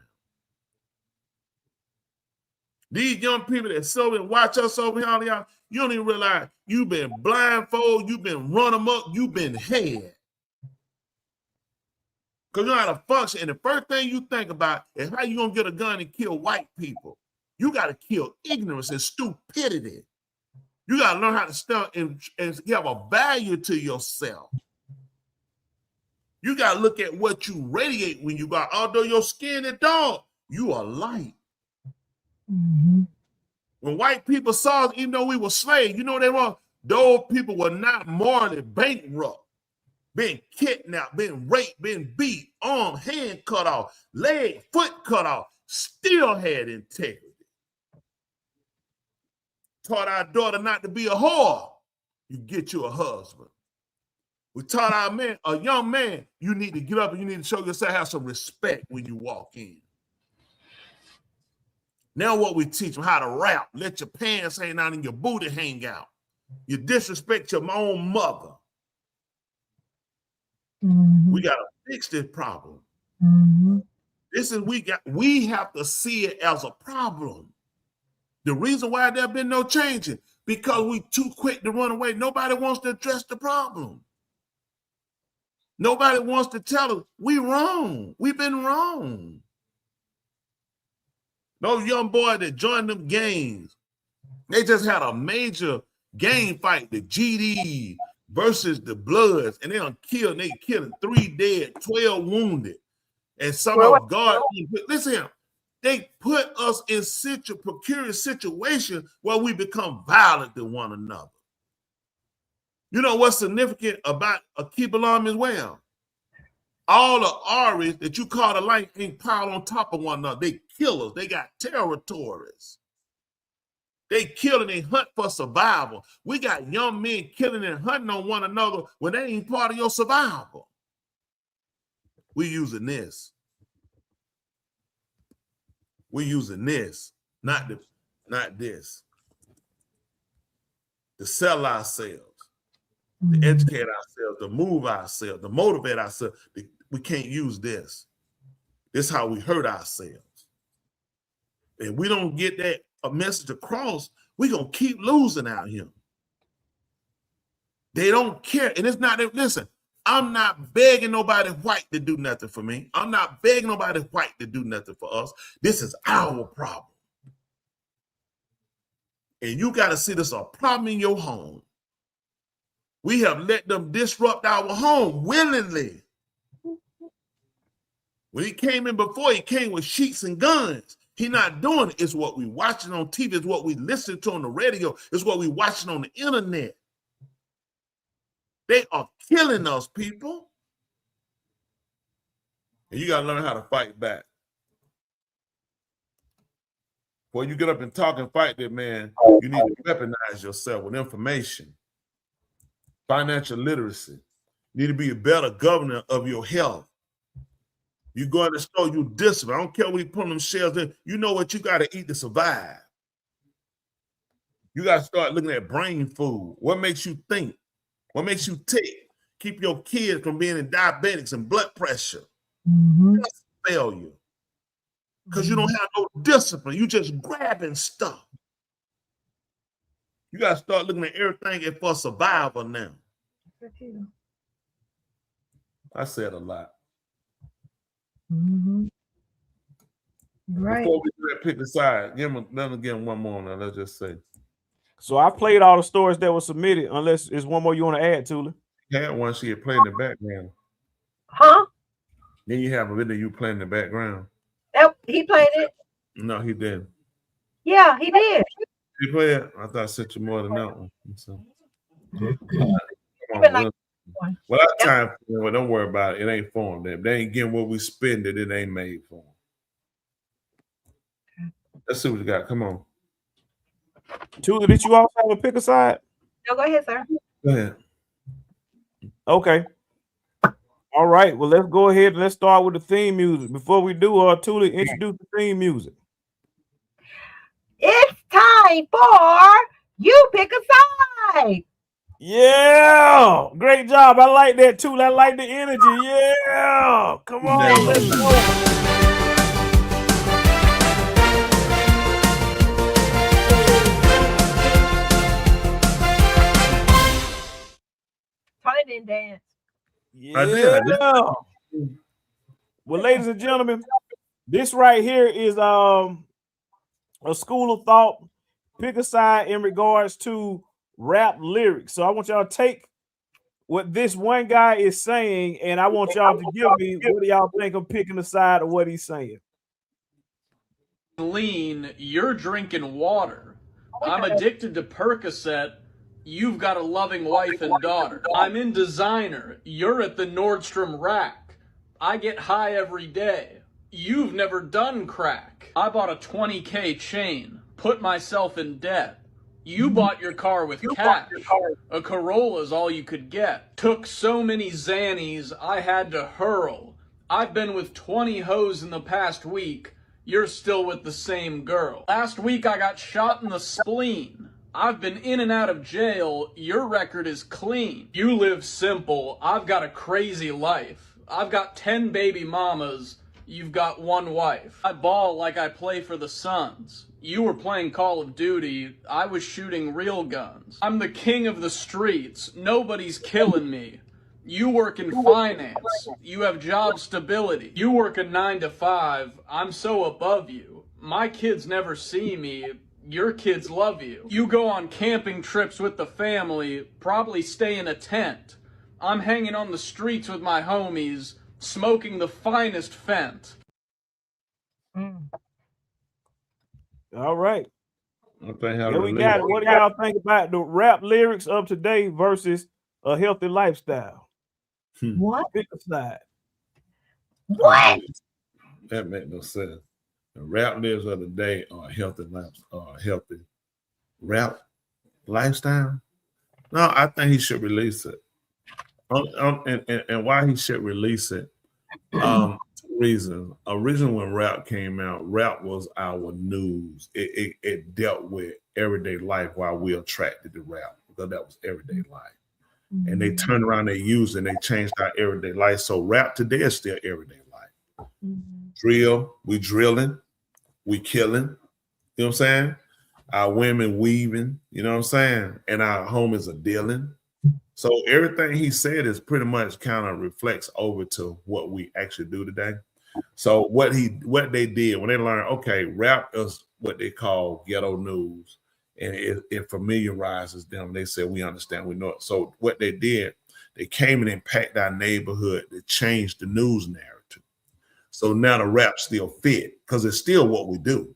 These young people that so and watch us over here, y'all, you don't even realize you've been blindfolded, you've been run amok, you've been had. Because you know how to function. And the first thing you think about is how you going to get a gun and kill white people. You got to kill ignorance and stupidity. You got to learn how to stand and have a value to yourself. You got to look at what you radiate when you go. Although your skin is dark, you are light. Mm-hmm. When white people saw us, even though we were slaves, you know what they were? Those people were not morally bankrupt. Being kidnapped, being raped, being beat, arm, hand cut off, leg, foot cut off, still had integrity. Taught our daughter not to be a whore. You get you a husband. We taught our man, a young man, you need to get up and you need to show yourself, have some respect when you walk in. Now what we teach them, how to rap. Let your pants hang out and your booty hang out. You disrespect your own mother. Mm-hmm. We got to fix this problem. Mm-hmm. We have to see it as a problem. The reason why there been no changing, because we too quick to run away. Nobody wants to address the problem. Nobody wants to tell us we wrong. We've been wrong. Those young boys that joined them gangs, they just had a major gang fight, the GD versus the Bloods, and they done killed. They killed 3 dead, 12 wounded, and some of God. Listen, they put us in such a precarious situation where we become violent to one another. You know what's significant about a keep alarm as well? All the Aries that you call the light ain't piled on top of one another. They killers. They got territories. They kill and they hunt for survival. We got young men killing and hunting on one another when they ain't part of your survival. We using this. We're using this, not this. To sell ourselves, to educate ourselves, to move ourselves, to motivate ourselves. We can't use this. This is how we hurt ourselves. And we don't get that a message across, we're going to keep losing out here. They don't care. And it's not, listen, I'm not begging nobody white to do nothing for me. I'm not begging nobody white to do nothing for us. This is our problem. And you got to see this a problem in your home. We have let them disrupt our home willingly. When he came in before, he came with sheets and guns. He's not doing it. It's what we watching on TV. It's what we listen to on the radio. It's what we watching on the internet. They are killing us, people. And you got to learn how to fight back. Before you get up and talk and fight that man, you need to weaponize yourself with information, financial literacy. You need to be a better governor of your health. You go in the store, you discipline. I don't care what you put them shells in. You know what you got to eat to survive. You got to start looking at brain food. What makes you think? What makes you tick? Keep your kids from being in diabetics and blood pressure. That's failure. Because you don't have no discipline. You just grabbing stuff. You got to start looking at everything for survival now. I said a lot. Right. Before we do that, pick the side. Let me give him one more now. Let's just say. So I played all the stories that were submitted, unless there's one more you want to add, Tula. Yeah, one she had played in the background. Huh? Then you have a video you playing in the background. He played it. No, he didn't. Yeah, he did. He played it? I thought I sent you more than that one. So. Well, that time, well, don't worry about it. It ain't for them. If they ain't getting what we spend, it ain't made for them. Let's see what you got. Come on. Tula, did you also have a pick a side? No, go ahead, sir. Go ahead. Okay. All right. Well, let's go ahead and let's start with the theme music. Before we do, Tula, introduce the theme music. It's time for You Pick a Side. Yeah, great job. I like that too. I like the energy. Yeah, come on, let's go. Tony didn't dance. Yeah. I did. Well, ladies and gentlemen, this right here is a school of thought. Pick a side in regards to rap lyrics. So I want y'all to take what this one guy is saying, and I want y'all to give me what do y'all think of picking the side of what he's saying. Lean, you're drinking water. I'm addicted to Percocet. You've got a loving wife and daughter. I'm in designer. You're at the Nordstrom rack. I get high every day. You've never done crack. I bought a 20K chain. Put myself in debt. You bought your car with cash. A Corolla's all you could get. Took so many Xannies, I had to hurl. I've been with 20 hoes in the past week. You're still with the same girl. Last week I got shot in the spleen. I've been in and out of jail. Your record is clean. You live simple. I've got a crazy life. I've got 10 baby mamas. You've got one wife. I ball like I play for the Suns. You were playing Call of Duty. I was shooting real guns. I'm the king of the streets. Nobody's killing me. You work in finance. You have job stability. You work a 9 to 5. I'm so above you. My kids never see me. Your kids love you. You go on camping trips with the family, probably stay in a tent. I'm hanging on the streets with my homies, smoking the finest Fent. All right. Okay, Here we got it. What do y'all think about the rap lyrics of today versus a healthy lifestyle? What? Pick a side. What? That makes no sense. The rap lyrics of the day are healthy rap lifestyle. No, I think he should release it. And why he should release it? Two reasons. Originally, when rap came out, rap was our news. It dealt with everyday life while we attracted to rap because that was everyday life. And they turned around, they used it, and they changed our everyday life. So rap today is still everyday life. Drill, we drilling, we killing. You know what I'm saying? Our women weaving, you know what I'm saying? And our homies are dealing. So everything he said is pretty much kind of reflects over to what we actually do today. So what they did when they learned, okay, rap is what they call ghetto news, and it familiarizes them. They said, we understand, we know it. So what they did, they came and impacted our neighborhood to change the news narrative. So now the rap still fit because it's still what we do.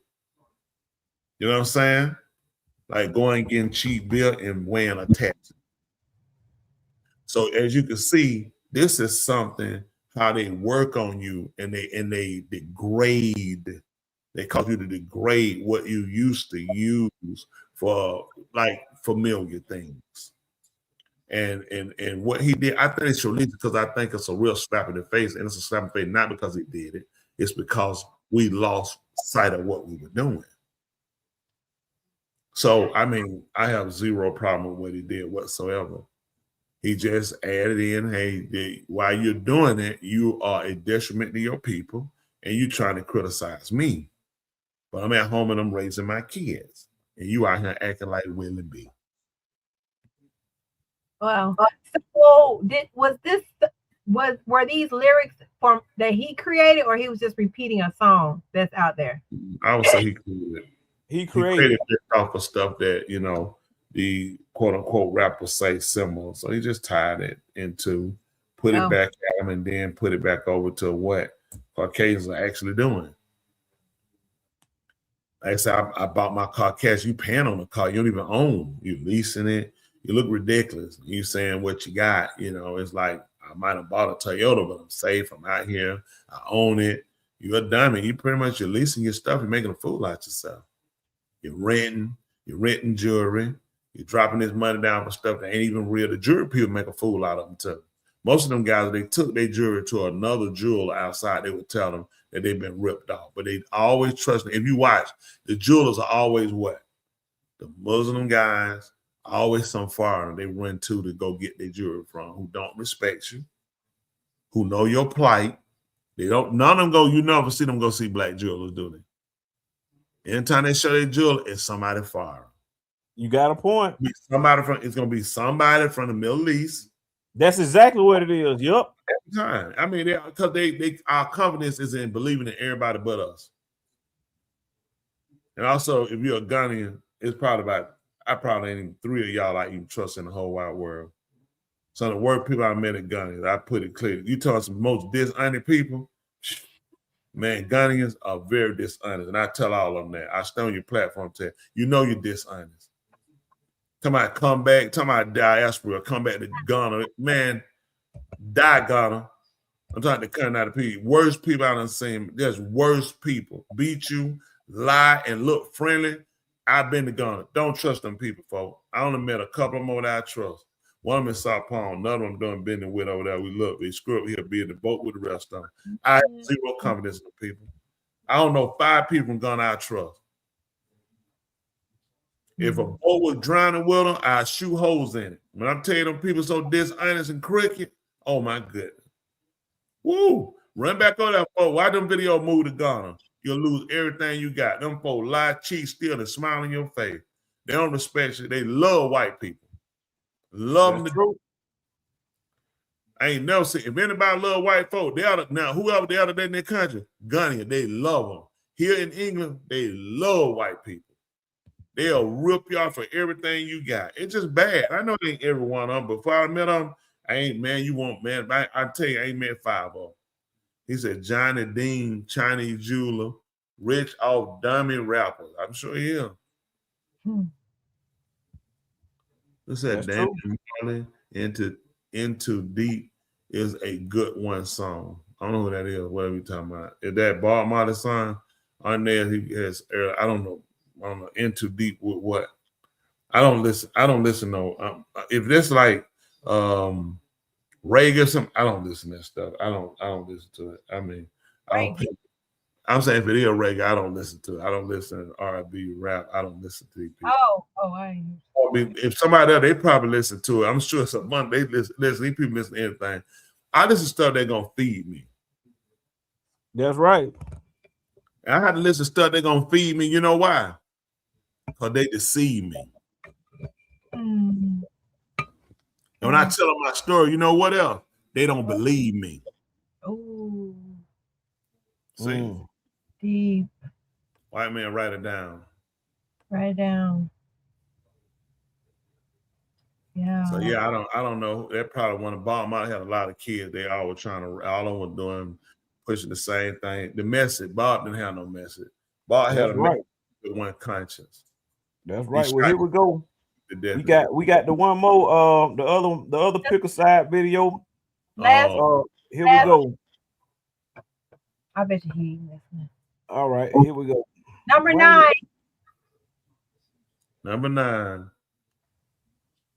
You know what I'm saying? Like going and getting cheap beer and wearing a tattoo. So as you can see, this is something how they work on you and they degrade. They cause you to degrade what you used to use for like familiar things. And what he did, I think they should release it because I think it's a real slap in the face, and it's a slap in the face not because he did it, it's because we lost sight of what we were doing. So I mean, I have zero problem with what he did whatsoever. He just added in, hey, while you're doing it, you are a detriment to your people, and you're trying to criticize me. But I'm at home and I'm raising my kids, and you out here acting like Willie B. Wow. So were these lyrics from that he created, or he was just repeating a song that's out there? I would say he created it. He created it off of stuff that, you know, the quote unquote rappers say similar. So he just tied it into, put it back at him, and then put it back over to what Caucasians are actually doing. Like I said, I bought my car cash. You paying on the car, you don't even own. You leasing it. You look ridiculous. You saying what you got, you know, it's like I might have bought a Toyota, but I'm safe. I'm out here. I own it. You're a dummy. You pretty much, you're leasing your stuff. You're making a fool out of yourself. You're renting jewelry. You're dropping this money down for stuff that ain't even real. The jewelry people make a fool out of them too. Most of them guys, they took their jewelry to another jeweler outside. They would tell them that they've been ripped off, but they always trust them. If you watch, the jewelers are always what? The Muslim guys, always some foreigner they run to go get their jewelry from, who don't respect you, who know your plight. They don't, none of them go, you never see them go see black jewelers, do they? Anytime they show their jewelry, it's somebody foreign. You got a point. It's gonna be somebody from the Middle East. That's exactly what it is. Yup. Every time. I mean, because they our confidence is in believing in everybody but us. And also, if you're a Ghanaian, it's probably about, I probably ain't even 3 of y'all I even trust in the whole wide world. Some of the worst people I met at Ghanaians, I put it clear. You talk some most dishonest people, man, Ghanaians are very dishonest. And I tell all of them that. I stay on your platform, tell you know you're dishonest. Come back, diaspora, come back to Ghana. Man, die Ghana. I'm talking to cut out of people. Worst people I done seen. There's worse people. Beat you, lie, and look friendly. I've been to Ghana. Don't trust them people, folks. I only met a couple more that I trust. One of them in South Palm, another one done been with over there. We look, they screw up here, be in the boat with the rest of them. I have zero confidence in the people. I don't know 5 people from Ghana I trust. If a boat was drowning with them, I'd shoot holes in it. When I'm telling you them people so dishonest and crooked, oh my goodness. Woo! Run back on that folks. Why them video move to Ghana? You'll lose everything you got. Them folks lie, cheat, steal, and smile in your face. They don't respect you. They love white people. Love them to do. I ain't never seen, if anybody love white folk, they ought to, now whoever they are in their country, Ghanaian, they love them. Here in England, they love white people. They'll rip you off for everything you got. It's just bad. I know it ain't every one of them, but before I met them, I ain't, man, you want, man, I tell you, I ain't met 5 of them. He said, Johnny Dean, Chinese jeweler, rich off dummy rappers. I'm sure he is. What's that? Daniel Marley, Into Deep is a good one song. I don't know who that is. What are we talking about? Is that Bob Marley song? On there, he has, I don't know, Into Deep with what? I don't listen. No. If this like Reagan or something, I don't listen to that stuff. I don't listen to it. I mean, I'm saying if it is Reagan, I don't listen to it. I don't listen to R&B, rap. I don't listen to these people. I mean, if somebody else, they probably listen to it. I'm sure some money they listen. These people listen to anything. I listen to stuff they're gonna feed me. That's right. I had to listen to stuff they're gonna feed me. You know why? Because they deceive me. And when I tell them my story, you know what else? They don't believe me. Oh, see, deep. White man, write it down. Write it down. Yeah. So yeah, I don't know. That probably one of Bob might have a lot of kids. They all were trying to, all of them were doing pushing the same thing. The message, Bob didn't have no message. Bob had a message with one conscience. That's right. Well, here we go. We got the one more the other pick a side video. Here we go. I bet you he ain't listening. All right, here we go. Number 9. Number 9.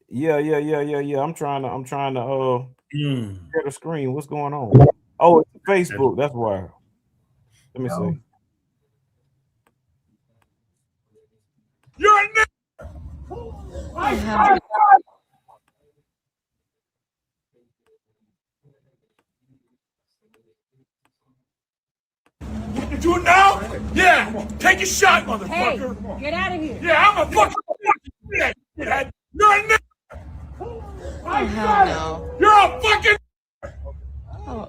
Yeah. I'm trying to share the screen. What's going on? Oh, it's Facebook. That's why. Let me see. You're a nigga. You do it now? Yeah. Take a shot, motherfucker. Hey, get out of here. Yeah, I'm a fucking shithead. You're a nigga. No. You're a fucking. Oh,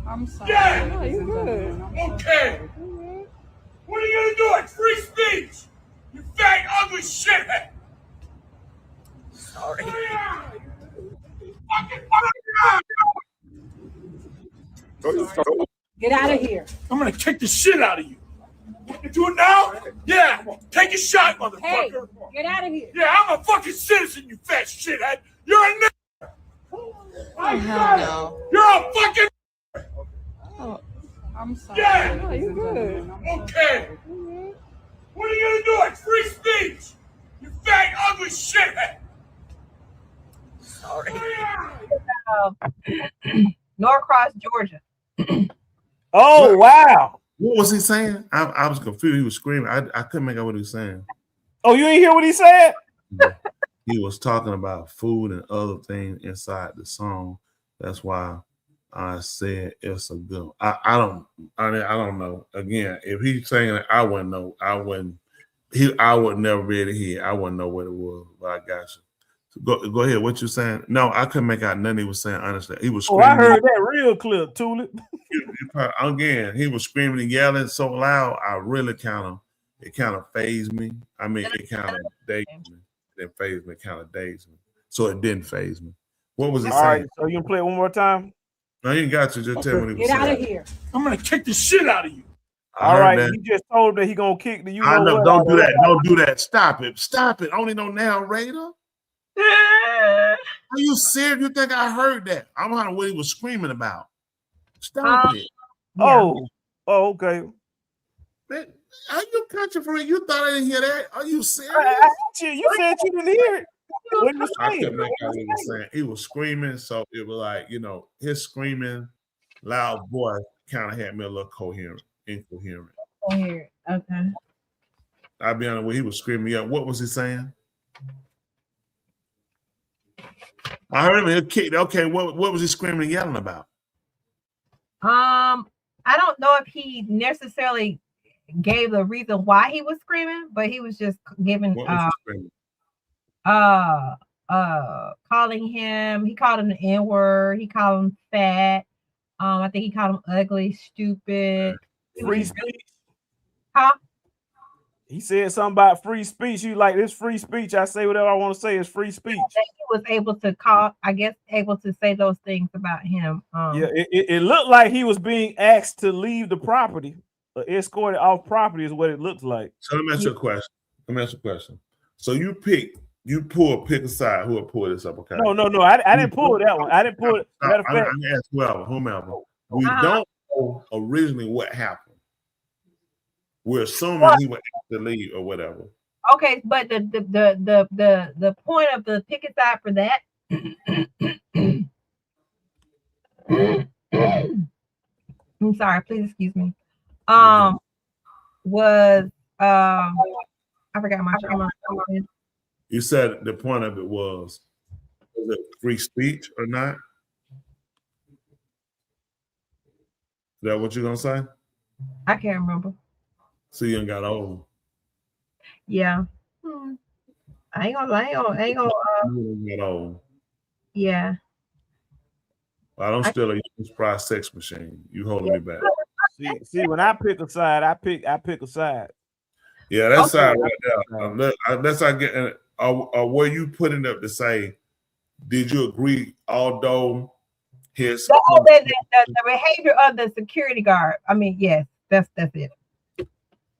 I'm sorry. Yeah. No, you're good. Okay. What are you gonna do? It's free speech. You fat, ugly shithead. Sorry. Get out of here. I'm gonna kick the shit out of you. You do it now? Yeah. Take a shot, motherfucker. Hey, get out of here. Yeah, I'm a fucking citizen, you fat shithead. You're a nigga. No. You're a fucking. Oh, I'm sorry. Yeah. No, you're good. Okay. What are you gonna do? It's free speech. You fat, ugly shithead. Sorry. Norcross, Georgia. Oh, wow. What was he saying? I was confused. He was screaming. I couldn't make out what he was saying. Oh, you ain't hear what he said? He was talking about food and other things inside the song. That's why I said it's a good. I don't know. Again, if he's saying it, I wouldn't know. I would never be able to hear. I wouldn't know what it was. But I got you. So go ahead. What you saying? No, I couldn't make out nothing he was saying. Honestly, he was. Oh, I heard that real clear, Tulip. Again, he was screaming and yelling so loud. I really kind of phased me. I mean, it kind of dazed me. It didn't phase me. It kind of dazed me. So it didn't phase me. What was he saying? All right, so you can play it one more time? No, you got you. Just tell me what he was Get saying. out of here. I'm gonna kick the shit out of you. All right, you just told him that he gonna kick the. I know. Don't do that. Don't do that. Stop it. Stop it. Only no narrator. Are you serious? You think I heard that? I don't know what he was screaming about. Stop it. Oh, okay. Man, are you country for it? You thought I didn't hear that? Are you serious? You said you didn't hear it. What was I saying? couldn't make out what he was saying. He was screaming, so it was like, his screaming, loud voice kind of had me a little incoherent. Okay. I'll be honest with you, he was screaming. Yeah, what was he saying? I heard him. He kicked. Okay, what was he screaming and yelling about? I don't know if he necessarily gave the reason why he was screaming, but he was just giving What was he screaming? calling him, he called him the N-word, he called him fat, I think he called him ugly, stupid. Free speech. Huh? He said something about free speech. You like this free speech? I say whatever I want to say. It's free speech. He was able to able to say those things about him. Yeah, it looked like he was being asked to leave the property, escorted off property is what it looks like. So let me ask you a question. So you pick a side. Who will pull this up? Okay. No. I didn't pull that one. I didn't pull it. Matter of fact, I asked whomever. We don't know originally what happened. We're assuming he would have to leave or whatever. Okay, but the point of the picket side for that I'm sorry, please excuse me. Was I forgot my You said the point of it was it free speech or not? Is that what you're gonna say? I can't remember. So you ain't got old. Yeah. I ain't gonna Get old. yeah. I don't steal a used price sex machine. You holding me back. See, when I pick a side, I pick a side. Yeah, that side right there. That's I get. Or were you putting up to say, did you agree? Although his the behavior of the security guard. I mean, yes, that's it.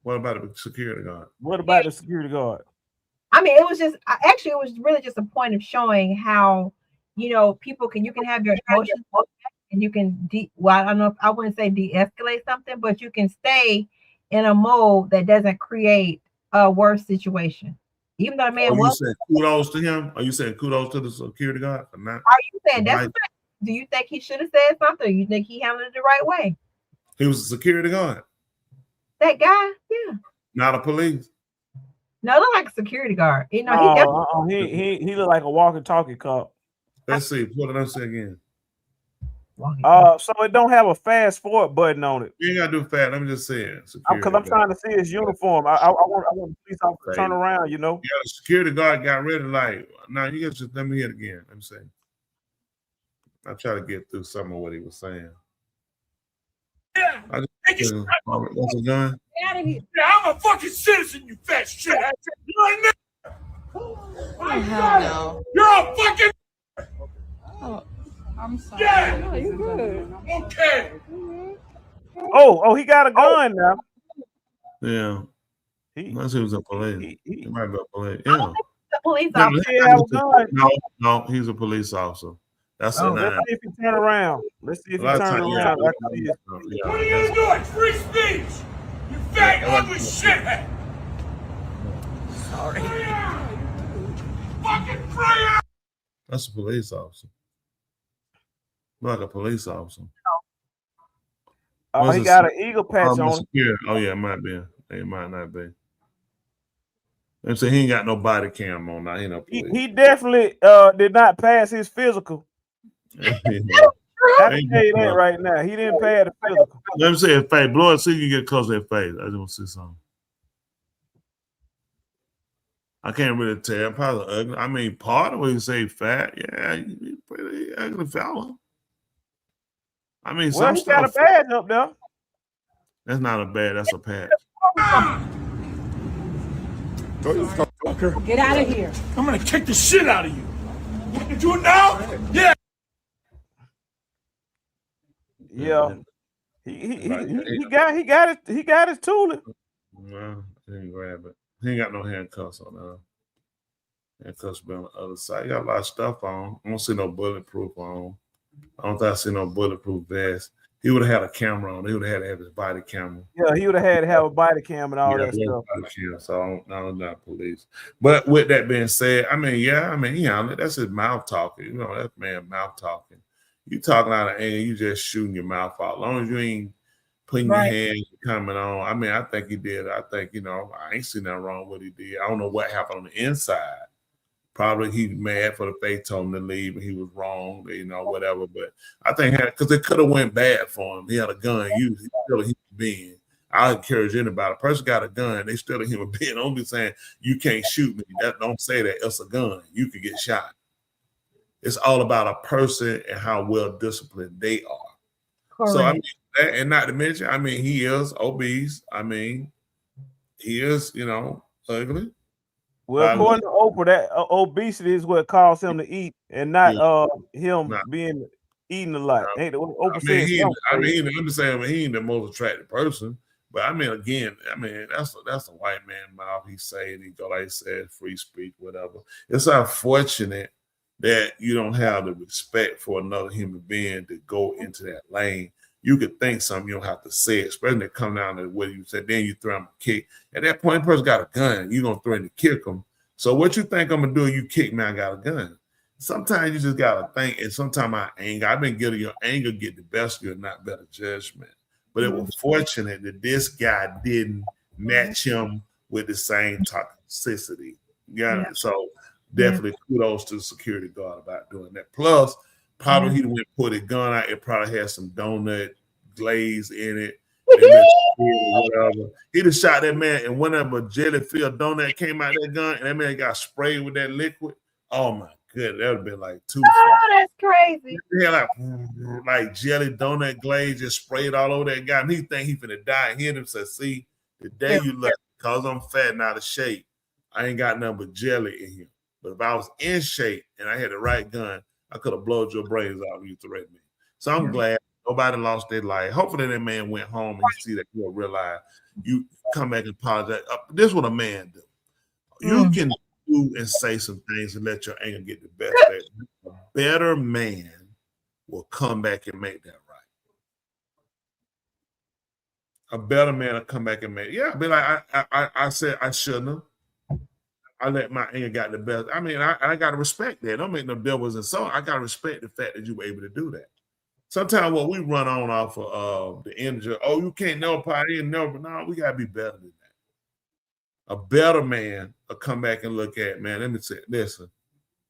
What about the security guard? What about the security guard? I mean, it was just actually it was really just a point of showing how people you can have your emotions and you can I don't know if I wouldn't say de-escalate something, but you can stay in a mode that doesn't create a worse situation. Even though the man was. You saying kudos to him? Are you saying kudos to the security guard or not? Are you saying that's right? Do you think he should have said something? Or you think he handled it the right way? He was a security guard. That guy, yeah. Not a police. No, look like a security guard. He he looked like a walkie-talkie cop. Let's see. What did I say again? So it don't have a fast forward button on it. You ain't gotta do fast. Let me just say it. Because I'm trying to see his uniform. I want the police officer to turn around. Yeah, the security guard got ready. Like, now you guys just let me hear it again. Let me say. I try to get through some of what he was saying. Yeah. That's a gun. Out of here. Yeah, I'm a fucking citizen, you fat shit. You're a nigga. Oh, hell no. You're a fucking. Oh, I'm sorry. Yeah. No, you're good. Okay. Oh, he got a gun now. Yeah. Unless he was a police. He might be a police. Yeah. The police officer. No, he's a police officer. That's a let's see if he turn around. Let's see if he turn around. What are you doing? Free speech. You fat ugly shithead. Sorry. Fucking prayer. That's a police officer. Like a police officer. Oh, he got an eagle patch on. Oh yeah, it might be. It might not be. I'm saying he ain't got no body cam on now. He definitely did not pass his physical. I can tell you that right now. He didn't pass the physical. Let me see his face. Blow it so you can get close to his face. I just want to see something. I can't really tell. Probably ugly. I mean, part of what you say fat, yeah, he's pretty ugly fella. I mean, well, he got a badge up there. That's not a badge. That's a patch. Get out of here. I'm gonna kick the shit out of you. You want to do it now? Yeah. Yeah. He got his tooling. No, he didn't grab it. He ain't got no handcuffs on now. Handcuffs be on the other side. He got a lot of stuff on. I don't see no bulletproof on. I don't think I see no bulletproof vest. He would have had a camera on. He would have had to have his body camera. Yeah, he would have had to have a body cam and all that stuff. So I'm not police. But with that being said, I mean, that's his mouth talking. That man mouth talking. You talking out of anger, you just shooting your mouth out. As long as you ain't putting your hands coming on. I mean, I think he did. I think, I ain't seen nothing wrong with what he did. I don't know what happened on the inside. Probably he mad for the faith told him to leave and he was wrong, whatever. But I think because it could have went bad for him. He had a gun. He's still a human being. I encourage anybody. A person got a gun, they still a human being. Don't be saying you can't shoot me. Don't say that. It's a gun. You could get shot. It's all about a person and how well disciplined they are. Correct. So I mean, and not to mention, I mean, he is obese. I mean, he is, ugly. Well, according to Oprah, that obesity is what caused him to eat, and not him being eating a lot. Ain't Oprah said? I'm saying he ain't the most attractive person, but I mean, again, that's a white man mouth. He said he go like he said, free speech, whatever. It's unfortunate that you don't have the respect for another human being to go into that lane. You could think something, you don't have to say it, especially when it come down to what you said, then you throw him a kick. At that point, the person got a gun, you're going to threaten to kick him. So what you think I'm going to do, you kick me, I got a gun. Sometimes you just got to think, and sometimes I've been getting your anger get the best of you and not better judgment. But it was fortunate that this guy didn't match him with the same toxicity. Yeah. So definitely kudos to the security guard about doing that. Plus, probably he went put a gun out. It probably had some donut glaze in it. Whatever. He just shot that man, and whenever a jelly-filled donut came out of that gun, and that man got sprayed with that liquid. Oh my goodness, that would have been like too. Oh, that's crazy. Yeah, like jelly donut glaze just sprayed all over that guy. And he think he finna die. And he hit him said, "See, the day you left, cause I'm fat and out of shape, I ain't got nothing but jelly in here. But if I was in shape and I had the right gun, I could have blown your brains out when you threatened me." So I'm glad nobody lost their life. Hopefully that man went home and he see that he'll realize you come back and apologize. This is what a man do. You can do and say some things and let your anger get the best of it. A better man will come back and make that right. A better man will come back and make yeah. Be like I said I shouldn't have. I let my anger got the best. I mean, I gotta respect that. Don't make no devils and so I gotta respect the fact that you were able to do that. Sometimes what we run on off of the energy, oh, you can't know party and no, we gotta be better than that. A better man will come back and look at, man, let me say, listen,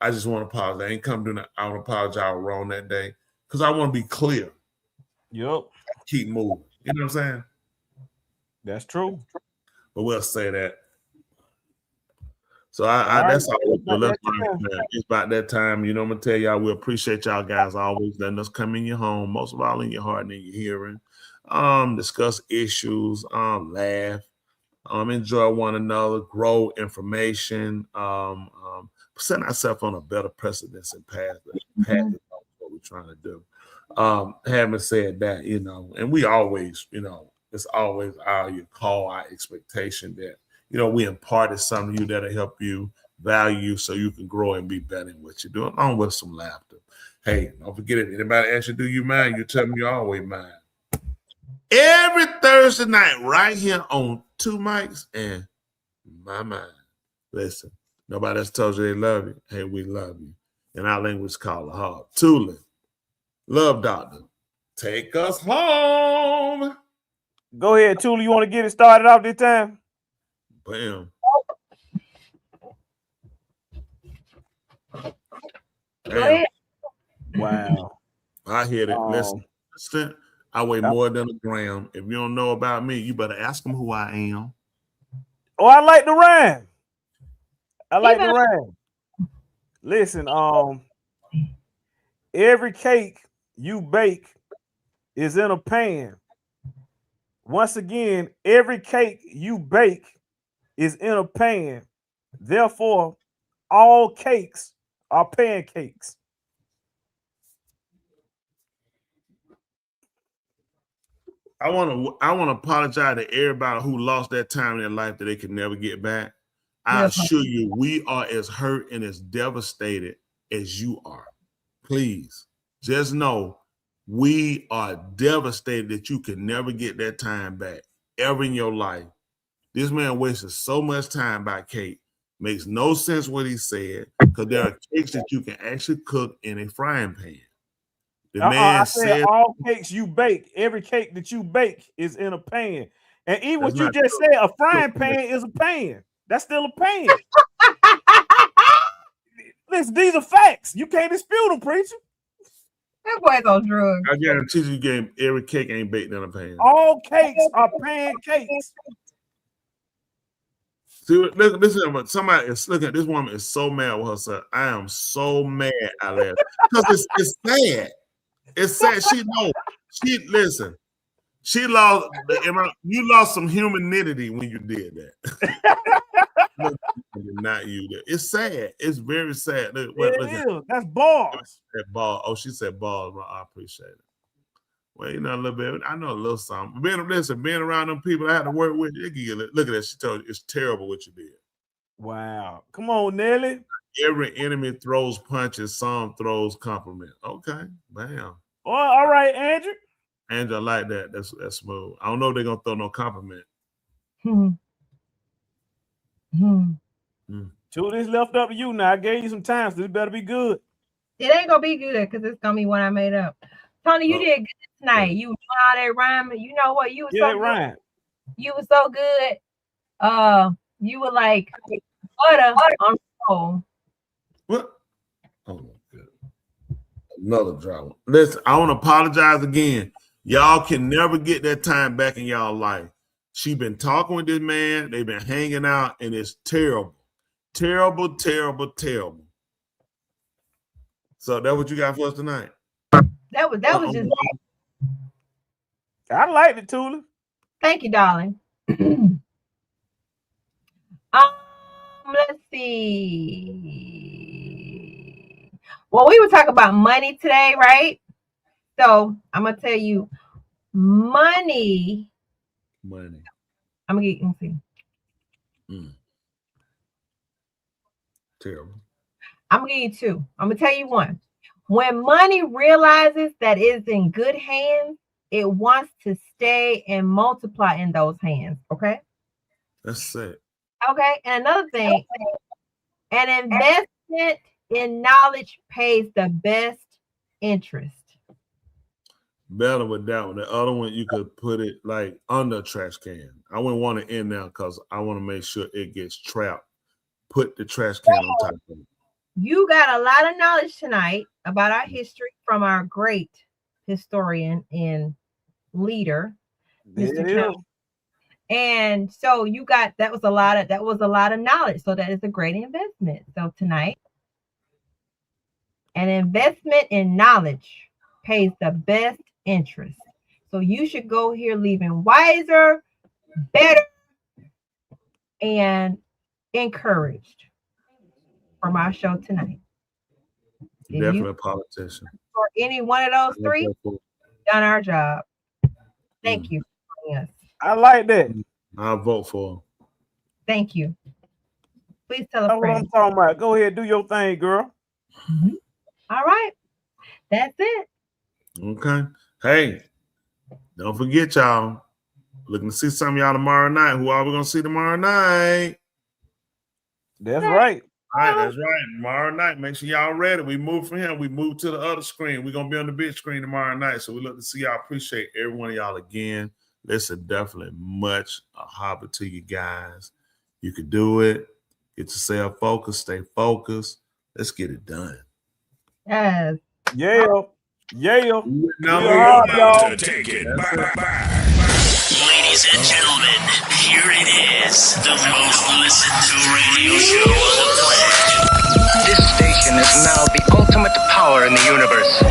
I just want to apologize. I ain't come doing that. I want to apologize I was wrong that day. Because I want to be clear. Yep. Keep moving. You know what I'm saying? That's true. But we'll say that. So that's all. It's about that time. You know, I'm gonna tell y'all we appreciate y'all guys always letting us come in your home, most of all in your heart and in your hearing. Discuss issues, laugh, enjoy one another, grow information, set ourselves on a better precedence and path. That's what we're trying to do. Having said that, you know, and we always, you know, it's always our call, our expectation that, you know, we imparted something to you that'll help you value so you can grow and be better in what you're doing, along with some laughter. Hey, don't forget it. Anybody ask you, do you mind? You tell me you always mind. Every Thursday night, right here on Two Mics and My Mind. Listen, nobody else tells you they love you. Hey, we love you. In our language, it's called a heart. Tula, Love Doctor, take us home. Go ahead, Tula. You want to get it started off this time? Bam. Bam. Wow. I hear it. Listen, I weigh more than a gram. If you don't know about me, you better ask them who I am. Oh, I like the rhyme. I like the rhyme. Listen, every cake you bake is in a pan. Once again, every cake you bake is in a pan. Therefore, all cakes are pancakes. I want to apologize to everybody who lost that time in their life that they can never get back. I assure you, we are as hurt and as devastated as you are. Please, just know we are devastated that you can never get that time back ever in your life. This man wasted so much time by cake. Makes no sense what he said, because there are cakes that you can actually cook in a frying pan. The man said all cakes you bake, every cake that you bake is in a pan. And even what you just said, a frying pan is a pan. That's still a pan. Listen, these are facts. You can't dispute them, preacher. That boy's on drugs. I guarantee you, every cake ain't baked in a pan. All cakes are pancakes. See, listen, somebody is looking at this woman is so mad with herself. I am so mad I laugh. Because it's sad. It's sad. Listen. She lost. You lost some humanity when you did that. Not you. It's sad. It's very sad. Look, that's bars. That ball. Oh, she said balls. I appreciate it. Well, you know a little bit. I know a little something. Being around them people I had to work with. Look at that. She told you it's terrible what you did. Wow. Come on, Nelly. Every enemy throws punches. Some throws compliment. Okay. Bam. Oh, all right, Andrew. Andrew, I like that. That's smooth. I don't know if they're gonna throw no compliment. Two this left up to you now. I gave you some time, so this better be good. It ain't gonna be good because it's gonna be one I made up. Tony, you did good tonight. You doing all that rhyming. You know what? You was so good. You were so good. You were like butter on roll. What? Oh my God. Another drama. Listen, I want to apologize again. Y'all can never get that time back in y'all life. She been talking with this man. They've been hanging out, and it's terrible. Terrible, terrible, terrible. So that's what you got for us tonight? That was just. I liked it, Tula. Thank you, darling. Let's see. Well, we were talking about money today, right? So I'm gonna tell you, money. Money. I'm gonna get. Let me see. Terrible. I'm gonna give you two. I'm gonna tell you one. When money realizes that it's in good hands, it wants to stay and multiply in those hands. Okay. That's it. Okay. And another thing, an investment in knowledge pays the best interest. Better with that one. The other one, you could put it like under a trash can. I wouldn't want it in there because I want to make sure it gets trapped. Put the trash can on top of it. You got a lot of knowledge tonight about our history from our great historian and leader, Mr. Kelly. And so you got that was a lot of knowledge. So that is a great investment. So tonight, an investment in knowledge pays the best interest. So you should go here leaving wiser, better, and encouraged from our show tonight. Definitely a politician. For any one of those three, done our job. Thank you for joining us. I like that. I'll vote for him. Thank you. Please tell a That's what friend. I'm talking about. Go ahead, do your thing, girl. All right. That's it. Okay. Hey, don't forget, y'all. Looking to see some of y'all tomorrow night. Who are we gonna see tomorrow night? That's right. All right, that's right. Tomorrow night. Make sure y'all ready. We move from here. We move to the other screen. We're gonna be on the big screen tomorrow night. So we look to see y'all. Appreciate every one of y'all again. Listen, definitely much a hobby to you guys. You can do it. Get yourself focused. Stay focused. Let's get it done. Yes. Yeah. Yeah. Y'all. To take it back. Ladies and gentlemen, here it is, the most listened to radio show on the planet. This station is now the ultimate power in the universe.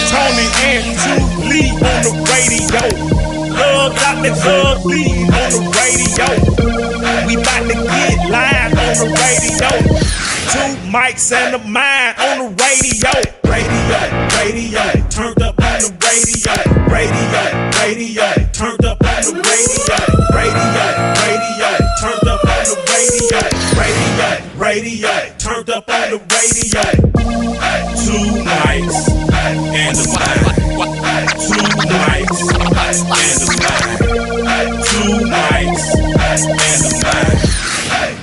Tony and Julie on the radio. Love got the love lead on the radio. We about to get live on the radio. 2 mics and a mind on the radio. Radio, turned up on the radio. Radio, turned up on the radio. Radio, turned up on the radio. Radio, turned up on the radio. 2 mics and a mind. 2 mics and a mind. 2 mics and a mind.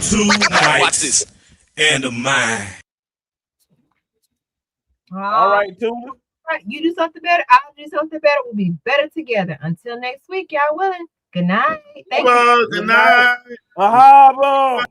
2 mics and a mind. All right, Tula. All right, you do something better. I'll do something better. We'll be better together. Until next week, y'all willing. Good night. Thank you. Good night. Ahaba.